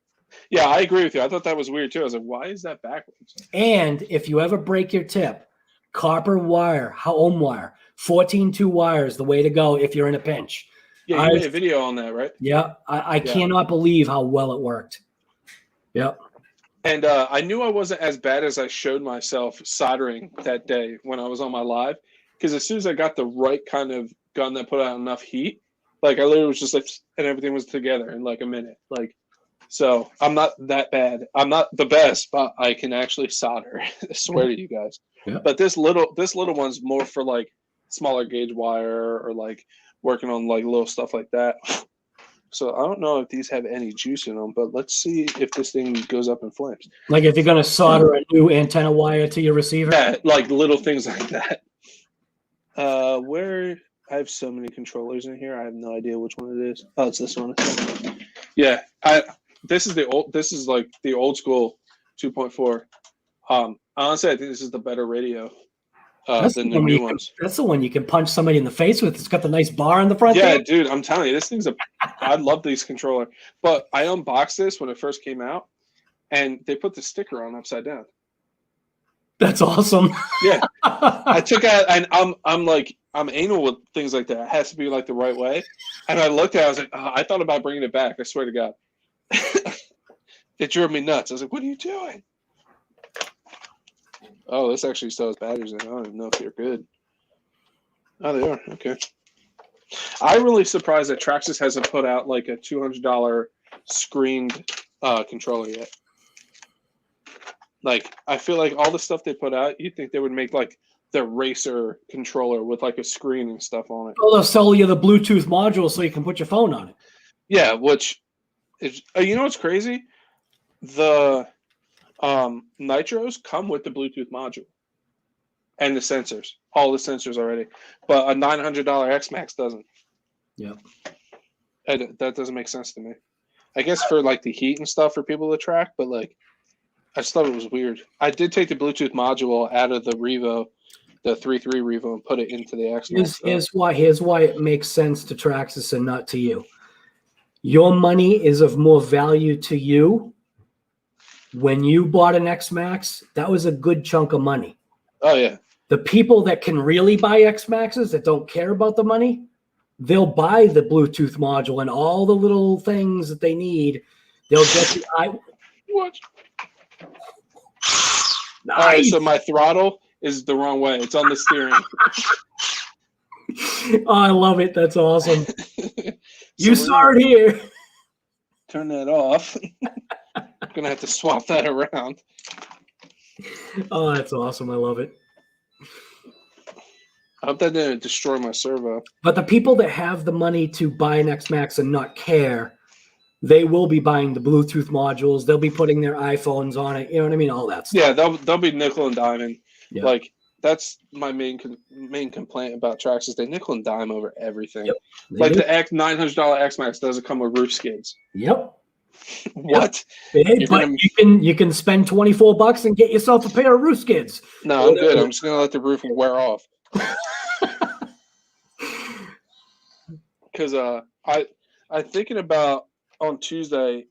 Yeah, I agree with you. I thought that was weird too. I was like, why is that backwards? And if you ever break your tip, copper wire, home wire, 14-2 wire is the way to go if you're in a pinch. Yeah, you made a video on that, right? Yeah, I cannot believe how well it worked. Yep. And I knew I wasn't as bad as I showed myself soldering that day when I was on my live. Because as soon as I got the right kind of gun that put out enough heat, like I literally was just like, and everything was together in like a minute. Like, so I'm not that bad. I'm not the best, but I can actually solder. I swear to you guys. Yeah. But this little one's more for like smaller gauge wire or like working on like little stuff like that. So I don't know if these have any juice in them, but let's see if this thing goes up in flames. Like if you're gonna solder a new antenna wire to your receiver. Yeah, like little things like that. Where I have so many controllers in here, I have no idea which one it is. Oh, it's this one. Yeah, this is like the old school 2.4. Honestly, I think this is the better radio than the new ones. That's the one you can punch somebody in the face with. It's got the nice bar in the front. Yeah, dude, I'm telling you, this thing's I love these controller. But I unboxed this when it first came out, and they put the sticker on upside down. That's awesome. Yeah, I took out, and I'm anal with things like that. It has to be like the right way. And I looked at it, I was like, I thought about bringing it back. I swear to God, it drove me nuts. I was like, what are you doing? Oh, this actually still has batteries in it. I don't even know if they're good. Oh, they are. Okay. I'm really surprised that Traxxas hasn't put out like a $200 screened controller yet. Like, I feel like all the stuff they put out, you'd think they would make like the racer controller with like a screen and stuff on it. Oh, they'll sell you the Bluetooth module so you can put your phone on it. Yeah, which is, you know what's crazy? The Nitros come with the Bluetooth module and the sensors, all the sensors already, but a $900 X-Max doesn't. Yeah. And that doesn't make sense to me. I guess for like the heat and stuff for people to track, but like, I just thought it was weird. I did take the Bluetooth module out of the Revo, the 3.3 Revo, and put it into the X-Max. Here's why it makes sense to Traxxas and not to you. Your money is of more value to you. When you bought an X-Max, that was a good chunk of money. Oh, yeah. The people that can really buy X-Maxes that don't care about the money, they'll buy the Bluetooth module and all the little things that they need. They'll get the What? Nice. All right, so my throttle is the wrong way. It's on the steering. Oh, I love it. That's awesome. You saw it here. Turn that off. I'm going to have to swap that around. Oh, that's awesome. I love it. I hope that didn't destroy my servo. But the people that have the money to buy an X-Max and not care, they will be buying the Bluetooth modules. They'll be putting their iPhones on it. You know what I mean? All that stuff. Yeah, they'll be nickel and diming. Yeah. Like, that's my main complaint about Traxxas. They nickel and dime over everything. Yep, like do. The $900 X-Max doesn't come with roof skids. Yep. What? Hey, You're but gonna- you can spend $24 and get yourself a pair of roof skids. No, I'm good. I'm just gonna let the roof wear off. Because I'm thinking about on Tuesday,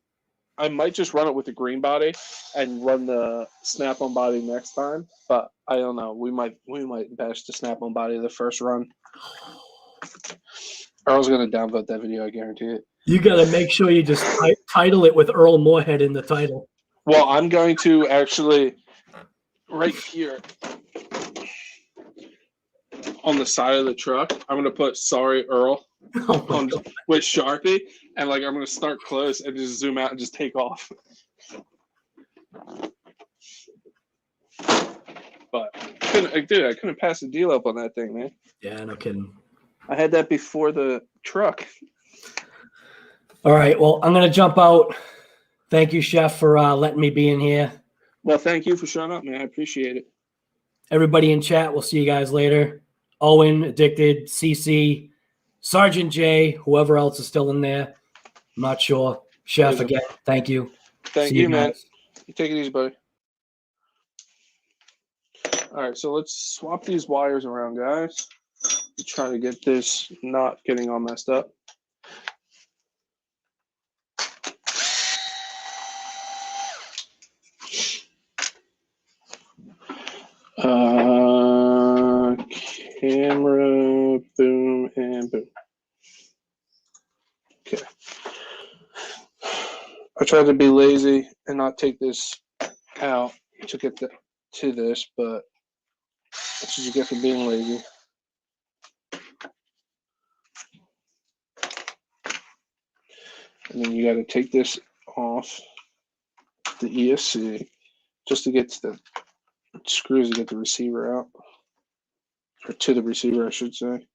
I might just run it with the green body and run the snap-on body next time. But I don't know. We might bash the snap-on body the first run. Earl's gonna downvote that video. I guarantee it. You got to make sure you just title it with Earl Moorhead in the title. Well, I'm going to actually right here on the side of the truck. I'm gonna put "Sorry, Earl" Oh my God. with Sharpie, and like I'm gonna start close and just zoom out and just take off. But I couldn't pass the deal up on that thing, man. Yeah, no kidding. I had that before the truck. All right. Well, I'm going to jump out. Thank you, Chef, for letting me be in here. Well, thank you for showing up, man. I appreciate it. Everybody in chat, we'll see you guys later. Owen, Addicted, CC, Sergeant J, whoever else is still in there. I'm not sure. Chef, again, thank you. Thank See you, man. guys. Take it easy, buddy. All right, so let's swap these wires around, guys. Try to get this not getting all messed up. Camera, boom, and boom. Okay. I tried to be lazy and not take this out to get to this, but that's what you get for being lazy. And then you got to take this off the ESC just to get to the screws to get the receiver out, or to the receiver, I should say.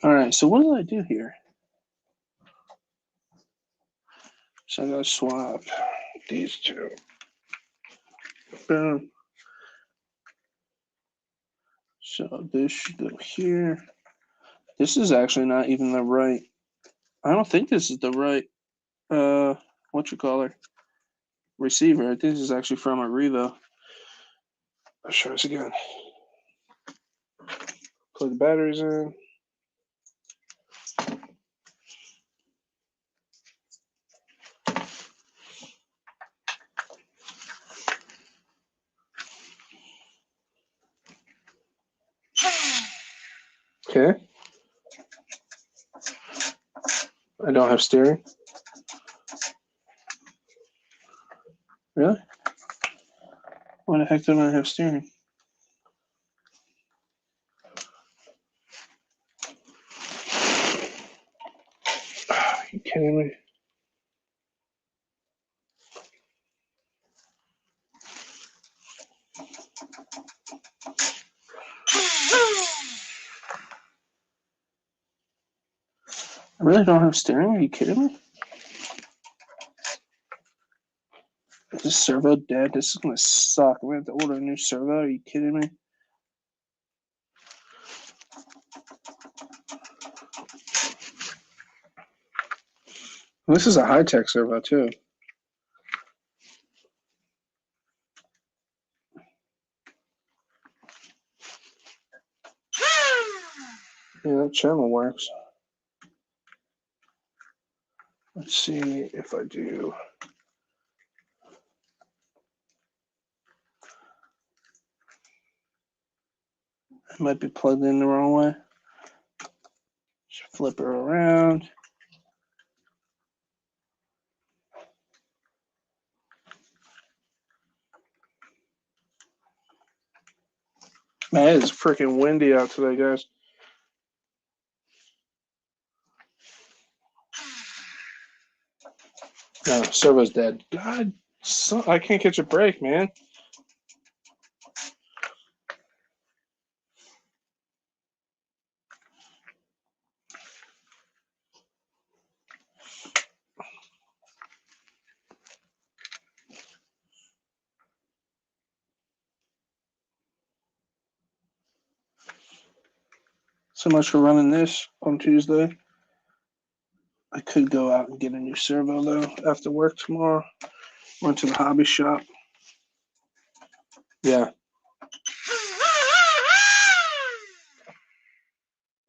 All right, so what do I do here? So I gotta swap these two. Boom. So this should go here. This is actually not even the right. I don't think this is the right. What you call her? Receiver. I think this is actually from a Revo. Let's try this again. Plug the batteries in. Okay. I don't have steering. Really? Why the heck don't I have steering? Are you kidding me? I really don't have steering? Are you kidding me? Is this servo dead? This is gonna suck. I'm gonna have to order a new servo. Are you kidding me? This is a high-tech servo too. Yeah, that channel works. Let's see if I do. It might be plugged in the wrong way. Just flip her around. Man, it is freaking windy out today, guys. No, servo's dead. God, I can't catch a break, man. So much for running this on Tuesday. I could go out and get a new servo though after work tomorrow. Went to the hobby shop. Yeah.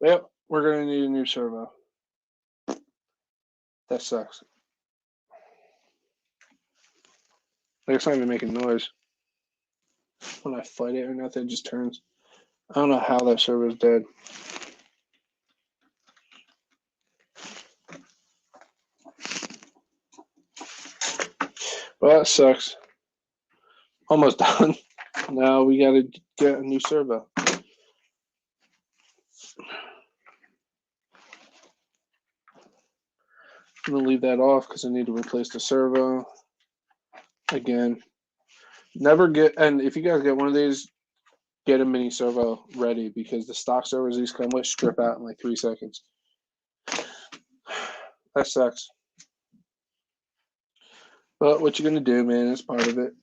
Yep, we're gonna need a new servo. That sucks. Like it's not even making noise. When I fight it or nothing, it just turns. I don't know how that servo's dead. Well, that sucks. Almost done. Now we gotta get a new servo. I'm gonna leave that off because I need to replace the servo. Again, never get, and if you guys get one of these, get a mini servo ready because the stock servos these come with strip out in like 3 seconds. That sucks. But what you're gonna do, man, is part of it.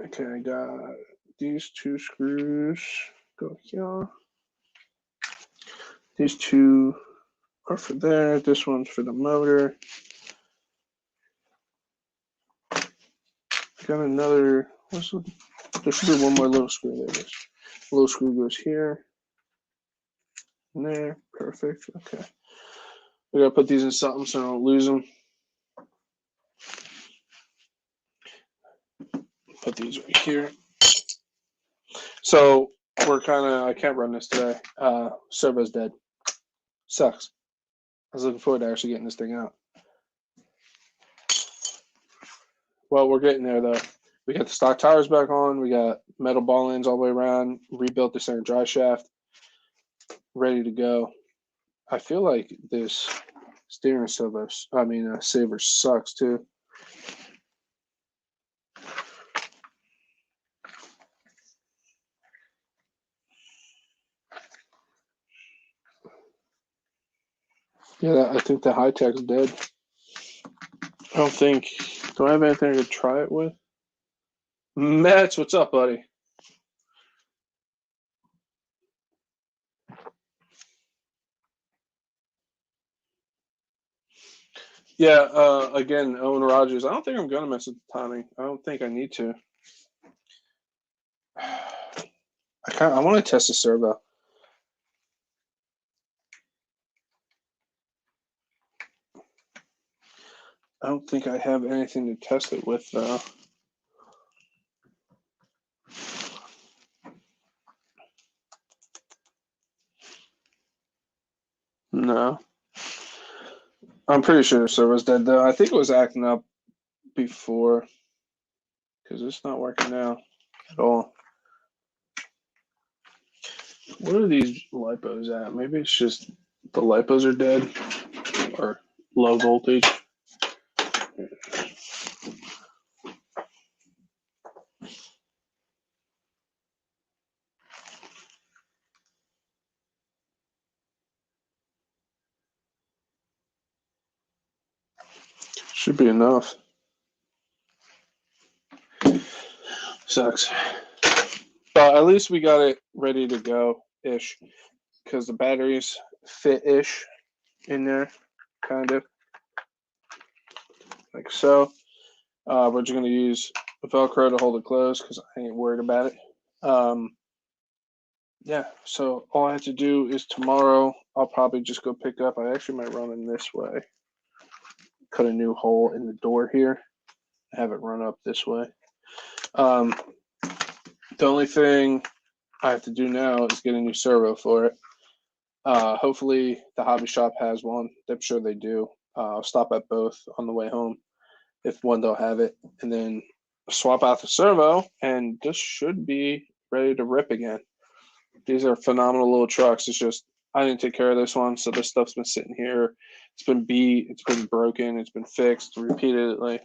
Okay, I got these 2 screws. Go here. These 2 are for there. This one's for the motor. Got another. There should be one more little screw. There it is. Little screw goes here. And there. Perfect. Okay. We gotta put these in something so I don't lose them. Put these right here. So we're kind of. I can't run this today. Servo's dead. Sucks. I was looking forward to actually getting this thing out. Well, we're getting there though. We got the stock tires back on. We got metal ball ends all the way around. Rebuilt the center dry shaft. Ready to go. I feel like this steering saver sucks too. Yeah, I think the high tech's dead. I don't think. Do I have anything to try it with? Mets, what's up, buddy? Yeah, again, Owen Rogers. I don't think I'm gonna mess with the timing. I don't think I need to. I want to test the servo. I don't think I have anything to test it with though. No. I'm pretty sure the servo's dead though. I think it was acting up before because it's not working now at all. What are these lipos at? Maybe it's just the lipos are dead or low voltage. Should be enough. Sucks. But at least we got it ready to go-ish because the batteries fit-ish in there, kind of. Like so. We're just going to use Velcro to hold it closed because I ain't worried about it. Yeah, so all I have to do is tomorrow I'll probably just go pick up. I actually might run in this way. Cut a new hole in the door here. Have it run up this way. The only thing I have to do now is get a new servo for it. Hopefully the hobby shop has one. I'm sure they do. I'll stop at both on the way home if one don't have it, and then swap out the servo, and this should be ready to rip again. These are phenomenal little trucks. It's just I didn't take care of this one, so this stuff's been sitting here. It's been beat. It's been broken. It's been fixed repeatedly.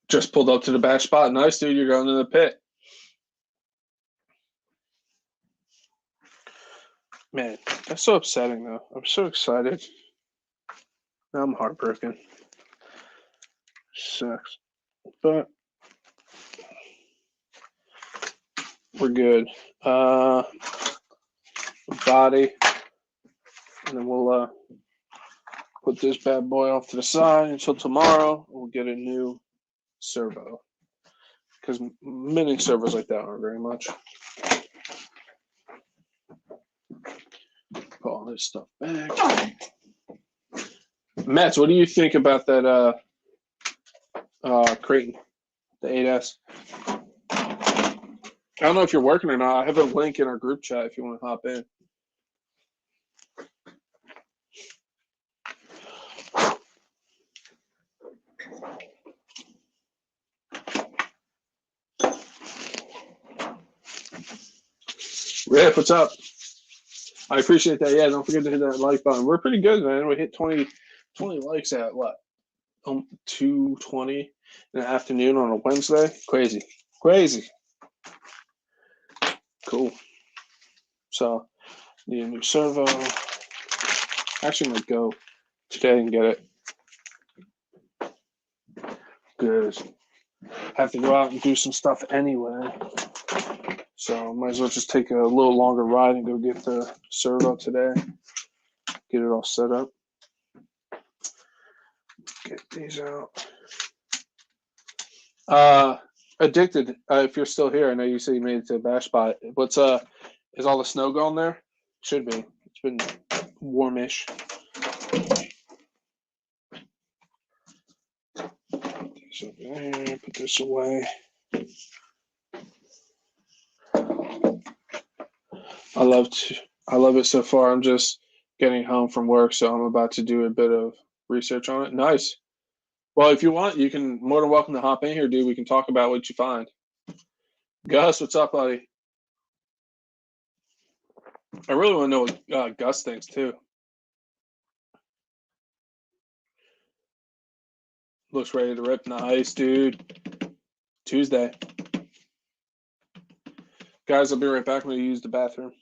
Just pulled up to the back spot. Nice, dude. You're going to the pit. Man, that's so upsetting, though. I'm so excited. Now I'm heartbroken. Sucks. But we're good. Body, and then we'll put this bad boy off to the side until tomorrow. We'll get a new servo because mini servos like that aren't very much. Put all this stuff back. Mets, what do you think about that Creighton, the 8S? I don't know if you're working or not. I have a link in our group chat if you want to hop in. Rick, what's up? I appreciate that. Yeah, don't forget to hit that like button. We're pretty good, man. We hit 20 likes at what? 2:20 in the afternoon on a Wednesday. Crazy. Cool. So, need a new servo. Actually, I'm going to go today and get it. Good. Have to go out and do some stuff anyway. So, might as well just take a little longer ride and go get the servo today. Get it all set up. Get these out. Addicted, if you're still here, I know you said you made it to a bash spot. What's is all the snow gone there? Should be. It's been warmish. Put this over there, put this away. I love it so far. I'm just getting home from work, so I'm about to do a bit of research on it. Nice. Well, if you want, you can more than welcome to hop in here, dude. We can talk about what you find. Gus, what's up, buddy? I really want to know what Gus thinks too. Looks ready to rip. Nice, dude. Tuesday. Guys, I'll be right back. I'm going to use the bathroom.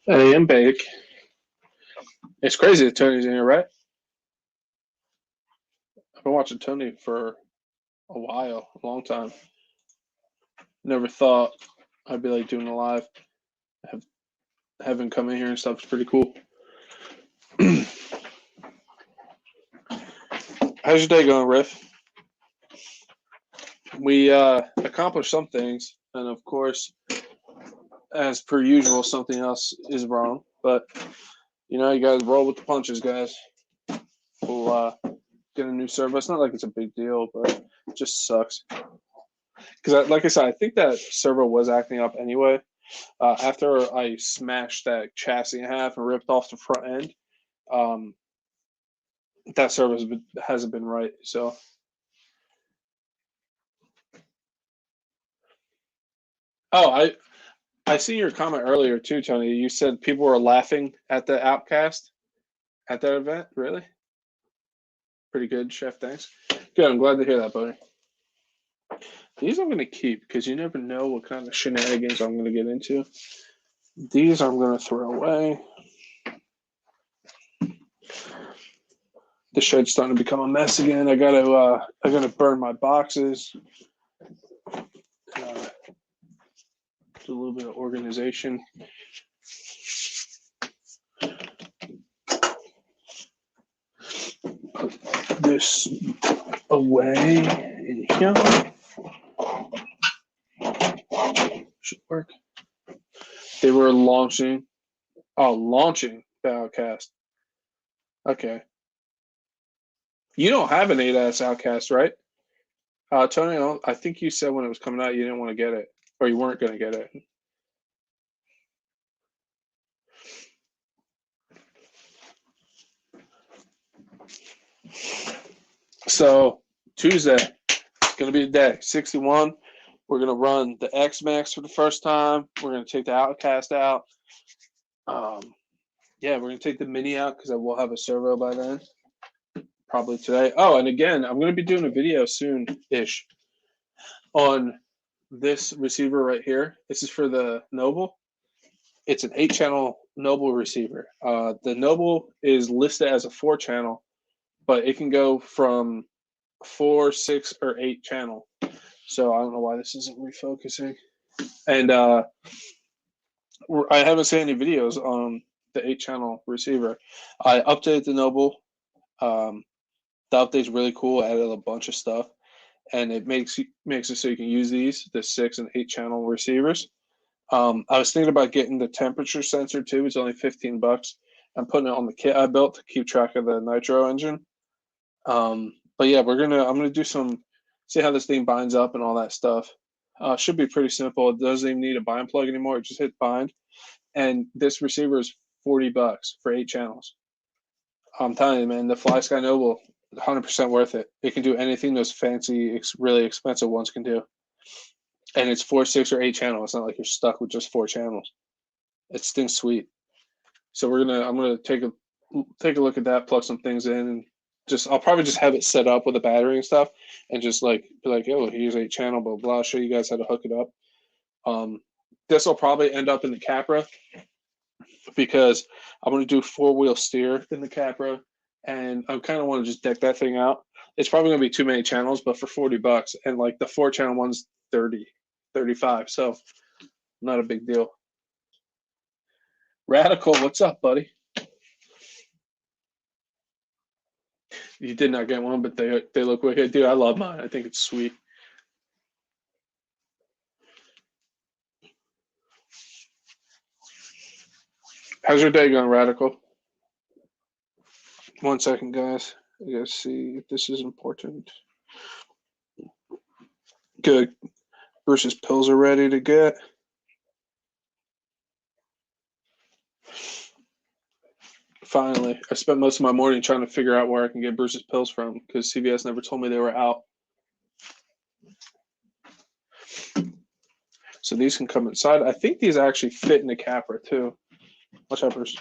Hey, I'm bake. It's crazy that Tony's in here, right? I've been watching Tony for a while, a long time. Never thought I'd be like doing a live. Have him come in here and stuff. It's pretty cool. How's your day going, Riff? We accomplished some things, and of course, as per usual, something else is wrong. But you know, you guys roll with the punches, guys. We'll get a new servo. It's not like it's a big deal, but it just sucks. Because, like I said, I think that servo was acting up anyway. After I smashed that chassis in half and ripped off the front end, that servo hasn't been right. So. Oh, I see your comment earlier too, Tony. You said people were laughing at the Outcast at that event. Really? Pretty good, Chef. Thanks. Good. I'm glad to hear that, buddy. These I'm going to keep because you never know what kind of shenanigans I'm going to get into. These I'm going to throw away. The shed's starting to become a mess again. I gotta burn my boxes. Do a little bit of organization. Put this away in here. Should work. They were launching Oh, launching the Outcast. Okay. You don't have an 8S Outcast, right? Tony, I think you said when it was coming out you didn't want to get it, or you weren't going to get it. So Tuesday, it's going to be the day. 61. We're going to run the X Max for the first time. We're going to take the Outcast out. Yeah, we're going to take the Mini out because I will have a servo by then. Probably today. Oh, and again, I'm going to be doing a video soon-ish on this receiver right here. This is for the Noble. It's an 8-channel Noble receiver. The Noble is listed as a 4-channel, but it can go from 4, 6, or 8 channel. So I don't know why this isn't refocusing. And I haven't seen any videos on the 8-channel receiver. I updated the Noble. The update's really cool. Added a bunch of stuff, and it makes it so you can use the 6 and 8-channel receivers. I was thinking about getting the temperature sensor too. It's only $15. I'm putting it on the kit I built to keep track of the nitro engine. But yeah, I'm gonna do see how this thing binds up and all that stuff. Should be pretty simple. It doesn't even need a bind plug anymore. Just hit bind, and this receiver is $40 for 8 channels. I'm telling you, man, the Fly Sky Noble, 100% worth it. It can do anything those fancy, really expensive ones can do. And it's 4, 6, or 8 channels. It's not like you're stuck with just 4 channels. It stinks sweet. So I'm gonna take a look at that, plug some things in, and I'll probably just have it set up with a battery and stuff, and just like be like, oh, here's 8-channel, blah blah. Show you guys how to hook it up. This will probably end up in the Capra because I'm gonna do 4-wheel steer in the Capra, and I kind of want to just deck that thing out. It's probably gonna be too many channels, but for $40, and like the 4-channel one's 30, 35, so not a big deal. Radical, what's up, buddy? You did not get one, but they look wicked. Dude, I love mine. I think it's sweet. How's your day going, Radical? 1 second, guys. I gotta see if this is important. Good. Bruce's pills are ready to get. Finally. I spent most of my morning trying to figure out where I can get Bruce's pills from because CVS never told me they were out. So these can come inside. I think these actually fit in the Capra too. Watch out, Bruce.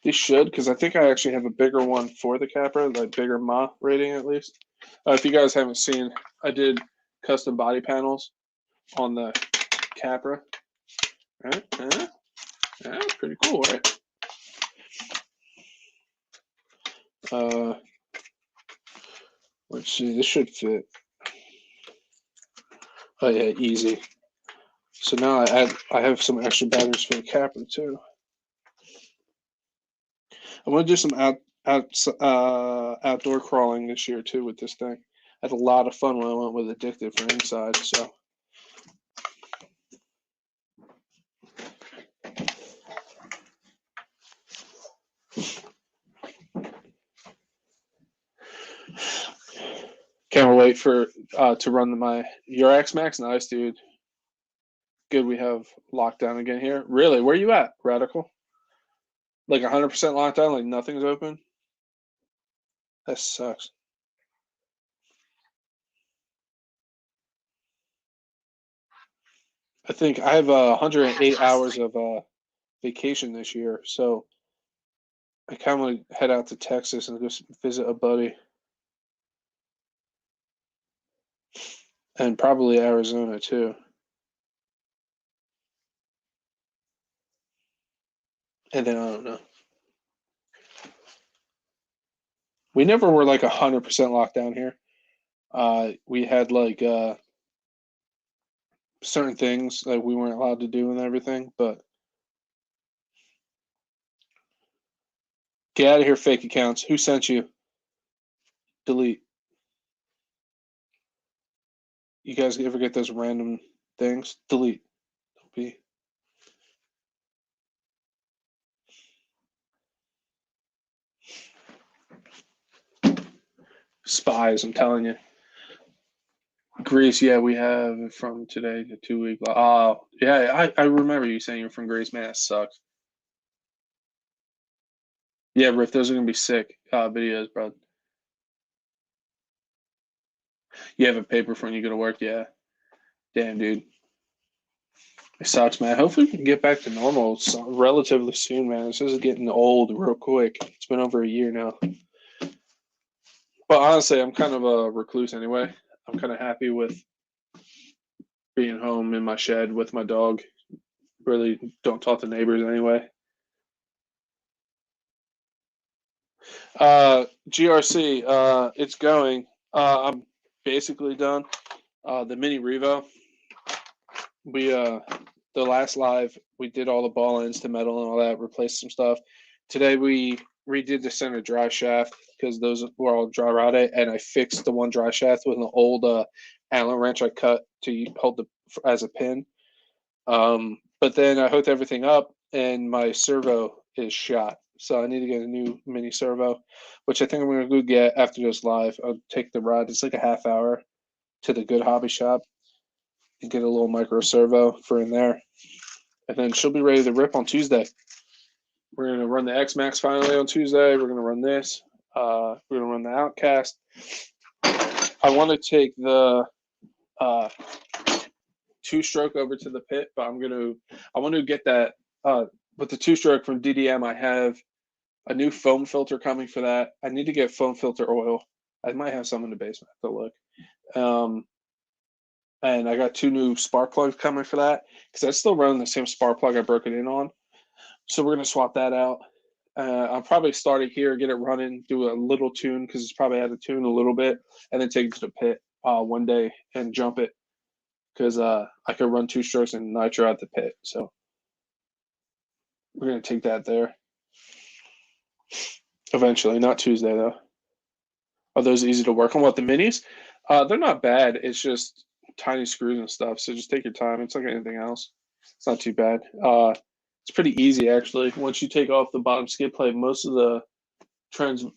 These should, because I think I actually have a bigger one for the Capra, like bigger Ma rating at least. If you guys haven't seen, I did custom body panels on the Capra. Right? Yeah, pretty cool, right? Let's see, this should fit. Oh yeah, easy. So now I have some extra batteries for the Capra too. I'm gonna do some outdoor crawling this year too with this thing. I had a lot of fun when I went with Addicted for inside. So can't wait for to run your X Max. Nice, dude. Good, we have lockdown again here. Really? Where you at, Radical? Like 100% lockdown, like nothing's open? That sucks. I think I have 108 hours of vacation this year, so I kind of want to head out to Texas and go visit a buddy. And probably Arizona too. And then I don't know. We never were like 100% lockdown here. We had like certain things that we weren't allowed to do and everything, but get out of here, fake accounts. Who sent you? Delete. You guys ever get those random things? Delete. Don't be spies, I'm telling you. Greece, yeah, we have from today to 2 week. Oh, yeah, I remember you saying you're from Greece. Man, that sucks. Yeah, Riff, those are gonna be sick videos, bro. You have a paper for when you go to work, yeah. Damn, dude. It sucks, man. Hopefully we can get back to normal relatively soon, man. This is getting old real quick. It's been over a year now. But honestly, I'm kind of a recluse anyway. I'm kind of happy with being home in my shed with my dog. Really don't talk to neighbors anyway. GRC, it's going. I'm basically done. The mini Revo. The last live, we did all the ball ends to metal and all that, replaced some stuff. Today we redid the center dry shaft because those were all dry rotted, and I fixed the one dry shaft with an old Allen wrench I cut to hold as a pin. But then I hooked everything up, and my servo is shot. So I need to get a new mini servo, which I think I'm going to go get after this live. I'll take the ride. It's like a half hour to the Good Hobby Shop and get a little micro servo for in there. And then she'll be ready to rip on Tuesday. We're going to run the X-Max finally on Tuesday. We're going to run this. We're going to run the Outcast. I want to take the two-stroke over to the pit, but I want to get that with the two-stroke from DDM. I have a new foam filter coming for that. I need to get foam filter oil. I might have some in the basement. I have to look. And I got 2 new spark plugs coming for that because I still run the same spark plug I broke it in on. So we're going to swap that out. I'll probably start it here, get it running, do a little tune because it's probably out of tune a little bit, and then take it to the pit one day and jump it because I could run 2 strokes and nitro at the pit. So we're going to take that there eventually, not Tuesday though. Are those easy to work on? What, the minis? They're not bad. It's just tiny screws and stuff. So just take your time. It's like anything else. It's not too bad. It's pretty easy actually. Once you take off the bottom skid plate, most of the transmission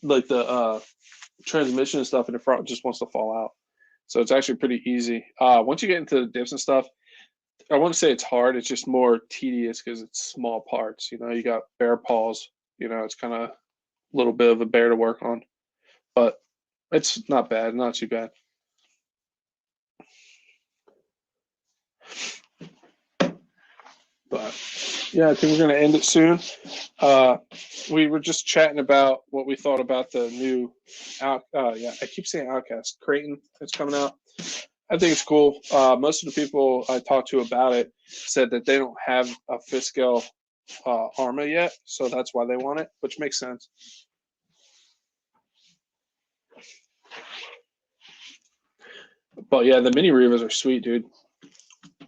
and stuff in the front just wants to fall out. So it's actually pretty easy. Once you get into the dips and stuff, I want to say it's hard. It's just more tedious because it's small parts. You know, you got bear paws. You know, it's kind of a little bit of a bear to work on, but it's not bad. Not too bad. But yeah, I think we're going to end it soon. We were just chatting about what we thought about the new I keep saying Outcast Creighton that's coming out. I think it's cool. Most of the people I talked to about it said that they don't have a fifth scale ARRMA yet, so that's why they want it, which makes sense. But yeah, the mini Revas are sweet, dude.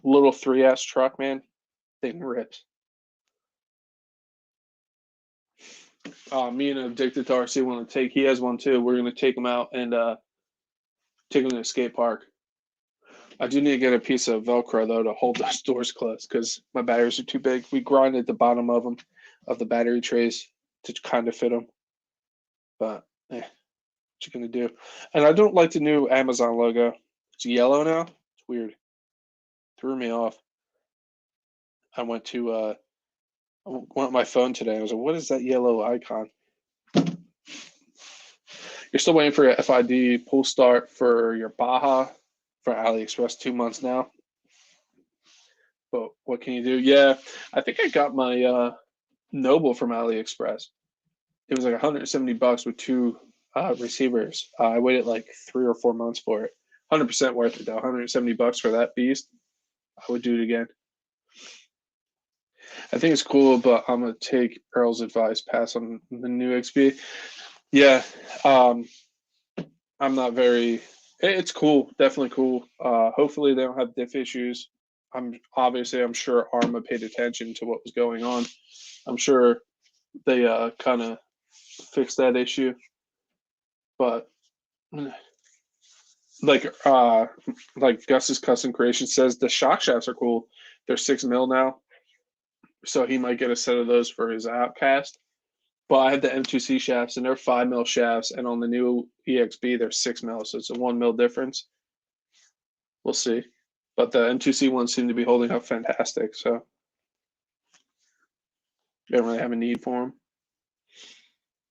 Little 3S truck, man. Thing rips. Me and Addicted to RC want to take. He has one too. We're gonna take him out and take him to the skate park. I do need to get a piece of Velcro though to hold those doors closed because my batteries are too big. We grinded the bottom of them, of the battery trays, to kind of fit them. But what you gonna do? And I don't like the new Amazon logo. It's yellow now. It's weird. Threw me off. I went to my phone today. I was like, what is that yellow icon? You're still waiting for your FID pull start for your Baja for AliExpress 2 months now. But what can you do? Yeah, I think I got my Noble from AliExpress. It was like $170 with 2 receivers. I waited like 3 or 4 months for it. 100% worth it though. $170 for that beast. I would do it again. I think it's cool, but I'm gonna take Earl's advice, pass on the new XB. Yeah, I'm not very. It's cool, definitely cool. Hopefully they don't have diff issues. I'm sure ARRMA paid attention to what was going on. I'm sure they kind of fixed that issue, but like Gus's Custom Creation says, the shock shafts are cool. They're 6 mil now. So he might get a set of those for his Outcast. But I had the M2C shafts, and they're 5 mil shafts, and on the new EXB they're 6 mil, so it's a 1 mil difference. We'll see. But the M2C ones seem to be holding up fantastic, so you don't really have a need for them.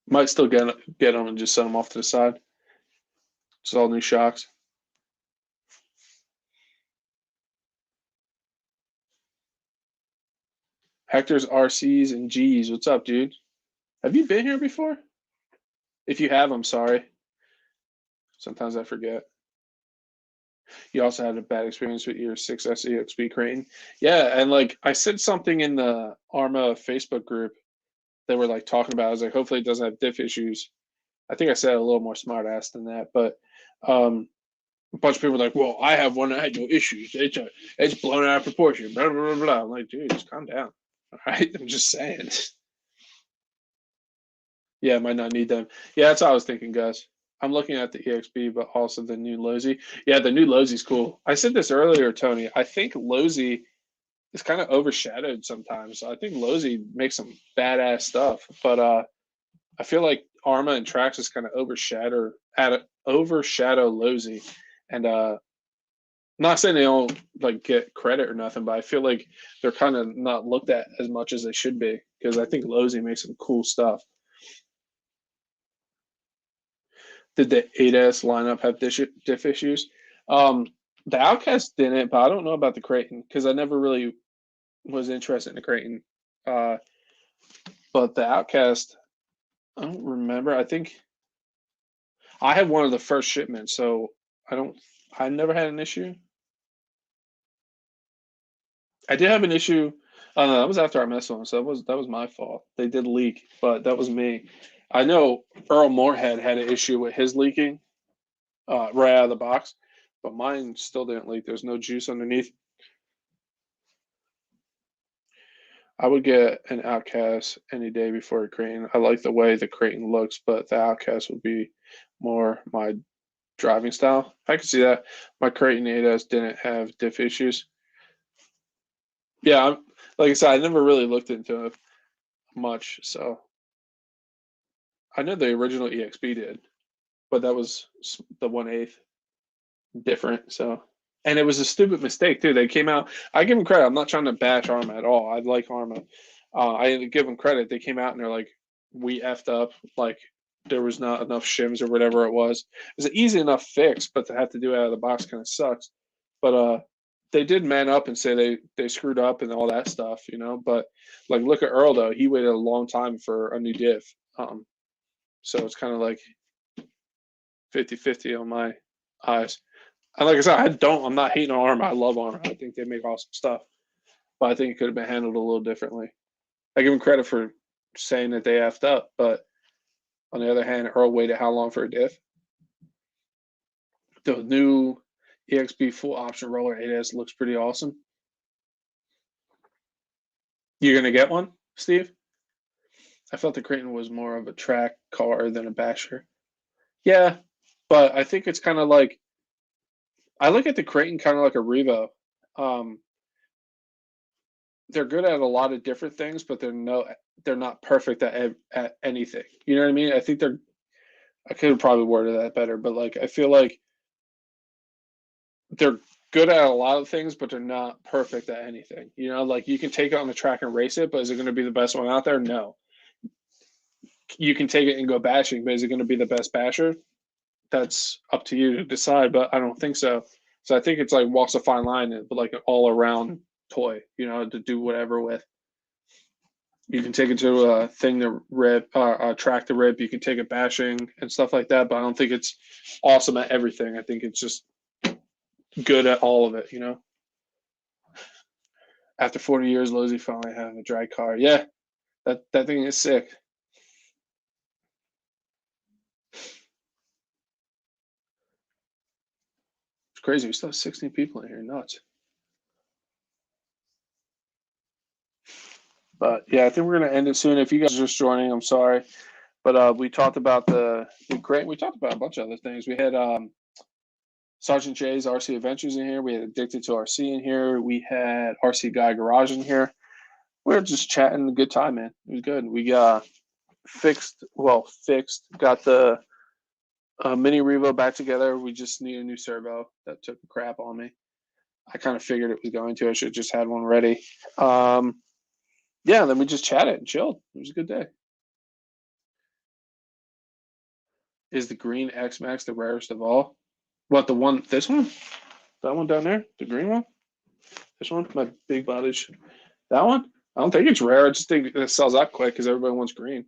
Might still get them and just set them off to the side. It's all new shocks. Hector's RCs and Gs. What's up, dude? Have you been here before? If you have, I'm sorry. Sometimes I forget. You also had a bad experience with your 6S EXB crane. Yeah, and like I said something in the ARRMA Facebook group that we're like talking about. I was like, hopefully it doesn't have diff issues. I think I said a little more smart ass than that, but a bunch of people were like, well, I have one that had no issues. It's blown out of proportion. Blah, blah, blah, blah. I'm like, dude, just calm down. All right, I'm just saying. Yeah, might not need them. Yeah, that's what I was thinking, guys. I'm looking at the EXB, but also the new Losi. Yeah, the new Losi's cool. I said this earlier, Tony. I think Losi is kind of overshadowed sometimes. I think Losi makes some badass stuff, but I feel like ARRMA and Traxxas kind of overshadow Losi, and I'm not saying they don't like get credit or nothing, but I feel like they're kind of not looked at as much as they should be because I think Losi makes some cool stuff. Did the 8S lineup have diff issues? The Outcast didn't, but I don't know about the Creighton because I never really was interested in the Creighton. But the Outcast, I don't remember. I think I had one of the first shipments, so I never had an issue. I did have an issue. That was after I messed with them, so that was my fault. They did leak, but that was me. I know Earl Moorhead had an issue with his leaking right out of the box, but mine still didn't leak. There's no juice underneath. I would get an Outcast any day before a Creighton. I like the way the Creighton looks, but the Outcast would be more my driving style. I can see that. My Creighton 8S didn't have diff issues. Yeah, like I said, I never really looked into it much, so I know the original EXB did, but that was the 1/8 different. So, and it was a stupid mistake too. They came out. I give them credit. I'm not trying to bash ARRMA at all. I like ARRMA. I give them credit. They came out and they're like, we effed up. Like there was not enough shims or whatever it was. It was an easy enough fix, but to have to do it out of the box kind of sucks. But they did man up and say they screwed up and all that stuff, you know. But like, look at Earl though. He waited a long time for a new diff. So it's kind of like 50-50 on my eyes. And like I said, I'm not hating on ARRMA. I love ARRMA. I think they make awesome stuff. But I think it could have been handled a little differently. I give them credit for saying that they effed up, but on the other hand, Earl waited how long for a diff? The new EXB full option roller 8S looks pretty awesome. You're gonna get one, Steve? I felt the Creighton was more of a track car than a basher. Yeah, but I think it's kind of like, I look at the Creighton kind of like a Revo. They're good at a lot of different things, but they're not perfect at anything. You know what I mean? I think I could have probably worded that better, but like I feel like they're good at a lot of things, but they're not perfect at anything. You know, like you can take it on the track and race it, but is it going to be the best one out there? No. You can take it and go bashing, but is it going to be the best basher? That's up to you to decide, but I don't think so. So I think it's like walks a fine line, but like an all-around toy, you know, to do whatever with. You can take it to a thing to rip, a track to rip. You can take it bashing and stuff like that, but I don't think it's awesome at everything. I think it's just good at all of it, you know. After 40 years, Losi finally having a drag car. Yeah, that thing is sick. It's crazy. We still have 16 people in here. Nuts. But yeah, I think we're gonna end it soon. If you guys are just joining, I'm sorry. But we talked about we talked about a bunch of other things. We had Sergeant J's RC Adventures in here. We had Addicted to RC in here. We had RC Guy Garage in here. We were just chatting, a good time, man. It was good. We fixed. Got the mini Revo back together. We just need a new servo. That took a crap on me. I kind of figured it was going to. I should have just had one ready. Yeah, then we just chatted and chilled. It was a good day. Is the green X Max the rarest of all? What, the one, this one? That one down there? The green one? This one? My big body. That one? I don't think it's rare. I just think it sells out quick because everybody wants green.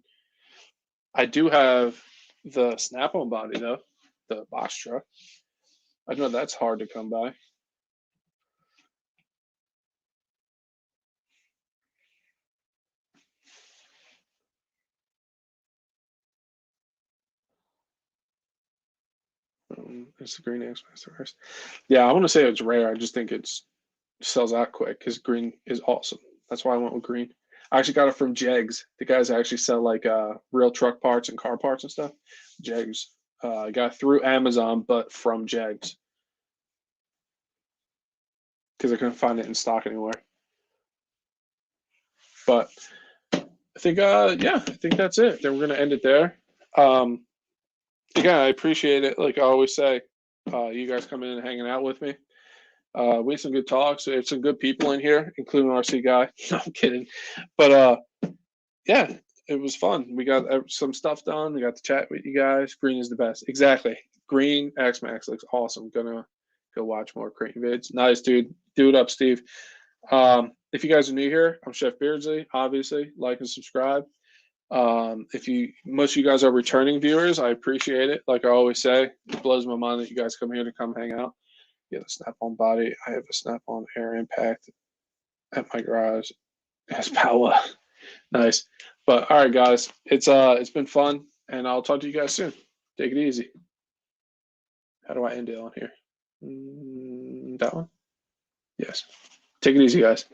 I do have the Snap-on body, though. The box truck. I know that's hard to come by. It's the green X Max. Yeah, I want to say it's rare. I just think it sells out quick because green is awesome. That's why I went with green. I actually got it from Jegs. The guys actually sell like real truck parts and car parts and stuff. Jegs. I got it through Amazon, but from Jegs because I couldn't find it in stock anywhere. But I think, yeah, I think that's it. Then we're gonna end it there. Again, I appreciate it. Like I always say, you guys coming in and hanging out with me. We had some good talks. We had some good people in here, including RC guy. No, I'm kidding. But yeah, it was fun. We got some stuff done. We got to chat with you guys. Green is the best. Exactly. Green X Max looks awesome. Gonna go watch more Creighton vids. Nice, dude. Do it up, Steve. If you guys are new here, I'm Chef Beardsley. Obviously, like and subscribe. If most of you guys are returning viewers, I appreciate it. Like I always say, it blows my mind that you guys come here to come hang out. Yeah, the Snap-on body. I have a Snap-on Air Impact at my garage. It has power. Nice. But all right, guys, it's been fun, and I'll talk to you guys soon. Take it easy. How do I end it on here? That one? Yes. Take it easy, guys.